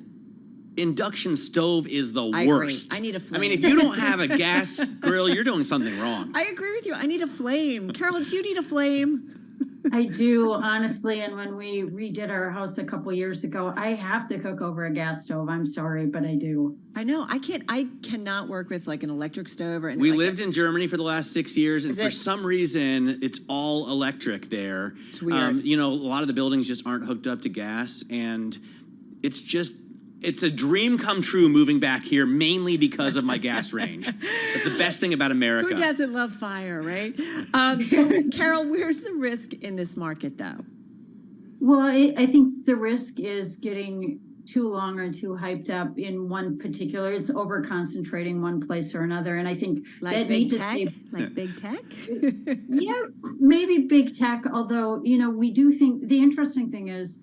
induction stove is the I worst. agree. I need a flame. I mean, if you don't have a gas grill, you're doing something wrong. I agree with you. I need a flame. Carol, do you need a flame? I do, honestly. And when we redid our house a couple years ago, I have to cook over a gas stove. I'm sorry, but I do. I know. I cannot work with like an electric stove. We lived in Germany for the last 6 years, and for some reason, it's all electric there. It's weird. A lot of the buildings just aren't hooked up to gas, and it's a dream come true moving back here, mainly because of my gas range. That's the best thing about America. Who doesn't love fire, right? So, Carol, where's the risk in this market, though? Well, I think the risk is getting too long or too hyped up in one particular. It's over concentrating one place or another, and I think like big tech, big tech. Yeah, maybe big tech. Although we do think the interesting thing is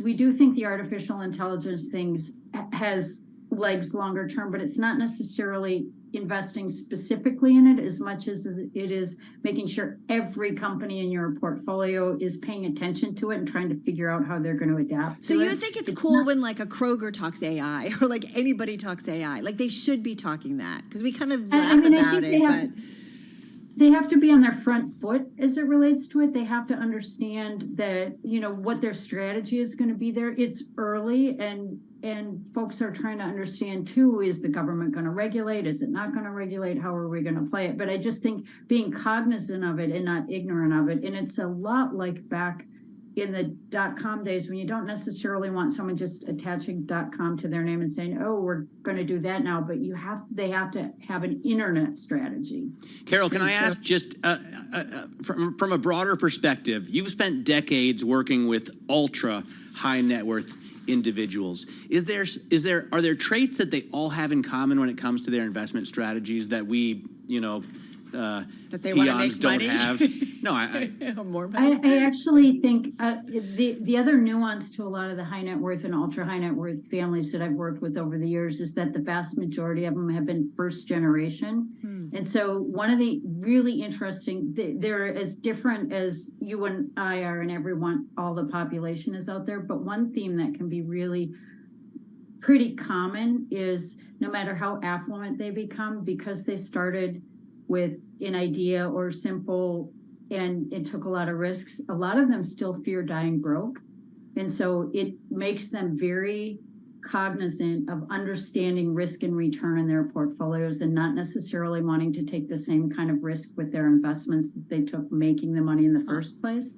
we do think the artificial intelligence things has legs longer term, but it's not necessarily investing specifically in it as much as it is making sure every company in your portfolio is paying attention to it and trying to figure out how they're going to adapt so to you it. Think it's cool when like a Kroger talks AI or like anybody talks AI? Like they should be talking that because we kind of laugh about it, but they have to be on their front foot as it relates to it. They have to understand that, what their strategy is going to be there. It's early and folks are trying to understand too, is the government going to regulate? Is it not going to regulate? How are we going to play it? But I just think being cognizant of it and not ignorant of it. And it's a lot like back in the .com days when you don't necessarily want someone just attaching .com to their name and saying, oh, we're going to do that now, but they have to have an internet strategy. Carol, can I ask just from a broader perspective, you've spent decades working with ultra high net worth individuals. Are there traits that they all have in common when it comes to their investment strategies that we, that they want to make don't money? have? No, more money. I actually think the other nuance to a lot of the high net worth and ultra high net worth families that I've worked with over the years is that the vast majority of them have been first generation. And so one of the really interesting, they're as different as you and I are and everyone, all the population is out there. But one theme that can be really pretty common is no matter how affluent they become, because they started with an idea or simple and it took a lot of risks, a lot of them still fear dying broke. And so it makes them very cognizant of understanding risk and return in their portfolios and not necessarily wanting to take the same kind of risk with their investments that they took making the money in the first place.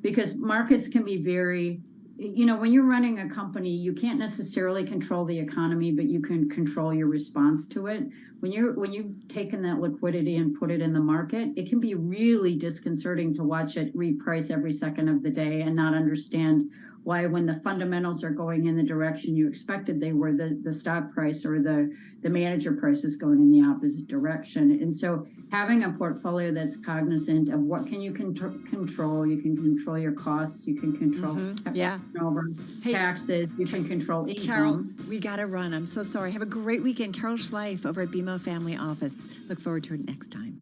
Because markets can be very, when you're running a company, you can't necessarily control the economy, but you can control your response to it. When you've taken that liquidity and put it in the market, it can be really disconcerting to watch it reprice every second of the day and not understand why when the fundamentals are going in the direction you expected they were, the stock price or the manager price is going in the opposite direction. And so having a portfolio that's cognizant of what can you control, you can control your costs, you can control turnover, taxes, you can control income. Carol, we got to run. I'm so sorry. Have a great weekend. Carol Schleif over at BMO Family Office. Look forward to it next time.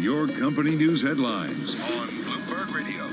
Your company news headlines on Bloomberg Radio.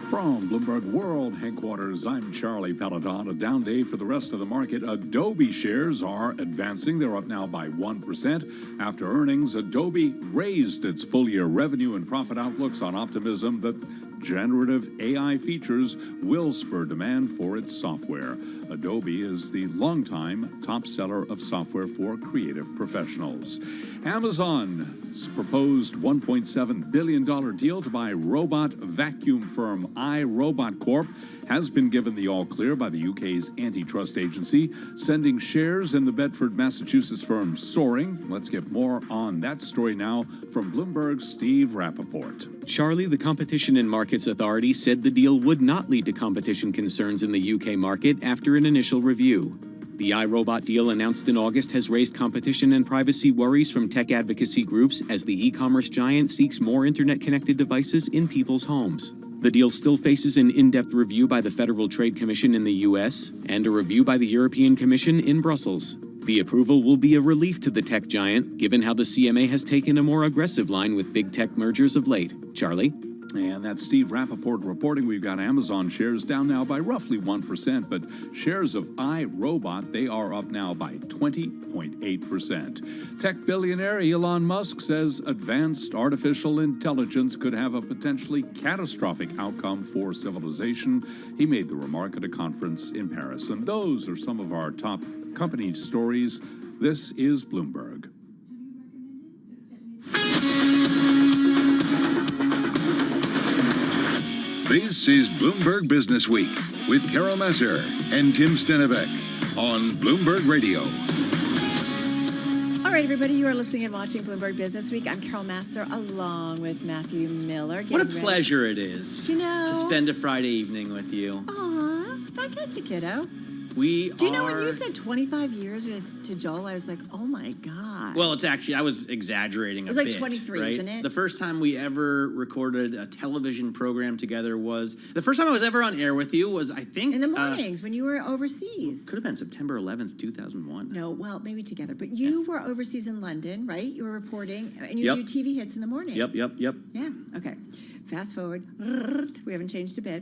From Bloomberg World Headquarters, I'm Charlie Peloton. A down day for the rest of the market. Adobe shares are advancing. They're up now by 1%. After earnings, Adobe raised its full-year revenue and profit outlooks on optimism that generative AI features will spur demand for its software. Adobe is the longtime top seller of software for creative professionals. Amazon's proposed $1.7 billion deal to buy robot vacuum firm iRobot Corp has been given the all-clear by the UK's antitrust agency, sending shares in the Bedford, Massachusetts firm soaring. Let's get more on that story now from Bloomberg's Steve Rappaport. Charlie, the Competition and Markets Authority said the deal would not lead to competition concerns in the UK market after an initial review. The iRobot deal announced in August has raised competition and privacy worries from tech advocacy groups as the e-commerce giant seeks more internet-connected devices in people's homes. The deal still faces an in-depth review by the Federal Trade Commission in the U.S. and a review by the European Commission in Brussels. The approval will be a relief to the tech giant, given how the CMA has taken a more aggressive line with big tech mergers of late. Charlie? And that's Steve Rappaport reporting. We've got Amazon shares down now by roughly 1%, but shares of iRobot, they are up now by 20.8%. Tech billionaire Elon Musk says advanced artificial intelligence could have a potentially catastrophic outcome for civilization. He made the remark at a conference in Paris. And those are some of our top company stories. This is Bloomberg. This is Bloomberg Business Week with Carol Masser and Tim Stenevec on Bloomberg Radio. All right, everybody, you are listening and watching Bloomberg Business Week. I'm Carol Masser along with Matthew Miller. What a pleasure it is to spend a Friday evening with you. Aw, back at you, kiddo. Do you know when you said 25 years to Joel, I was like, oh my God. Well, it's actually, I was exaggerating a bit. It was like 23, right? isn't it? The first time we ever recorded a television program together was, the first time I was ever on air with you was, I think. In the mornings when you were overseas. Could have been September 11th, 2001. No, well, maybe together. But you were overseas in London, right? You were reporting, and you do TV hits in the morning. Yep. Yeah, okay. Fast forward. We haven't changed a bit.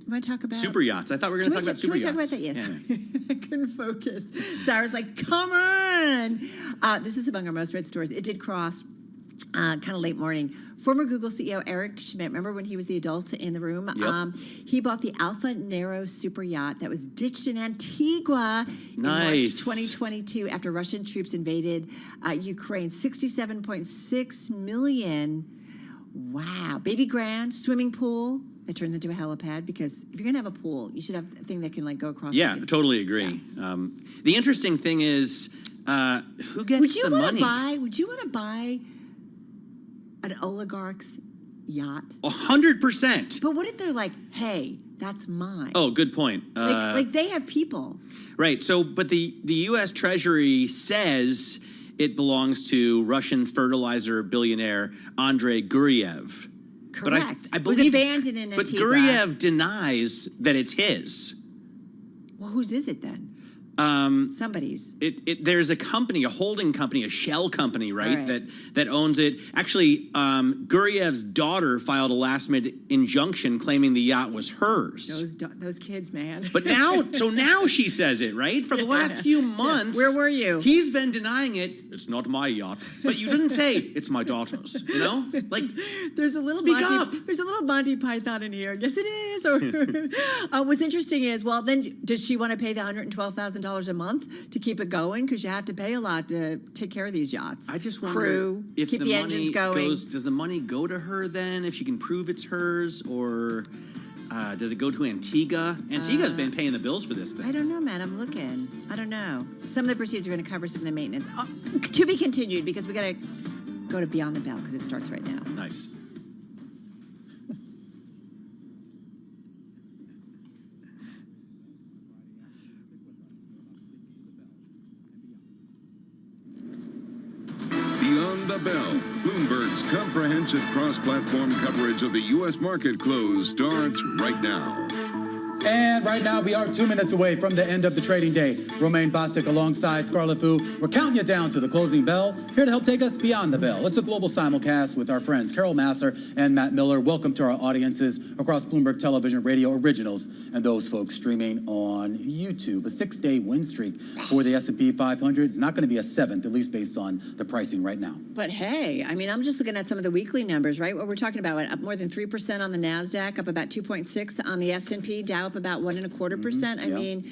Want to talk about super yachts? I thought we were going to talk about super yachts. Can we talk about that? Yes. Yeah. I couldn't focus. Sarah's like, come on. This is among our most read stories. It did cross kind of late morning. Former Google CEO Eric Schmidt, remember when he was the adult in the room? Yep. He bought the Alpha Nero super yacht that was ditched in Antigua in March 2022 after Russian troops invaded Ukraine. $67.6 million. Wow. Baby grand, swimming pool. That turns into a helipad, because if you're gonna have a pool, you should have a thing that can like go across. Yeah, totally agree. Yeah. The interesting thing is, who gets the money? Would you want to buy an oligarch's yacht? 100%. But what if they're like, hey, that's mine? Oh, good point. Like they have people. Right. So, but the U.S. Treasury says it belongs to Russian fertilizer billionaire Andrei Guriev. Correct. But I believe, it was abandoned in Antigua. But Guriev denies that it's his. Well, whose is it then? Somebody's. There's a company, a holding company, a shell company, right? That owns it. Actually, Guriev's daughter filed a last-minute injunction claiming the yacht was hers. Those kids, man. But now she says it, right? For the last few months. Where were you? He's been denying it. It's not my yacht. But you didn't say it's my daughter's. You know, like there's a little There's a little Monty Python in here. Yes, it is. Or what's interesting is, well, then does she want to pay the $112,000 a month to keep it going? Because you have to pay a lot to take care of these yachts. I just wonder crew, if keep the engines going. Does the money go to her then, if she can prove it's hers, or does it go to Antigua? Antigua's been paying the bills for this thing. I don't know, man. I'm looking. I don't know. Some of the proceeds are going to cover some of the maintenance. To be continued, because we got to go to Beyond the Bell because it starts right now. Nice. Beyond the Bell, Bloomberg's comprehensive cross-platform coverage of the U.S. market close starts right now. And right now, we are 2 minutes away from the end of the trading day. Romaine Bostic alongside Scarlett Fu. We're counting you down to the closing bell. Here to help take us beyond the bell. It's a global simulcast with our friends Carol Masser and Matt Miller. Welcome to our audiences across Bloomberg Television, Radio Originals, and those folks streaming on YouTube. A 6-day win streak for the S&P 500. It's not going to be a 7th, at least based on the pricing right now. But hey, I mean, I'm just looking at some of the weekly numbers, right? What we're talking about, up more than 3% on the NASDAQ, up about 2.6 on the S&P, Dow up about 1.25%. I mean,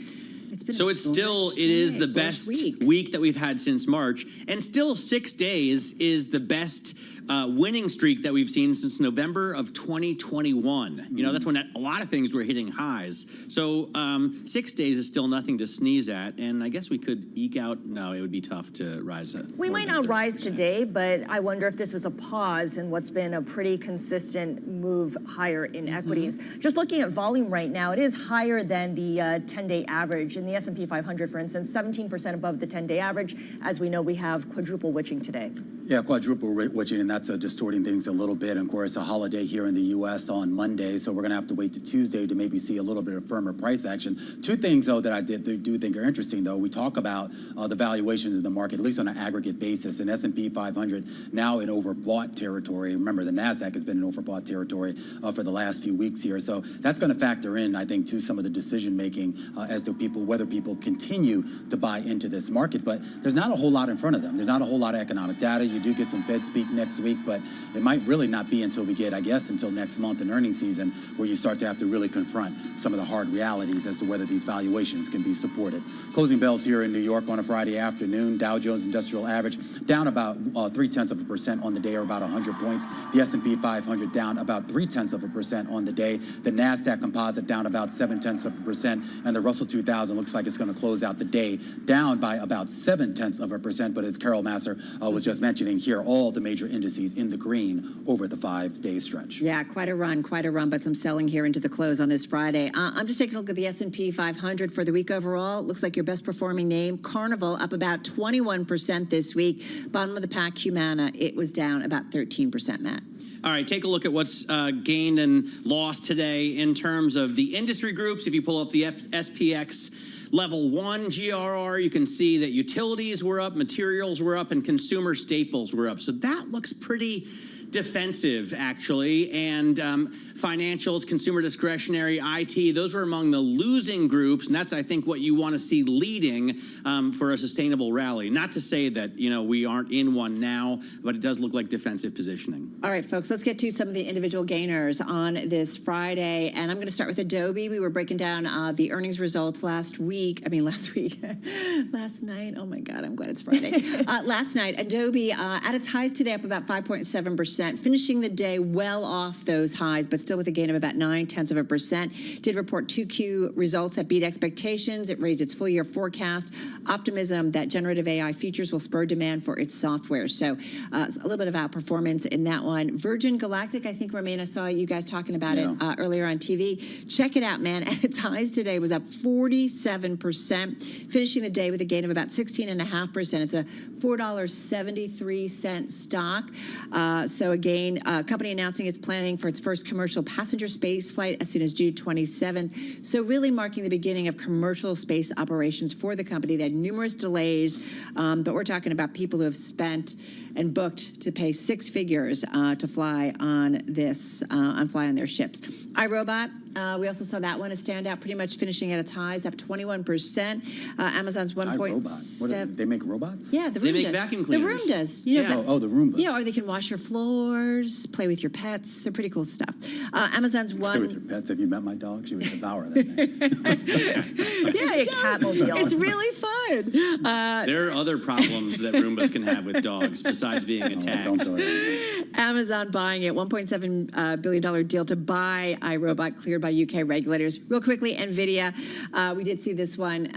it's been it is the best week that we've had since March, and still 6 days is the best winning streak that we've seen since November of 2021. You know, that's when a lot of things were hitting highs. So 6 days is still nothing to sneeze at, and I guess we could eke out. No, it would be tough to rise. We might not rise today, but I wonder if this is a pause in what's been a pretty consistent move higher in equities. Just looking at volume right now, it is higher than the 10-day average. In the S&P 500, for instance, 17% above the 10-day average. As we know, we have quadruple witching today. Yeah, quadruple witching, and that's distorting things a little bit. And of course, a holiday here in the U.S. on Monday, so we're going to have to wait to Tuesday to maybe see a little bit of firmer price action. Two things, though, that I do think are interesting, though. We talk about the valuations in the market, at least on an aggregate basis, and S&P 500 now in overbought territory. Remember, the NASDAQ has been in overbought territory for the last few weeks here. So that's going to factor in, I think, to some of the decision-making as to whether people continue to buy into this market. But there's not a whole lot in front of them. There's not a whole lot of economic data. You do get some Fed speak next week, but it might really not be until we get, I guess, until next month in earnings season where you start to have to really confront some of the hard realities as to whether these valuations can be supported. Closing bells here in New York on a Friday afternoon. Dow Jones Industrial Average down about 0.3% on the day, or about 100 points. The S&P 500 down about 0.3% on the day. The NASDAQ Composite down about 0.7%, and the Russell 2000 looks like it's going to close out the day down by about 0.7%. But as Carol Masser was just mentioning here, all the major indices in the green over the 5-day stretch. Yeah, quite a run, but some selling here into the close on this Friday. I'm just taking a look at the S&P 500 for the week overall. Looks like your best performing name, Carnival, up about 21% this week. Bottom of the pack, Humana, it was down about 13%, Matt. All right, take a look at what's gained and lost today in terms of the industry groups. If you pull up the SPX Level 1 GRR, you can see that utilities were up, materials were up, and consumer staples were up. So that looks pretty defensive, actually. And financials, consumer discretionary, IT, those are among the losing groups. And that's, I think, what you want to see leading for a sustainable rally. Not to say that, we aren't in one now, but it does look like defensive positioning. All right, folks, let's get to some of the individual gainers on this Friday. And I'm going to start with Adobe. We were breaking down the earnings results last night. Oh, my God, I'm glad it's Friday. Last night, Adobe at its highs today up about 5.7%. Finishing the day well off those highs, but still with a gain of about 0.9%. Did report 2Q results that beat expectations. It raised its full-year forecast. Optimism that generative AI features will spur demand for its software. So a little bit of outperformance in that one. Virgin Galactic, I think, Romaine, I saw you guys talking about it earlier on TV. Check it out, man. At its highs today was up 47%, finishing the day with a gain of about 16.5%. It's a $4.73 stock. So again, company announcing it's planning for its first commercial passenger space flight as soon as June 27th. So really marking the beginning of commercial space operations for the company. They had numerous delays, but we're talking about people who have spent and booked to pay 6 figures to fly on this, fly on their ships. iRobot, we also saw that one a standout, pretty much finishing at its highs, up 21%. Amazon's 1.7. They make robots? Yeah, the room They make does. vacuum cleaners. The room does. The room does. Yeah, or they can wash your floors, play with your pets. They're pretty cool stuff. Amazon's Play with your pets. Have you met my dog? She would devour that thing. Yeah, a Catmobile. It's really fun. There are other problems that Roombas can have with dogs besides being attacked. Don't do it. Amazon buying it, $1.7 billion deal to buy iRobot, cleared by UK regulators. Real quickly, NVIDIA, we did see this one.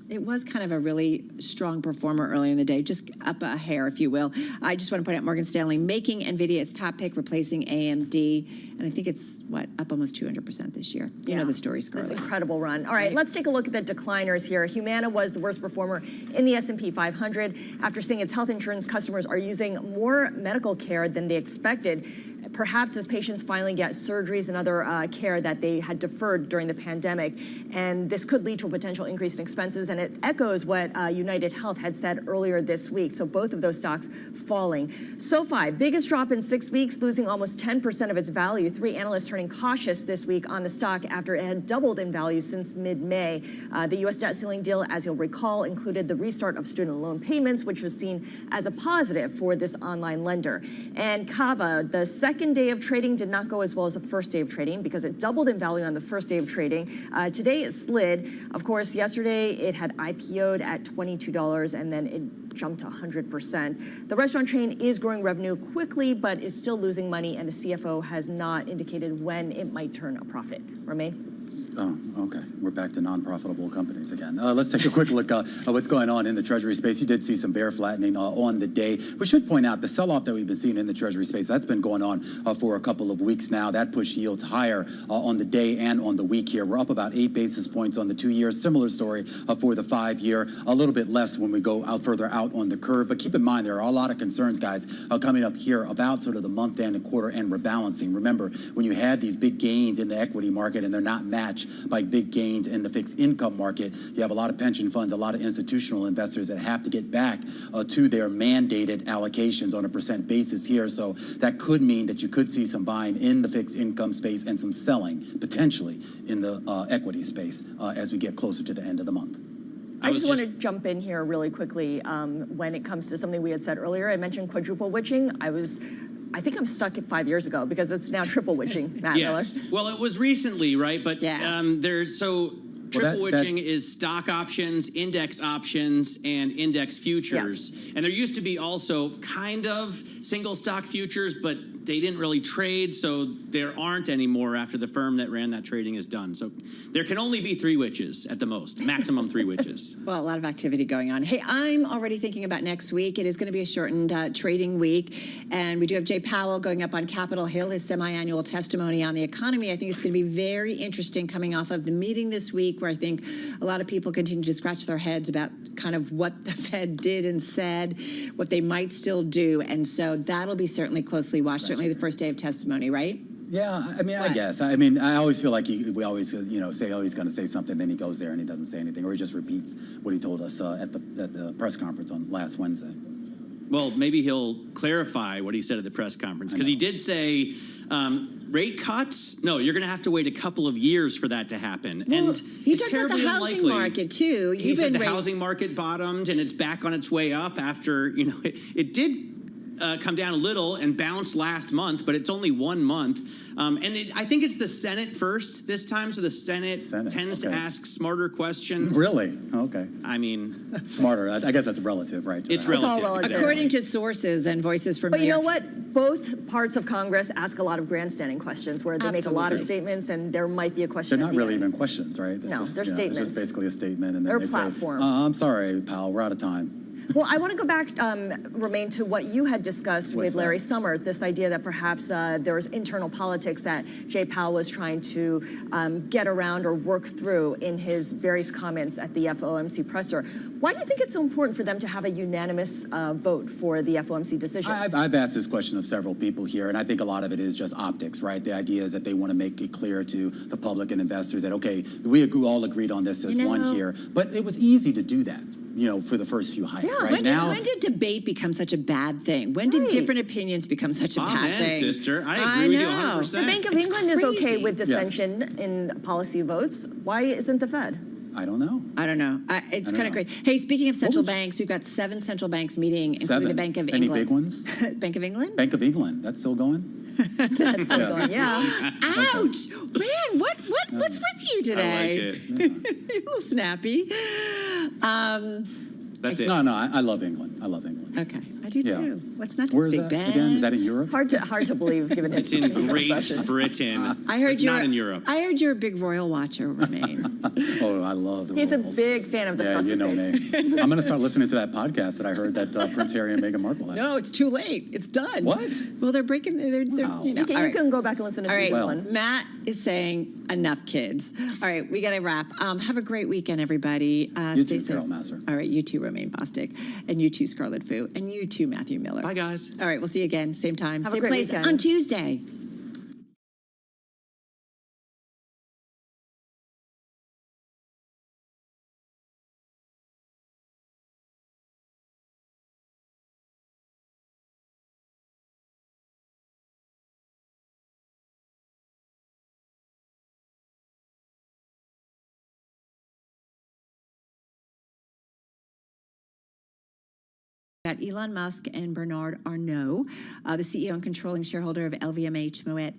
It was kind of a really strong performer earlier in the day, just up a hair, if you will. I just want to point out Morgan Stanley making NVIDIA its top pick, replacing AMD. And I think it's, up almost 200% this year. You know the story, Scarlett. This incredible run. All right, let's take a look at the decliners here. Humana was the worst performer in the S&P 500 after seeing its health insurance customers are using more medical care than they expected. Perhaps as patients finally get surgeries and other care that they had deferred during the pandemic. And this could lead to a potential increase in expenses. And it echoes what United Health had said earlier this week. So both of those stocks falling. SoFi, biggest drop in 6 weeks, losing almost 10% of its value. 3 analysts turning cautious this week on the stock after it had doubled in value since mid-May. The U.S. debt ceiling deal, as you'll recall, included the restart of student loan payments, which was seen as a positive for this online lender. And Kava, the second day of trading did not go as well as the first day of trading because it doubled in value on the first day of trading. Today it slid. Of course, yesterday it had IPO'd at $22 and then it jumped to 100%. The restaurant chain is growing revenue quickly, but is still losing money, and the CFO has not indicated when it might turn a profit. Romaine? Oh, okay. We're back to non-profitable companies again. Let's take a quick look at what's going on in the Treasury space. You did see some bear flattening on the day. We should point out the sell-off that we've been seeing in the Treasury space, that's been going on for a couple of weeks now. That pushed yields higher on the day and on the week here. We're up about 8 basis points on the 2-year. Similar story for the 5-year. A little bit less when we go out further out on the curve. But keep in mind, there are a lot of concerns, guys, coming up here about sort of the month-end and quarter-end rebalancing. Remember, when you had these big gains in the equity market and they're not matched by big gains in the fixed income market, you have a lot of pension funds, a lot of institutional investors that have to get back to their mandated allocations on a percent basis here. So that could mean that you could see some buying in the fixed income space and some selling potentially in the equity space as we get closer to the end of the month. I just want to jump in here really quickly when it comes to something we had said earlier. I mentioned quadruple witching. I think I'm stuck at 5 years ago because it's now triple witching, Matt Miller. Well, it was recently, right? But triple witching is stock options, index options, and index futures. Yeah. And there used to be also kind of single stock futures, but they didn't really trade, so there aren't anymore after the firm that ran that trading is done. So there can only be 3 witches at the most, maximum 3 witches. Well, a lot of activity going on. Hey, I'm already thinking about next week. It is going to be a shortened trading week, and we do have Jay Powell going up on Capitol Hill, his semi-annual testimony on the economy. I think it's going to be very interesting coming off of the meeting this week, where I think a lot of people continue to scratch their heads about kind of what the Fed did and said, what they might still do, and so that'll be certainly closely watched. Certainly the first day of testimony, right? Yeah, I mean, I guess. I mean, I always feel like we always, say, oh, he's going to say something, then he goes there and he doesn't say anything, or he just repeats what he told us at the press conference on last Wednesday. Well, maybe he'll clarify what he said at the press conference, because he did say rate cuts. No, you're going to have to wait a couple of years for that to happen. Well, and you talked about the housing market too. He said the housing market bottomed and it's back on its way up after it did come down a little and bounced last month, but it's only 1 month. I think it's the Senate first this time, so the Senate tends to ask smarter questions. Really? Okay. I mean... Smarter. I guess that's relative, right? It's relative. It's all relative. According to sources and voices from But you know what? Both parts of Congress ask a lot of grandstanding questions where they make a lot of statements and there might be a question They're at not the really end. even questions, right? No, they're statements. It's just basically a statement. And then They're they platform. say, I'm sorry, pal, we're out of time. Well, I want to go back, Romaine, to what you had discussed with Larry Summers, this idea that perhaps there was internal politics that Jay Powell was trying to get around or work through in his various comments at the FOMC presser. Why do you think it's so important for them to have a unanimous vote for the FOMC decision? I've asked this question of several people here, and I think a lot of it is just optics, right? The idea is that they want to make it clear to the public and investors that, okay, we all agreed on this as one here, but it was easy to do that. For the first few hikes, right? When did debate become such a bad thing? When did different opinions become such a bad thing? Sister. I agree with you 100%. The Bank of England is okay with dissension in policy votes. Why isn't the Fed? I don't know. It's kind of crazy. Hey, speaking of central banks, we've got 7 central banks meeting, including the Bank of England. Any big ones? Bank of England? Bank of England. That's still going? That's still going, yeah. Ouch! Man, what's with you today? I like it. You're a little snappy. That's it. No, I love England. I love England. Okay, I do too. What's not Where is Big that Ben? again? Is that in Europe? Hard to believe, given his It's in Great Britain. I heard not in Europe. I heard you're a big royal watcher, Romaine. Oh, I love the He's royals. a big fan of the Sussexes. You know me. I'm going to start listening to that podcast that I heard that Prince Harry and Meghan Markle had. No, it's too late. It's done. What? Well, they're breaking. Wow. You can go back and listen to season 1. Matt is saying enough kids. All right, we got to wrap. Have a great weekend, everybody. You stay too, safe. Carol Massar. All right, you too, Romaine Bostick, and you too, Scarlett Fu, and you too, Matthew Miller. Bye, guys. All right, we'll see you again, same time, Have a same great place weekend. on Tuesday. Got Elon Musk and Bernard Arnault, the CEO and controlling shareholder of LVMH Moet.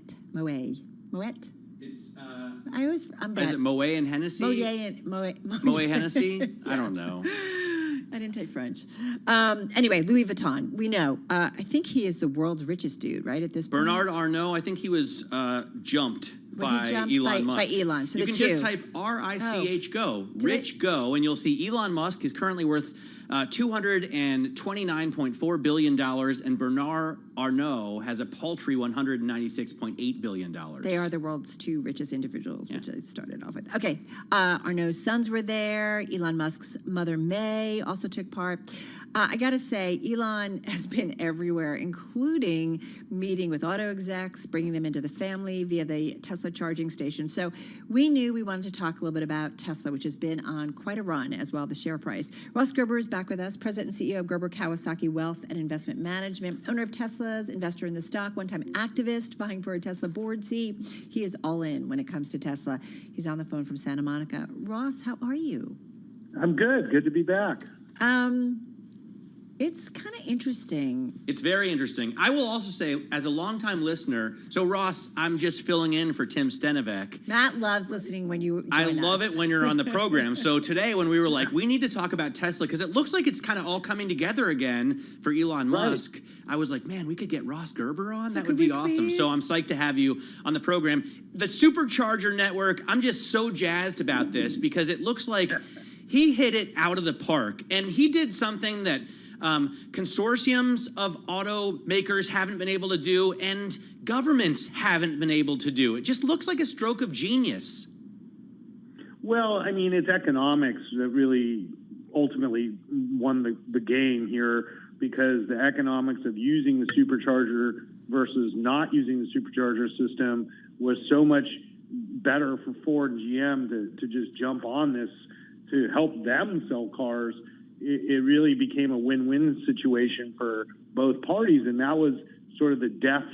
It's, I'm bad. Is it Moet and Hennessy? Moet Hennessy? I don't know. I didn't take French. Anyway, Louis Vuitton, we know. I think he is the world's richest dude, right, at this point? Bernard Arnault, I think he was jumped Was he by jumped Elon by Musk. Elon? So you the can two. just type RICH go, Did Rich Go, and you'll see Elon Musk is currently worth $229.4 billion, and Bernard Arnault has a paltry $196.8 billion. They are the world's two richest individuals, which I started off with. Okay, Arnault's sons were there. Elon Musk's mother, May, also took part. I got to say, Elon has been everywhere, including meeting with auto execs, bringing them into the family via the Tesla charging station. So we knew we wanted to talk a little bit about Tesla, which has been on quite a run as well, the share price. Ross Gerber is back with us, President and CEO of Gerber Kawasaki Wealth and Investment Management, owner of Tesla's, investor in the stock, one-time activist, vying for a Tesla board seat. He is all in when it comes to Tesla. He's on the phone from Santa Monica. Ross, how are you? I'm good. Good to be back. It's kind of interesting. It's very interesting. I will also say, as a longtime listener, so Ross, I'm just filling in for Tim Stenevec. Matt loves listening when you join I love us. it when you're on the program. So today when we were like, we need to talk about Tesla, because it looks like it's kind of all coming together again for Elon Musk. I was like, man, we could get Ross Gerber on. That would be awesome. So I'm psyched to have you on the program. The Supercharger Network, I'm just so jazzed about this because it looks like he hit it out of the park. And he did something that consortiums of automakers haven't been able to do, and governments haven't been able to do. It just looks like a stroke of genius. Well, I mean, it's economics that really ultimately won the game here, because the economics of using the supercharger versus not using the supercharger system was so much better for Ford and GM to just jump on this to help them sell cars. It really became a win-win situation for both parties, and that was sort of the deft,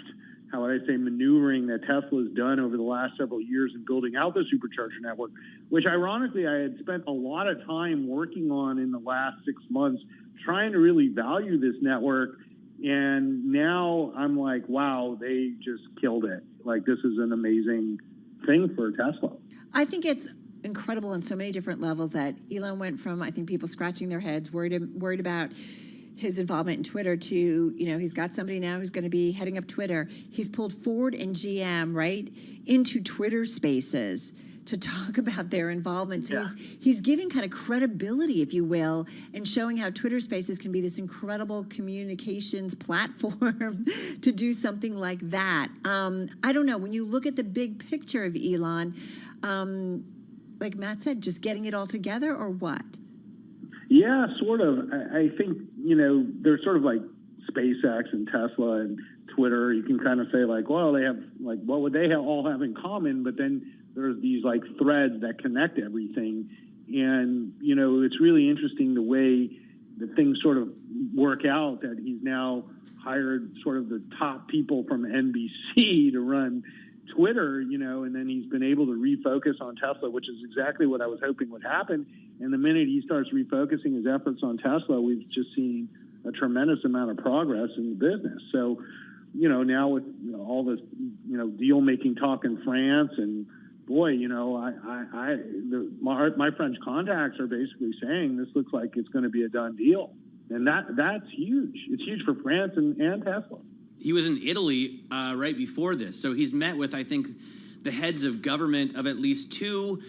how would I say, maneuvering that Tesla's done over the last several years in building out the supercharger network, which ironically I had spent a lot of time working on in the last 6 months, trying to really value this network. And now I'm like, wow, they just killed it. Like, this is an amazing thing for Tesla. I think it's incredible on so many different levels that Elon went from, I think, people scratching their heads, worried about his involvement in Twitter to, you know, he's got somebody now who's going to be heading up Twitter. He's pulled Ford and GM right into Twitter Spaces to talk about their involvement. So he's giving kind of credibility, if you will, and showing how Twitter Spaces can be this incredible communications platform to do something like that. I don't know. When you look at the big picture of Elon, like Matt said, just getting it all together, or what? Yeah, sort of. I think, you know, they're sort of like SpaceX and Tesla and Twitter. You can kind of say like, well, they have like, what would they all have in common? But then there's these like threads that connect everything. And, you know, it's really interesting the way that things sort of work out, that he's now hired sort of the top people from NBC to run Twitter, you know, and then he's been able to refocus on Tesla, which is exactly what I was hoping would happen. And the minute he starts refocusing his efforts on Tesla, we've just seen a tremendous amount of progress in the business. So, you know, now with all this, you know, deal-making talk in France, and boy, you know, my French contacts are basically saying this looks like it's going to be a done deal. And that's huge. It's huge for France and Tesla. He was in Italy right before this. So he's met with, I think, the heads of government of at least 2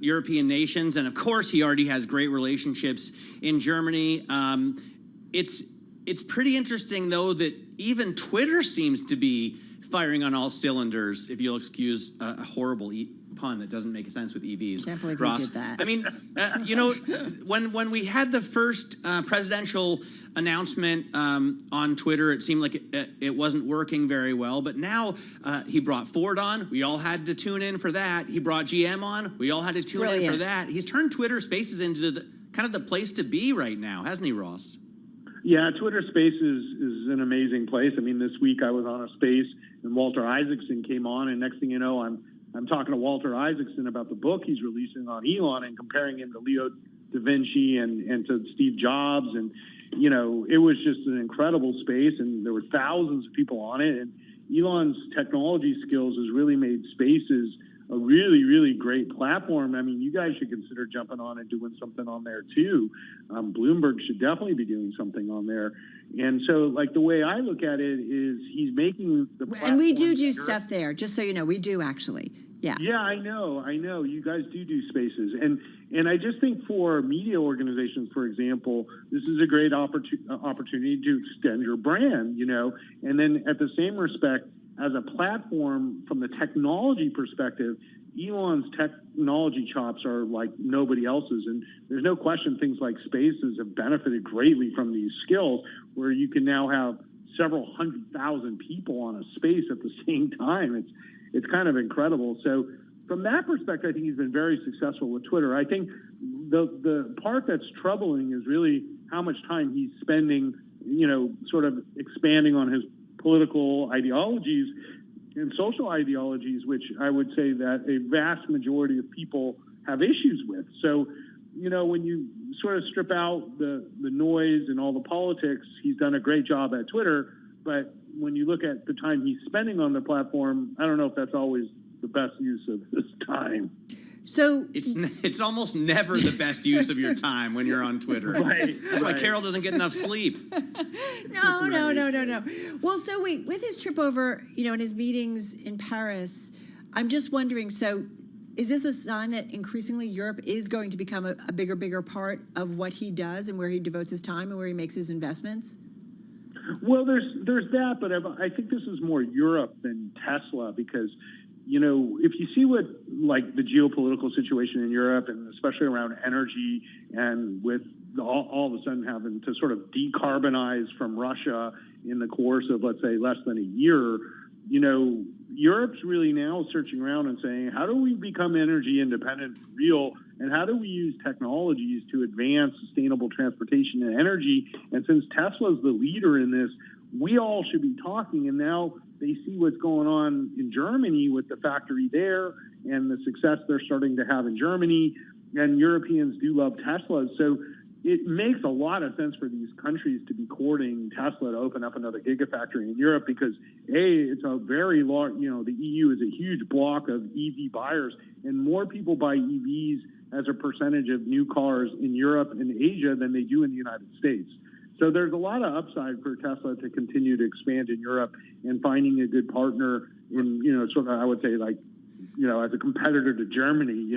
European nations. And of course, he already has great relationships in Germany. It's pretty interesting, though, that even Twitter seems to be firing on all cylinders, if you'll excuse a horrible pun that doesn't make sense with EVs. Can't believe Ross. you did that. I mean, you know, when we had the first presidential announcement on Twitter, it seemed like it wasn't working very well. But now he brought Ford on. We all had to tune in for that. He brought GM on. We all had to tune in for that. He's turned Twitter Spaces into the kind of the place to be right now, hasn't he, Ross? Yeah, Twitter Spaces is an amazing place. I mean, this week I was on a space and Walter Isaacson came on, and next thing you know, I'm talking to Walter Isaacson about the book he's releasing on Elon and comparing him to Leo da Vinci and to Steve Jobs. And, you know, it was just an incredible space, and there were thousands of people on it. And Elon's technology skills has really made Spaces a really, really great platform. I mean, you guys should consider jumping on and doing something on there too. Bloomberg should definitely be doing something on there. And so, like, the way I look at it is he's making the platform. And we do stuff there, just so you know. We do actually. Yeah. Yeah, I know. You guys do spaces. And I just think for media organizations, for example, this is a great opportunity to extend your brand, And then at the same respect, as a platform from the technology perspective, Elon's technology chops are like nobody else's. And there's no question things like spaces have benefited greatly from these skills, where you can now have several 100,000 people on a space at the same time. It's kind of incredible. So from that perspective, I think he's been very successful with Twitter. I think the part that's troubling is really how much time he's spending, sort of expanding on his political ideologies and social ideologies, which I would say that a vast majority of people have issues with. So, when you sort of strip out the noise and all the politics, he's done a great job at Twitter. But when you look at the time he's spending on the platform, I don't know if that's always the best use of his time. So it's almost never the best use of your time when you're on Twitter. That's why Carol doesn't get enough sleep. No. Well, so wait, with his trip over, and his meetings in Paris, I'm just wondering, so is this a sign that increasingly Europe is going to become a bigger part of what he does and where he devotes his time and where he makes his investments? Well, there's that, but I think this is more Europe than Tesla, because if you see what, like, the geopolitical situation in Europe, and especially around energy, and with all of a sudden having to sort of decarbonize from Russia in the course of, let's say, less than a year, Europe's really now searching around and saying, how do we become energy independent for real? And how do we use technologies to advance sustainable transportation and energy? And since Tesla's the leader in this, we all should be talking. And now they see what's going on in Germany with the factory there and the success they're starting to have in Germany. And Europeans do love Tesla. So it makes a lot of sense for these countries to be courting Tesla to open up another gigafactory in Europe, because it's a very large, the EU is a huge block of EV buyers, and more people buy EVs as a percentage of new cars in Europe and Asia than they do in the United States. So there's a lot of upside for Tesla to continue to expand in Europe, and finding a good partner in, sort of, I would say, like, as a competitor to Germany,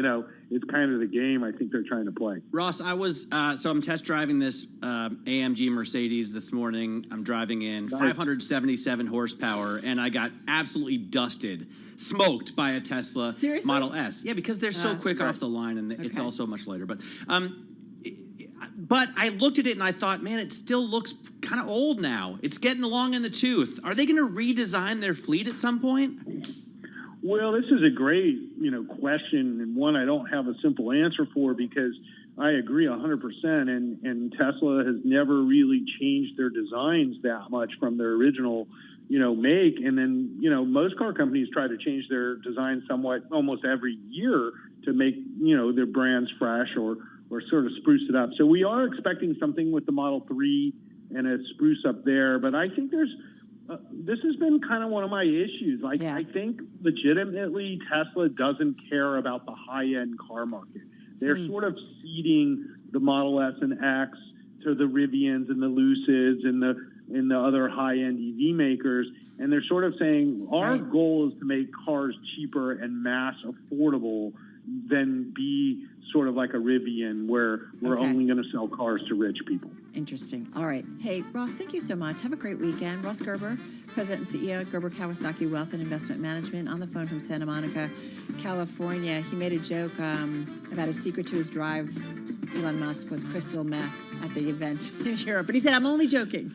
it's kind of the game I think they're trying to play. Ross, I was, so I'm test driving this AMG Mercedes this morning. I'm driving in 577 horsepower, and I got absolutely smoked by a Tesla Model S. Yeah, because they're so quick off the line, and it's also much later. But I looked at it and I thought, man, it still looks kind of old now. It's getting along in the tooth. Are they going to redesign their fleet at some point? Well, this is a great, question, and one I don't have a simple answer for, because I agree 100%. And Tesla has never really changed their designs that much from their original, make. And then, most car companies try to change their design somewhat almost every year to make, their brands fresh or sort of spruce it up. So we are expecting something with the Model 3 and a spruce up there. But I think this has been kind of one of my issues. Like, I think legitimately Tesla doesn't care about the high-end car market. They're sort of ceding the Model S and X to the Rivians and the Lucids and the other high-end EV makers. And they're sort of saying, our goal is to make cars cheaper and mass affordable than be sort of like a Rivian, where we're only going to sell cars to rich people. Interesting. All right. Hey, Ross, thank you so much. Have a great weekend. Ross Gerber, President and CEO at Gerber Kawasaki Wealth and Investment Management, on the phone from Santa Monica, California. He made a joke about his secret to his drive, Elon Musk, was crystal meth at the event in Europe. But he said, I'm only joking.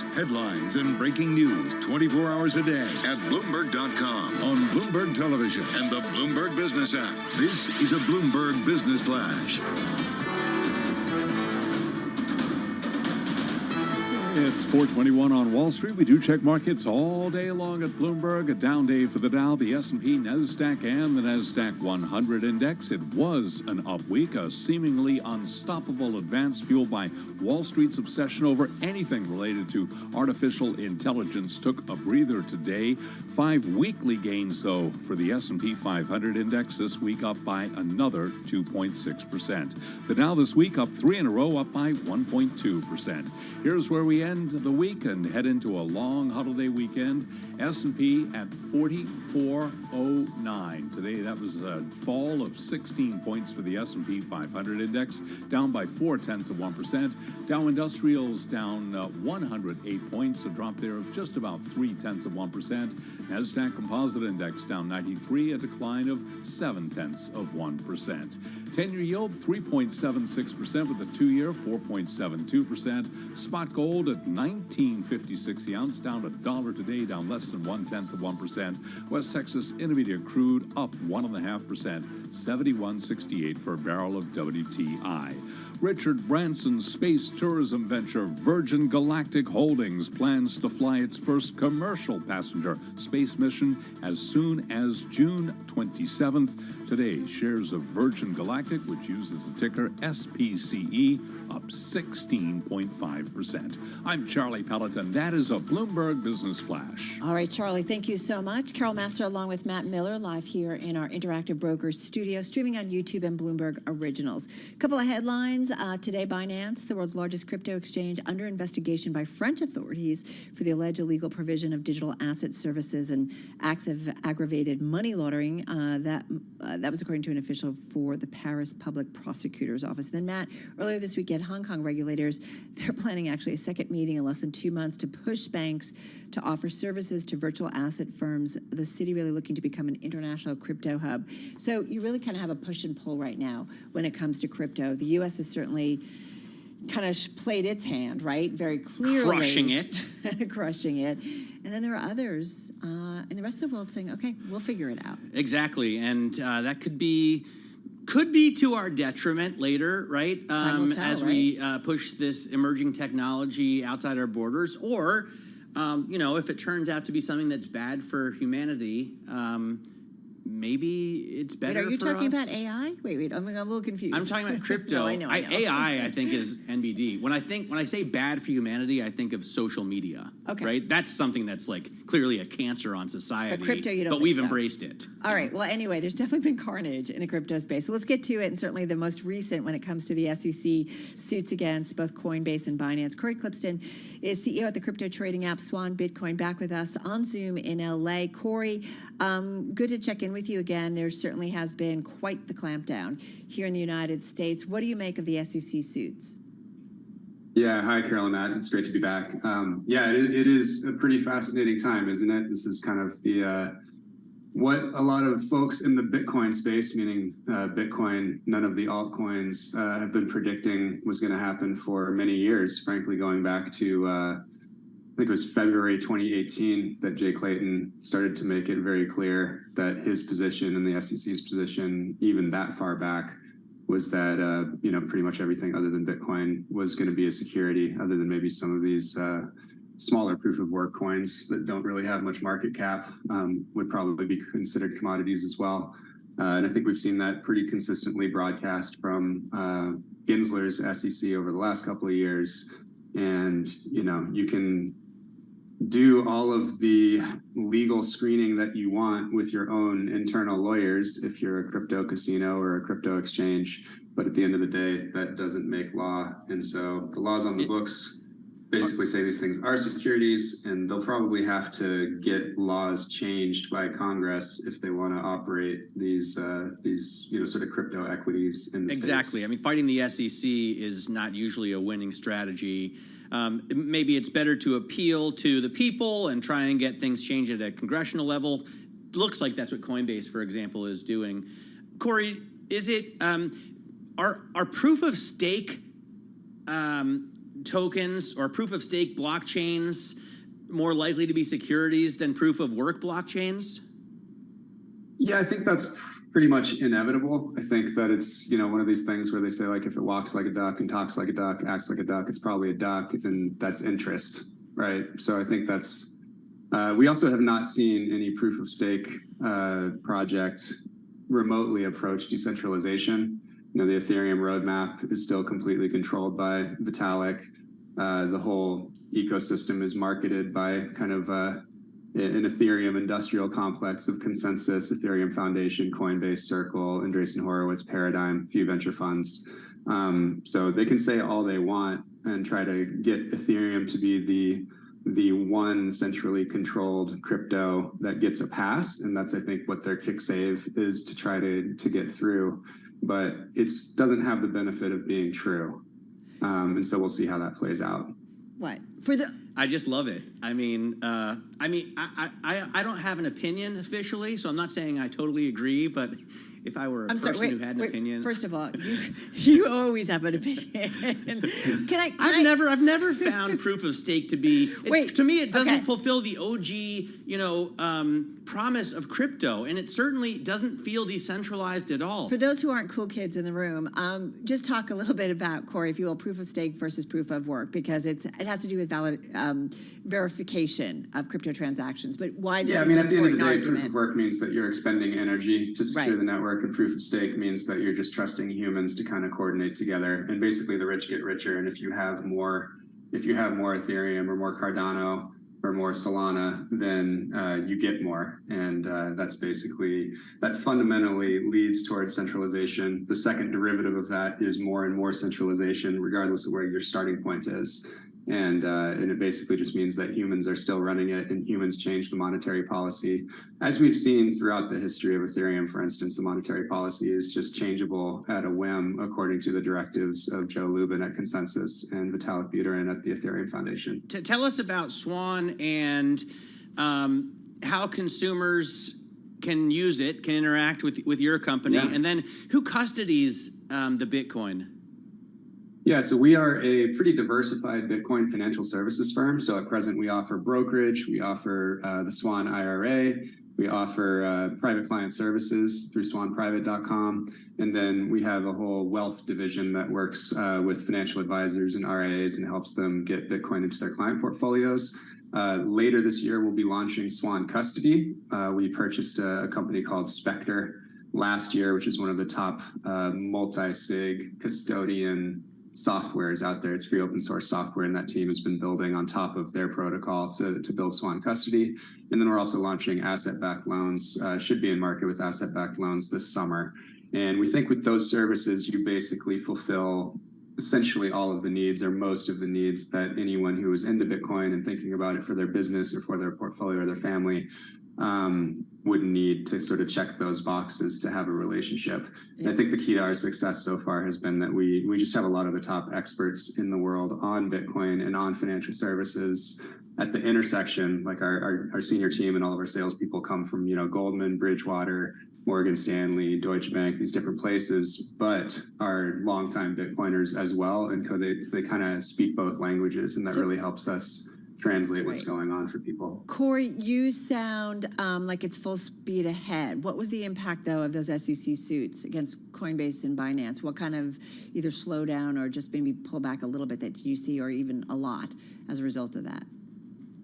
stocks, headlines, and breaking news 24 hours a day at Bloomberg.com, on Bloomberg Television, and the Bloomberg Business app. This is a Bloomberg Business Flash. It's 4:21 on Wall Street. We do check markets all day long at Bloomberg. A down day for the Dow, the S&P, NASDAQ, and the NASDAQ 100 index. It was an up week, a seemingly unstoppable advance fueled by Wall Street's obsession over anything related to artificial intelligence took a breather today. 5 weekly gains, though, for the S&P 500 index this week, up by another 2.6%. The Dow this week up 3 in a row, up by 1.2%. Here's where we end the week and head into a long holiday weekend. S&P at 4409. Today, that was a fall of 16 points for the S&P 500 index, down by 0.4%. Dow Industrials down 108 points, a drop there of just about 0.3%. NASDAQ Composite Index down 93, a decline of 0.7%. 10-year yield 3.76%, with the 2-year 4.72%. Spot gold at $19.56 the ounce, down $1 today, down less than 0.1%. West Texas Intermediate crude up 1.5%, 71.68 for a barrel of WTI. Richard Branson's space tourism venture Virgin Galactic Holdings plans to fly its first commercial passenger space mission as soon as June 27th. Today, shares of Virgin Galactic, which uses the ticker SPCE, up 16.5%. I'm Charlie Pelleton. That is a Bloomberg Business Flash. All right, Charlie, thank you so much. Carol Master along with Matt Miller live here in our Interactive Brokers studio, streaming on YouTube and Bloomberg Originals. A couple of headlines. Today, Binance, the world's largest crypto exchange, under investigation by French authorities for the alleged illegal provision of digital asset services and acts of aggravated money laundering. That was according to an official for the Paris Public Prosecutor's Office. Then, Matt, earlier this week, Hong Kong regulators, they're planning actually a second meeting in less than 2 months to push banks to offer services to virtual asset firms. The city really looking to become an international crypto hub. So you really kind of have a push and pull right now when it comes to crypto. The U.S. has certainly kind of played its hand, right? Very clearly. Crushing it. Crushing it. And then there are others in the rest of the world saying, okay, we'll figure it out. Exactly. And that could be to our detriment later, right? Time will tell, as we push this emerging technology outside our borders, or if it turns out to be something that's bad for humanity, maybe it's better for us. Wait, are you talking about AI? Wait, I'm a little confused. I'm talking about crypto. No, I know. AI, I think, is NBD. When I say bad for humanity, I think of social media. Okay. Right? That's something that's like clearly a cancer on society. But crypto, you don't But we've think so. embraced it. All right. Well, anyway, there's definitely been carnage in the crypto space. So let's get to it. And certainly the most recent when it comes to the SEC suits against both Coinbase and Binance. Corey Clipston is CEO at the crypto trading app Swan Bitcoin, back with us on Zoom in LA. Corey, good to check in with you again. There certainly has been quite the clampdown here in the United States. What do you make of the SEC suits? Yeah, hi, Carol and Matt. It's great to be back. It is a pretty fascinating time, isn't it? This is kind of the what a lot of folks in the Bitcoin space, meaning Bitcoin, none of the altcoins, have been predicting was going to happen for many years, frankly, going back to, I think it was February 2018 that Jay Clayton started to make it very clear that his position and the SEC's position, even that far back, was that pretty much everything other than Bitcoin was going to be a security, other than maybe some of these smaller proof of work coins that don't really have much market cap would probably be considered commodities as well. And I think we've seen that pretty consistently broadcast from Gensler's SEC over the last couple of years. And you can do all of the legal screening that you want with your own internal lawyers if you're a crypto casino or a crypto exchange. But at the end of the day, that doesn't make law. And so the laws on the books basically say these things are securities, and they'll probably have to get laws changed by Congress if they want to operate these sort of crypto equities in the Exactly. States. I mean, fighting the SEC is not usually a winning strategy. Maybe it's better to appeal to the people and try and get things changed at a congressional level. Looks like that's what Coinbase, for example, is doing. Corey, is it are proof of stake tokens or proof of stake blockchains more likely to be securities than proof of work blockchains? Yeah, I think that's pretty much inevitable. I think that it's, one of these things where they say, like, if it walks like a duck and talks like a duck, acts like a duck, it's probably a duck, and that's interest, right? So I think that's, we also have not seen any proof of stake project remotely approach decentralization. The Ethereum roadmap is still completely controlled by Vitalik. The whole ecosystem is marketed by kind of an Ethereum industrial complex of Consensus, Ethereum Foundation, Coinbase, Circle, Andreessen Horowitz, Paradigm, few venture funds. So they can say all they want and try to get Ethereum to be the one centrally controlled crypto that gets a pass, and that's, I think, what their kick save is to try to get through. But it doesn't have the benefit of being true, and so we'll see how that plays out. What I just love it. I don't have an opinion officially, so I'm not saying I totally agree, but if I were a person who had an opinion. First of all, you always have an opinion. I've never found proof of stake to be. To me, it doesn't fulfill the OG, promise of crypto, and it certainly doesn't feel decentralized at all. For those who aren't cool kids in the room, just talk a little bit about, Corey, if you will, proof of stake versus proof of work, because it has to do with verification of crypto transactions. But why this is an important argument? At the end of the day, proof of work means that you're expending energy to secure the network, and proof of stake means that you're just trusting humans to kind of coordinate together. And basically, the rich get richer. And if you have more Ethereum or more Cardano or more Solana, then you get more. And that fundamentally leads towards centralization. The second derivative of that is more and more centralization, regardless of where your starting point is. And it basically just means that humans are still running it, and humans change the monetary policy. As we've seen throughout the history of Ethereum, for instance, the monetary policy is just changeable at a whim according to the directives of Joe Lubin at Consensus and Vitalik Buterin at the Ethereum Foundation. Tell us about Swan and how consumers can use it, can interact with your company, and then who custodies the Bitcoin? Yeah, so we are a pretty diversified Bitcoin financial services firm. So at present, we offer brokerage, we offer the Swan IRA, we offer private client services through swanprivate.com, and then we have a whole wealth division that works with financial advisors and RIAs and helps them get Bitcoin into their client portfolios. Later this year, we'll be launching Swan Custody. We purchased a company called Spectre last year, which is one of the top multi-sig custodian softwares out there. It's free open source software, and that team has been building on top of their protocol to build Swan Custody. And then we're also launching asset-backed loans, should be in market with asset-backed loans this summer. And we think with those services, you basically fulfill essentially all of the needs, or most of the needs, that anyone who is into Bitcoin and thinking about it for their business or for their portfolio or their family would need to sort of check those boxes to have a relationship. And I think the key to our success so far has been that we just have a lot of the top experts in the world on Bitcoin and on financial services at the intersection. Like our senior team and all of our salespeople come from, Goldman, Bridgewater, Morgan Stanley, Deutsche Bank, these different places, but are longtime Bitcoiners as well. And they kind of speak both languages, and that really helps us translate what's going on for people. Corey, you sound like it's full speed ahead. What was the impact, though, of those SEC suits against Coinbase and Binance? What kind of either slowdown or just maybe pull back a little bit that you see, or even a lot as a result of that?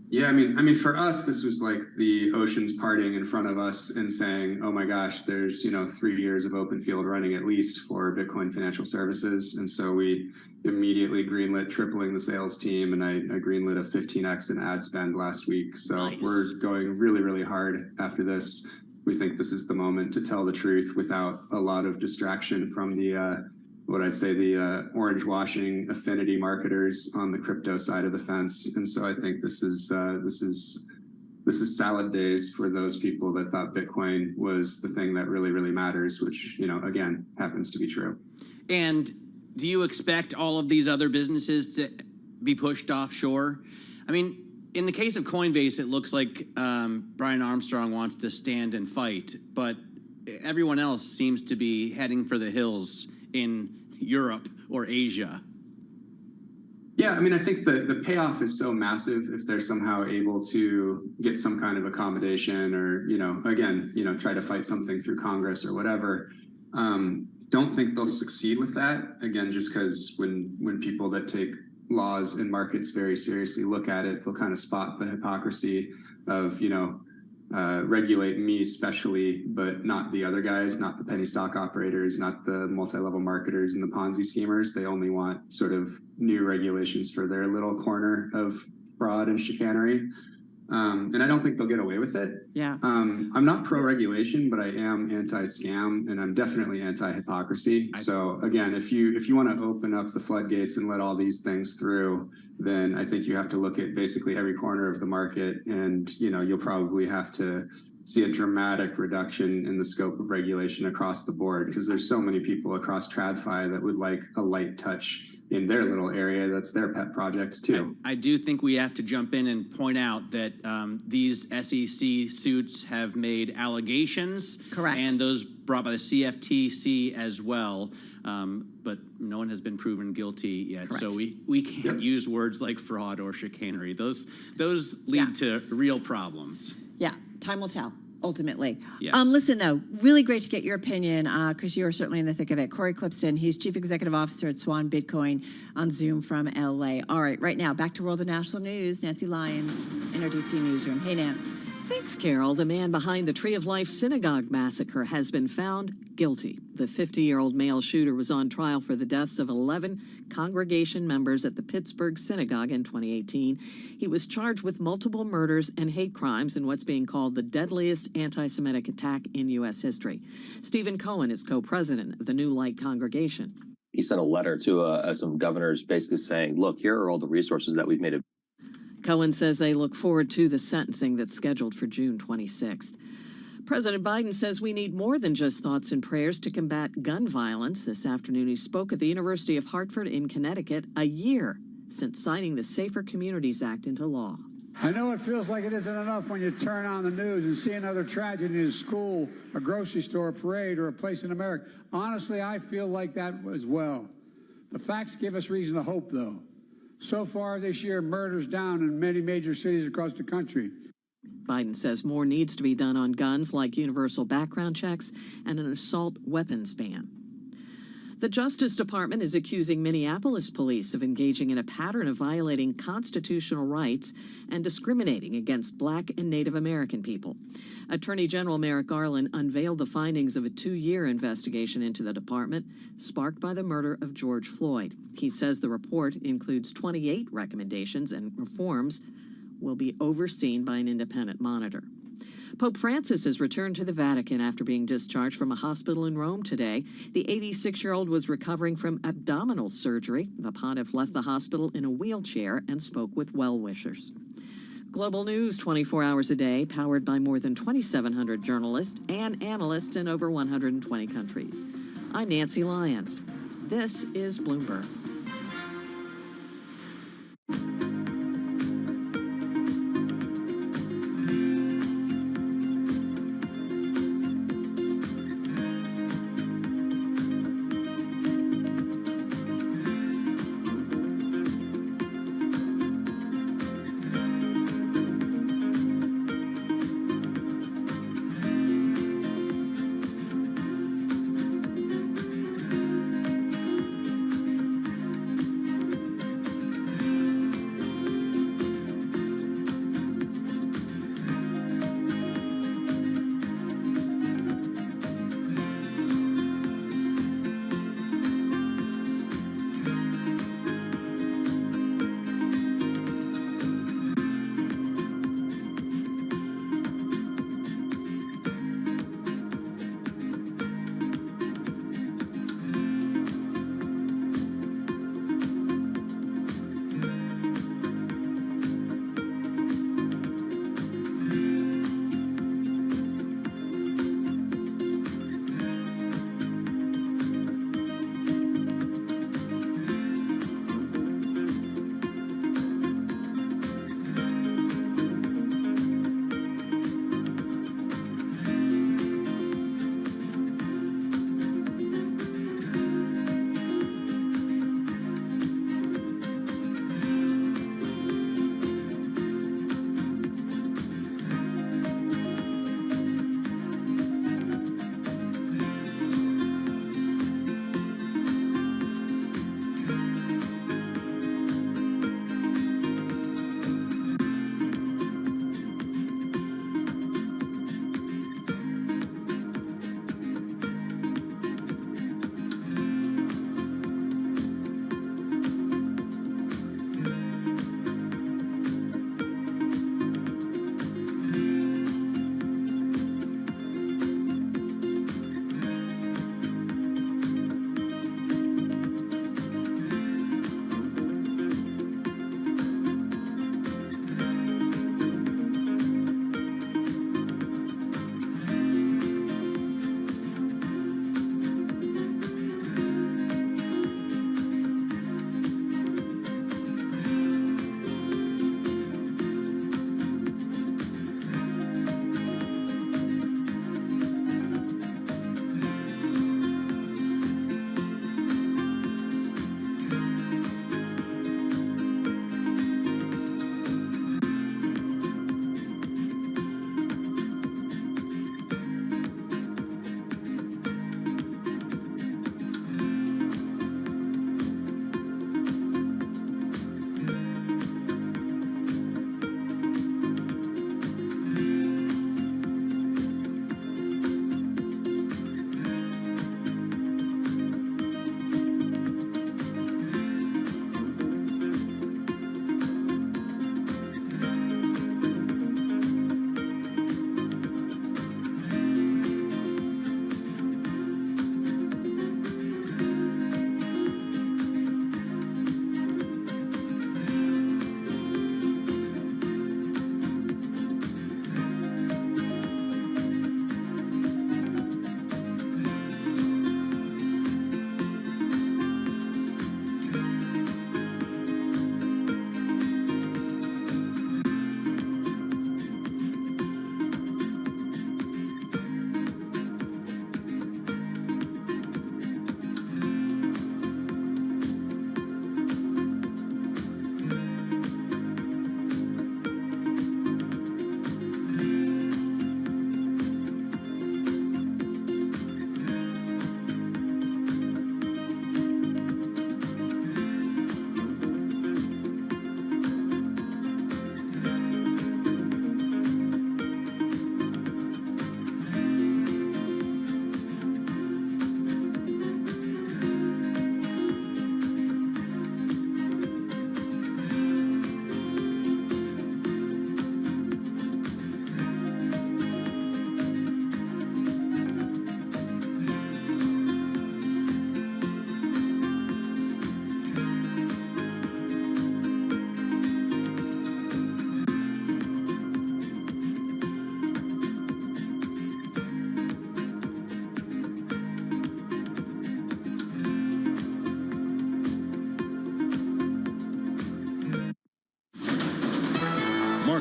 Yeah, I mean, for us, this was like the oceans parting in front of us and saying, oh my gosh, there's, 3 years of open field running at least for Bitcoin financial services. And so we immediately greenlit tripling the sales team, and I greenlit a 15x in ad spend last week. So we're going really, really hard after this. We think this is the moment to tell the truth without a lot of distraction from the what I'd say the orange washing affinity marketers on the crypto side of the fence. And so I think this is salad days for those people that thought Bitcoin was the thing that really, really matters, which, again, happens to be true. And do you expect all of these other businesses to be pushed offshore? I mean, in the case of Coinbase, it looks like Brian Armstrong wants to stand and fight, but everyone else seems to be heading for the hills in Europe or Asia. Yeah, I mean, I think the payoff is so massive if they're somehow able to get some kind of accommodation or, again, try to fight something through Congress or whatever. Don't think they'll succeed with that. Again, just because when people that take laws and markets very seriously look at it, they'll kind of spot the hypocrisy of, regulate me especially, but not the other guys, not the penny stock operators, not the multi-level marketers and the Ponzi schemers. They only want sort of new regulations for their little corner of fraud and chicanery. And I don't think they'll get away with it. Yeah. I'm not pro-regulation, but I am anti-scam, and I'm definitely anti-hypocrisy. So again, if you want to open up the floodgates and let all these things through, then I think you have to look at basically every corner of the market, and you'll probably have to see a dramatic reduction in the scope of regulation across the board, because there's so many people across TradFi that would like a light touch in their little area. That's their pet project too. I do think we have to jump in and point out that these SEC suits have made allegations. Correct. And those brought by the CFTC as well. But no one has been proven guilty yet. Correct. So we can't use words like fraud or chicanery. Those lead to real problems. Yeah, time will tell. Ultimately. Yes. Listen, though, really great to get your opinion because you are certainly in the thick of it. Corey Clipston, he's Chief Executive Officer at Swan Bitcoin on Zoom from LA. All right, right now, back to World and National News. Nancy Lyons in our DC newsroom. Hey, Nance. Thanks, Carol. The man behind the Tree of Life synagogue massacre has been found guilty. The 50-year-old male shooter was on trial for the deaths of 11 congregation members at the Pittsburgh synagogue in 2018. He was charged with multiple murders and hate crimes in what's being called the deadliest anti-Semitic attack in U.S. history. Stephen Cohen is co-president of the New Light congregation. He sent a letter to some governors basically saying, look, here are all the resources that we've made available. Cohen says they look forward to the sentencing that's scheduled for June 26th. President Biden says we need more than just thoughts and prayers to combat gun violence. This afternoon, he spoke at the University of Hartford in Connecticut, a year since signing the Safer Communities Act into law. I know it feels like it isn't enough when you turn on the news and see another tragedy in a school, a grocery store, a parade, or a place in America. Honestly, I feel like that as well. The facts give us reason to hope, though. So far this year, murders down in many major cities across the country. Biden says more needs to be done on guns, like universal background checks and an assault weapons ban. The Justice Department is accusing Minneapolis police of engaging in a pattern of violating constitutional rights and discriminating against Black and Native American people. Attorney General Merrick Garland unveiled the findings of a 2-year investigation into the department, sparked by the murder of George Floyd. He says the report includes 28 recommendations and reforms will be overseen by an independent monitor. Pope Francis has returned to the Vatican after being discharged from a hospital in Rome today. The 86-year-old was recovering from abdominal surgery. The pontiff left the hospital in a wheelchair and spoke with well-wishers. Global news 24 hours a day, powered by more than 2,700 journalists and analysts in over 120 countries. I'm Nancy Lyons. This is Bloomberg.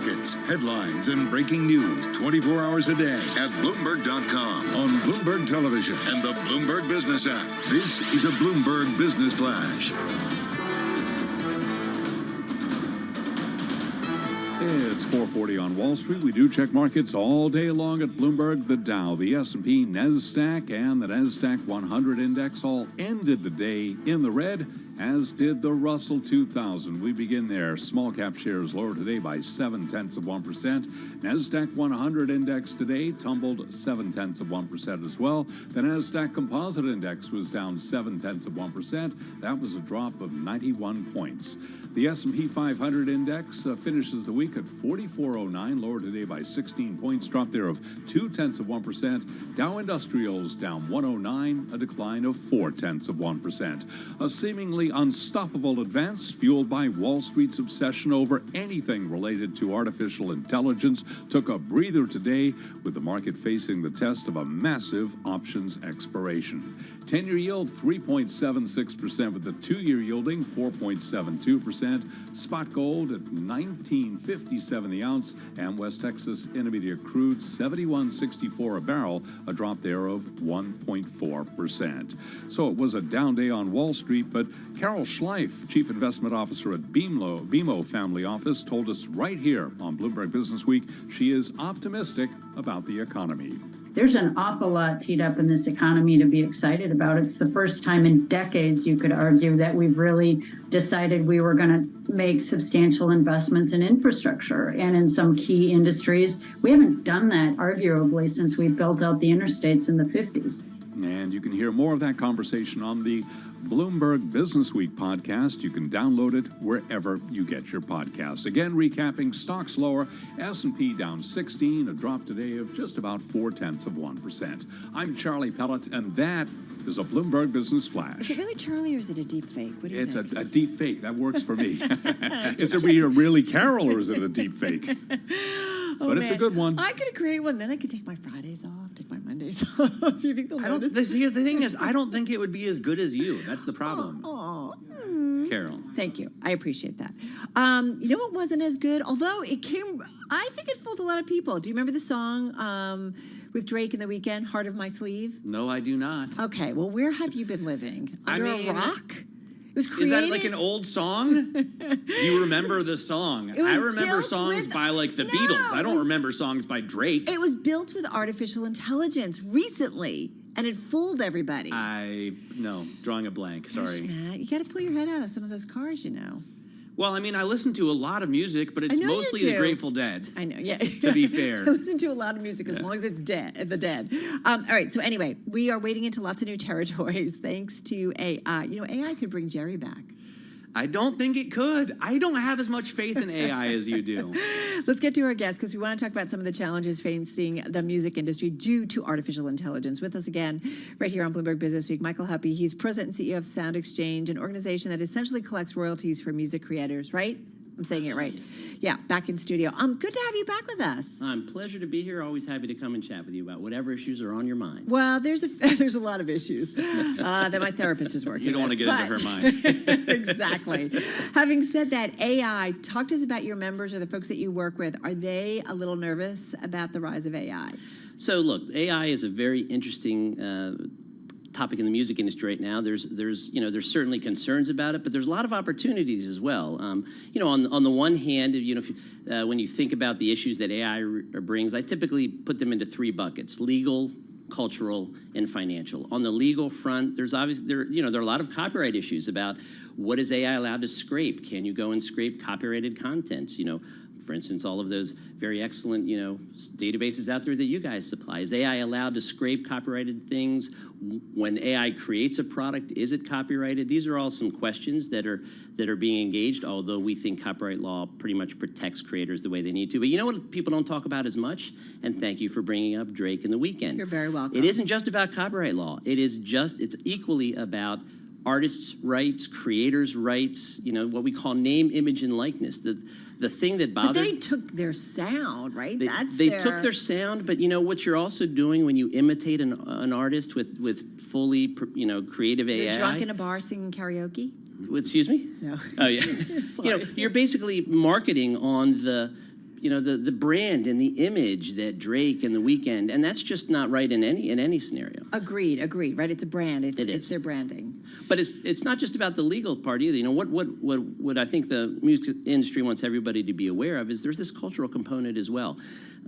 markets, headlines, and breaking news 24 hours a day at Bloomberg.com, on Bloomberg Television, and the Bloomberg Business app. This is a Bloomberg Business Flash. It's 4:40 on Wall Street. We do check markets all day long at Bloomberg. The Dow, the S&P, NASDAQ, and the NASDAQ 100 index all ended the day in the red, as did the Russell 2000. We begin there. Small cap shares lower today by 0.7%. NASDAQ 100 index today tumbled 0.7% as well. The NASDAQ Composite Index was down 0.7%. That was a drop of 91 points. The S&P 500 index finishes the week at 4409, lower today by 16 points, drop there of 0.2%. Dow Industrials down 109, a decline of 0.4%. A seemingly unstoppable advance fueled by Wall Street's obsession over anything related to artificial intelligence took a breather today, with the market facing the test of a massive options expiration. 10-year yield 3.76%, with the 2-year yielding 4.72%. Spot gold at $19.57 the ounce, and West Texas Intermediate crude 71.64 a barrel, a drop there of 1.4%. So it was a down day on Wall Street, but Carol Schleif, Chief Investment Officer at BMO Family Office, told us right here on Bloomberg Business Week she is optimistic about the economy. There's an awful lot teed up in this economy to be excited about. It's the first time in decades, you could argue, that we've really decided we were going to make substantial investments in infrastructure and in some key industries. We haven't done that, arguably, since we built out the interstates in the 50s. And you can hear more of that conversation on the Bloomberg Business Week podcast. You can download it wherever you get your podcasts. Again, recapping, stocks lower, S&P down 16, a drop today of just about 0.4%. I'm Charlie Pellet, and that is a Bloomberg Business Flash. Is it really Charlie, or is it a deep fake? What do you It's think? a deep fake. That works for me. Is it really Carol, or is it a deep fake? But it's a good one. I could create one. Then I could take my Fridays off, take my Mondays off. You think they'll notice? The thing is, I don't think it would be as good as you. That's the problem. Carol. Thank you. I appreciate that. You know what wasn't as good? Although it came, I think it fooled a lot of people. Do you remember the song with Drake in The Weeknd, Heart of My Sleeve? No, I do not. Okay, well, where have you been living? Under a rock? It was created. Is that like an old song? Do you remember the song? I remember songs by like the Beatles. I don't remember songs by Drake. It was built with artificial intelligence recently, and it fooled everybody. No, drawing a blank. Sorry. Gosh, Matt, you got to pull your head out of some of those cars, you know. Well, I mean, I listen to a lot of music, but it's mostly the Grateful Dead. I know, yeah. To be fair. I listen to a lot of music as long as it's the Dead. All right, so anyway, we are wading into lots of new territories thanks to AI. You know, AI could bring Jerry back. I don't think it could. I don't have as much faith in AI as you do. Let's get to our guest, because we want to talk about some of the challenges facing the music industry due to artificial intelligence. With us again, right here on Bloomberg Business Week, Michael Huppy. He's president and CEO of Sound Exchange, an organization that essentially collects royalties for music creators, right? I'm saying it right. Yeah, back in studio. Good to have you back with us. Pleasure to be here. Always happy to come and chat with you about whatever issues are on your mind. Well, there's a lot of issues that my therapist is working. You don't want to get into her mind. Exactly. Having said that, AI, talk to us about your members or the folks that you work with. Are they a little nervous about the rise of AI? So look, AI is a very interesting topic in the music industry right now. There's certainly concerns about it, but there's a lot of opportunities as well. On the one hand, when you think about the issues that AI brings, I typically put them into 3 buckets: legal, cultural, and financial. On the legal front, there are a lot of copyright issues about what is AI allowed to scrape. Can you go and scrape copyrighted content? For instance, all of those very excellent, databases out there that you guys supply. Is AI allowed to scrape copyrighted things? When AI creates a product, is it copyrighted? These are all some questions that are being engaged, although we think copyright law pretty much protects creators the way they need to. But you know what people don't talk about as much? And thank you for bringing up Drake and The Weeknd. You're very welcome. It isn't just about copyright law. It's equally about artists' rights, creators' rights, what we call name, image, and likeness. The thing that bothers... But they took their sound, right? They took their sound, but what you're also doing when you imitate an artist with fully, creative AI... You're drunk in a bar singing karaoke? Excuse me? No. Oh, yeah. You're basically marketing on the the brand and the image that Drake and The Weeknd, and that's just not right in any scenario. Agreed. Right? It's a brand. It's their branding. But it's not just about the legal part either. You know what I think the music industry wants everybody to be aware of is there's this cultural component as well.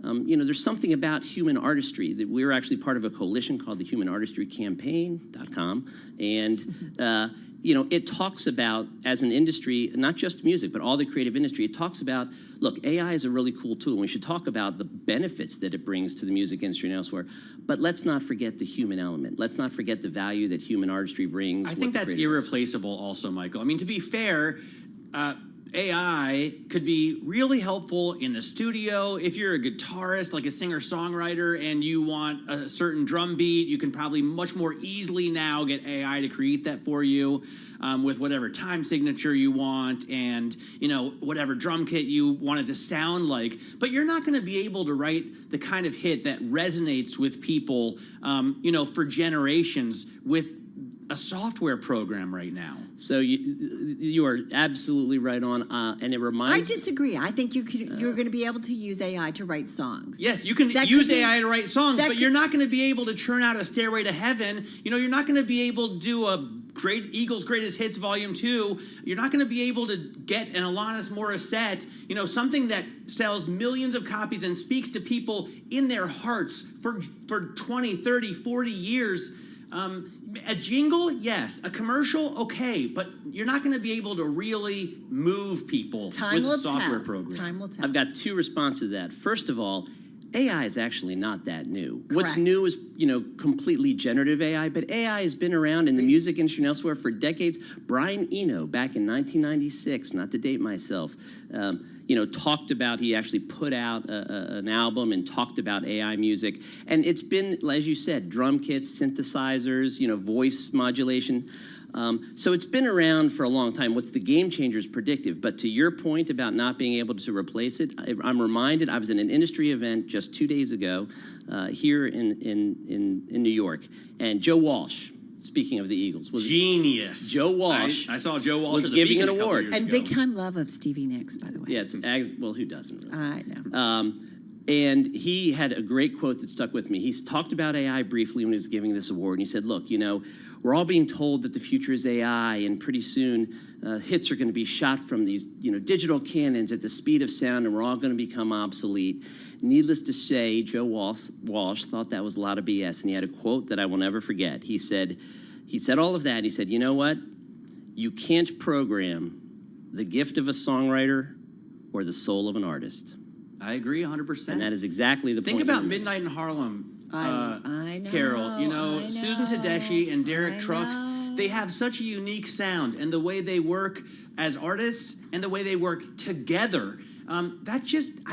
There's something about human artistry that we're actually part of a coalition called the humanartistrycampaign.com, and it talks about, as an industry, not just music, but all the creative industry, it talks about, look, AI is a really cool tool, and we should talk about the benefits that it brings to the music industry and elsewhere, but let's not forget the human element. Let's not forget the value that human artistry brings. I think that's irreplaceable also, Michael. I mean, to be fair, AI could be really helpful in the studio. If you're a guitarist, like a singer-songwriter, and you want a certain drum beat, you can probably much more easily now get AI to create that for you with whatever time signature you want and, whatever drum kit you want it to sound like. But you're not going to be able to write the kind of hit that resonates with people, for generations with a software program right now. So you are absolutely right on, and it reminds. I disagree. I think you're going to be able to use AI to write songs. Yes, you can use AI to write songs, but you're not going to be able to churn out a Stairway to Heaven. You're not going to be able to do a Eagles Greatest Hits Volume 2. You're not going to be able to get an Alanis Morissette, something that sells millions of copies and speaks to people in their hearts for 20, 30, 40 years. A jingle, yes. A commercial, okay. But you're not going to be able to really move people with a software program. Time will tell. I've got two responses to that. First of all, AI is actually not that new. Correct. What's new is, completely generative AI, but AI has been around in the music industry and elsewhere for decades. Brian Eno, back in 1996, not to date myself, talked about, he actually put out an album and talked about AI music. And it's been, as you said, drum kits, synthesizers, voice modulation. So it's been around for a long time. What's the game changer is predictive. But to your point about not being able to replace it, I'm reminded, I was in an industry event just 2 days ago here in New York. And Joe Walsh, speaking of the Eagles, was genius. Joe Walsh. I saw Joe Walsh was giving an award. And big time love of Stevie Nicks, by the way. Yes, well, who doesn't? Really? I know. And he had a great quote that stuck with me. He's talked about AI briefly when he was giving this award. And he said, look, we're all being told that the future is AI, and pretty soon hits are going to be shot from these digital cannons at the speed of sound, and we're all going to become obsolete. Needless to say, Joe Walsh thought that was a lot of BS, and he had a quote that I will never forget. He said all of that. He said, you know what? You can't program the gift of a songwriter or the soul of an artist. I agree 100%. And that is exactly the point. Think about Midnight in Harlem. I know, Carol, I know, Susan Tedeschi and Derek Trucks, they have such a unique sound, and the way they work as artists and the way they work together. I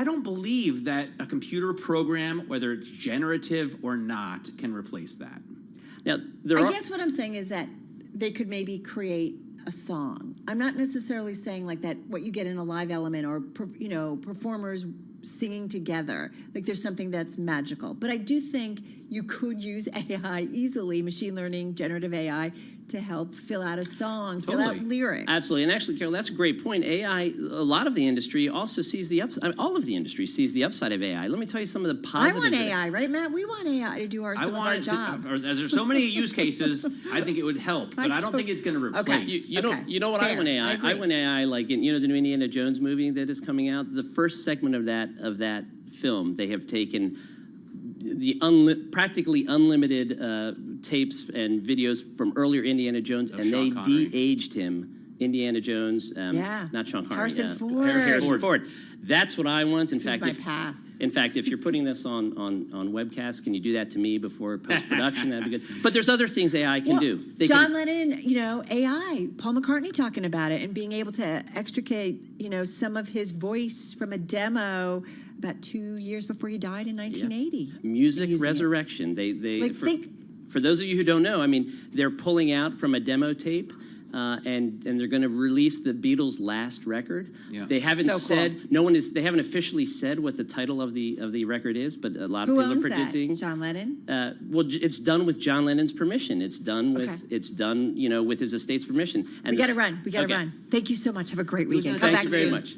don't believe that a computer program, whether it's generative or not, can replace that. Now, I guess what I'm saying is that they could maybe create a song. I'm not necessarily saying like that what you get in a live element or performers singing together, like there's something that's magical. But I do think you could use AI easily, machine learning, generative AI, to help fill out a song, fill out lyrics. Absolutely. And actually, Carol, that's a great point. AI, a lot of the industry also sees the upside. I mean, all of the industry sees the upside of AI. Let me tell you some of the positives. I want AI, right, Matt? We want AI to do some of our job. There's so many use cases, I think it would help, but I don't think it's going to replace. Okay. You know what? Fair. I want AI. I want AI like in the new Indiana Jones movie that is coming out. The first segment of that film, they have taken the practically unlimited tapes and videos from earlier Indiana Jones, and they de-aged him. Indiana Jones, not Sean Connery. Harrison Ford. That's what I want. In fact, if you're putting this on webcast, can you do that to me before post-production? That'd be good. But there's other things AI can do. John Lennon, AI, Paul McCartney talking about it and being able to extricate, some of his voice from a demo about 2 years before he died in 1980. Music resurrection. For those of you who don't know, I mean, they're pulling out from a demo tape. And they're going to release the Beatles' last record. Yeah. They haven't said they haven't officially said what the title of the record is, but a lot of people are predicting. That? John Lennon. Well, it's done with John Lennon's permission. It's done with with his estate's permission. And we got to run. We got to run. Thank you so much. Have a great weekend. Thank you very much.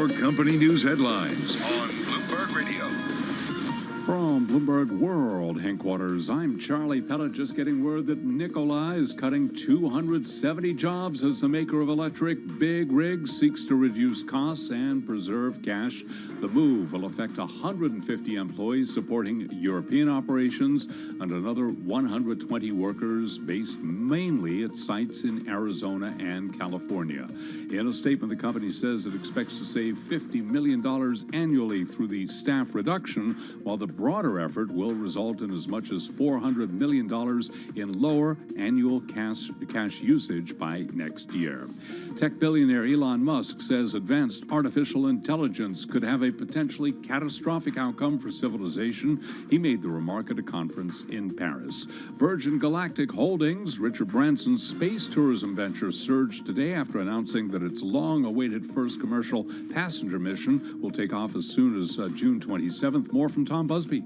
your company news headlines on Bloomberg Radio. From Bloomberg World headquarters, I'm Charlie Pellet, just getting word that Nikola is cutting 270 jobs as the maker of electric big rigs seeks to reduce costs and preserve cash. The move will affect 150 employees supporting European operations and another 120 workers based mainly at sites in Arizona and California. In a statement, the company says it expects to save $50 million annually through the staff reduction, while the broader effort will result in as much as $400 million in lower annual cash usage by next year. Tech billionaire Elon Musk says advanced artificial intelligence could have a potentially catastrophic outcome for civilization. He made the remark at a conference in Paris. Virgin Galactic Holdings, Richard Branson's space tourism venture, surged today after announcing that its long-awaited first commercial passenger mission will take off as soon as June 27th. More from Tom Busby.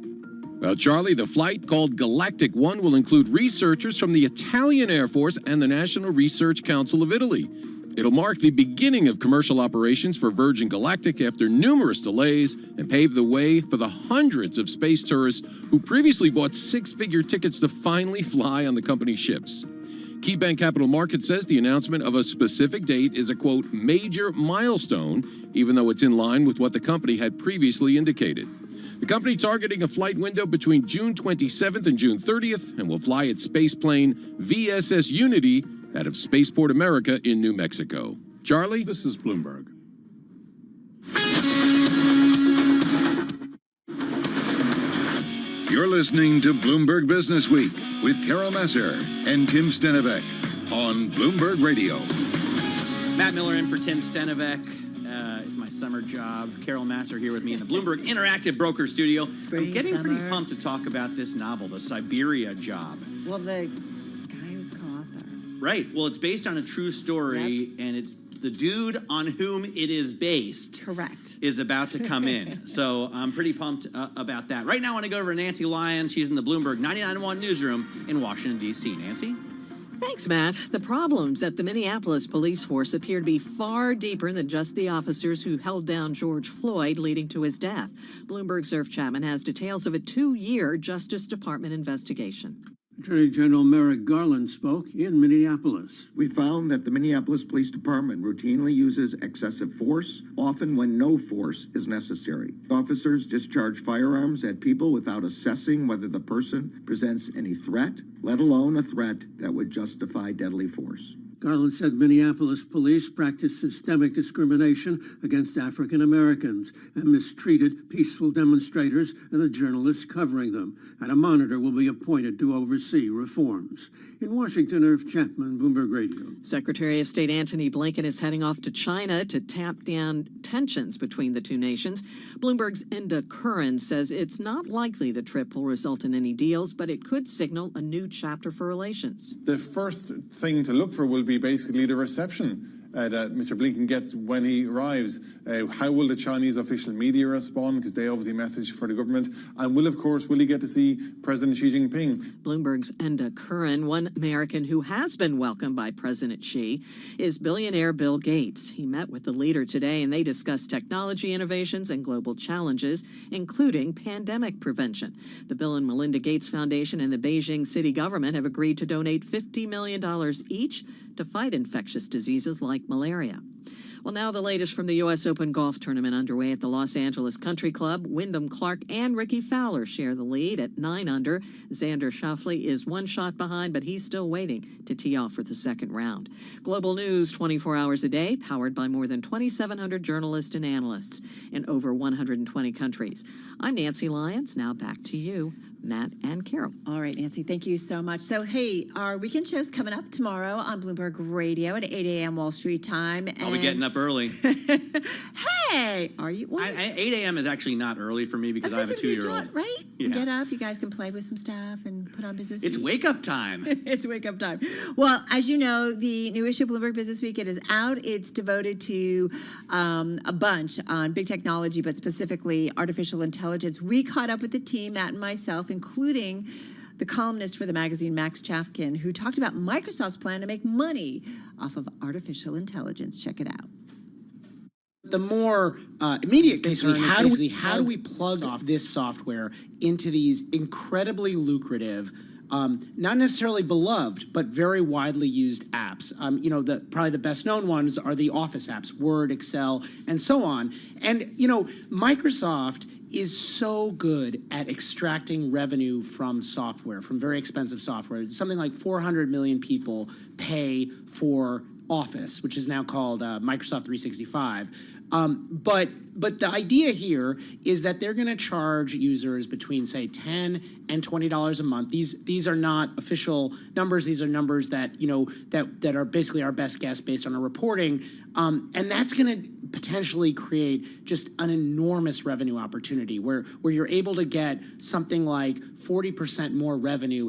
Well, Charlie, the flight, called Galactic 1, will include researchers from the Italian Air Force and the National Research Council of Italy. It'll mark the beginning of commercial operations for Virgin Galactic after numerous delays and pave the way for the hundreds of space tourists who previously bought six-figure tickets to finally fly on the company's ships. KeyBank Capital Markets says the announcement of a specific date is a, quote, major milestone, even though it's in line with what the company had previously indicated. The company targeting a flight window between June 27th and June 30th and will fly its space plane VSS Unity out of Spaceport America in New Mexico. Charlie? This is Bloomberg. You're listening to Bloomberg Business Week with Carol Messer and Tim Stenivek on Bloomberg Radio. Matt Miller in for Tim Stenivek. It's my summer job. Carol Masser here with me in the Bloomberg Interactive Broker Studio. I'm getting pretty pumped to talk about this novel, The Siberia Job. Well, the guy who's co-author. Right. Well, it's based on a true story, and it's the dude on whom it is based. Correct. Is about to come in. So I'm pretty pumped about that. Right now, I want to go over to Nancy Lyons. She's in the Bloomberg 99.1 newsroom in Washington, D.C. Nancy? Thanks, Matt. The problems at the Minneapolis police force appear to be far deeper than just the officers who held down George Floyd, leading to his death. Bloomberg's Irv Chapman has details of a 2-year Justice Department investigation. Attorney General Merrick Garland spoke in Minneapolis. We found that the Minneapolis Police Department routinely uses excessive force, often when no force is necessary. Officers discharge firearms at people without assessing whether the person presents any threat, let alone a threat that would justify deadly force. Garland said Minneapolis police practiced systemic discrimination against African Americans and mistreated peaceful demonstrators and the journalists covering them, and a monitor will be appointed to oversee reforms. In Washington, Irv Chapman, Bloomberg Radio. Secretary of State Antony Blinken is heading off to China to tamp down tensions between the two nations. Bloomberg's Enda Curran says it's not likely the trip will result in any deals, but it could signal a new chapter for relations. The first thing to look for will be basically the reception that Mr. Blinken gets when he arrives. How will the Chinese official media respond? Because they obviously message for the government. And will he get to see President Xi Jinping? Bloomberg's Enda Curran, one American who has been welcomed by President Xi, is billionaire Bill Gates. He met with the leader today and they discussed technology innovations and global challenges, including pandemic prevention. The Bill and Melinda Gates Foundation and the Beijing city government have agreed to donate $50 million each to fight infectious diseases like malaria. Well, now the latest from the U.S. Open golf tournament underway at the Los Angeles Country Club. Wyndham Clark and Ricky Fowler share the lead at 9 under. Xander Schauffele is 1 shot behind, but he's still waiting to tee off for the second round. Global news 24 hours a day, powered by more than 2,700 journalists and analysts in over 120 countries. I'm Nancy Lyons. Now back to you, Matt and Carol. All right, Nancy, thank you so much. So, hey, our weekend show's coming up tomorrow on Bloomberg Radio at 8 a.m. Wall Street time. I'll be getting up early. Hey, are you? 8 a.m. is actually not early for me because I have a 2-year-old. Right? Yeah. Get up, you guys can play with some stuff and put on Business Week. It's wake-up time. It's wake-up time. Well, as you know, the new issue of Bloomberg Business Week, it is out. It's devoted to a bunch on big technology, but specifically artificial intelligence. We caught up with the team, Matt and myself, including the columnist for the magazine, Max Chafkin, who talked about Microsoft's plan to make money off of artificial intelligence. Check it out. The more immediate concern is basically how do we plug this software into these incredibly lucrative, not necessarily beloved, but very widely used apps. Probably the best known ones are the Office apps, Word, Excel, and so on. And, Microsoft is so good at extracting revenue from software, from very expensive software. Something like 400 million people pay for Office, which is now called Microsoft 365. But the idea here is that they're going to charge users between, say, $10 and $20 a month. These are not official numbers. These are numbers that that are basically our best guess based on our reporting, and that's going to potentially create just an enormous revenue opportunity where you're able to get something like 40% more revenue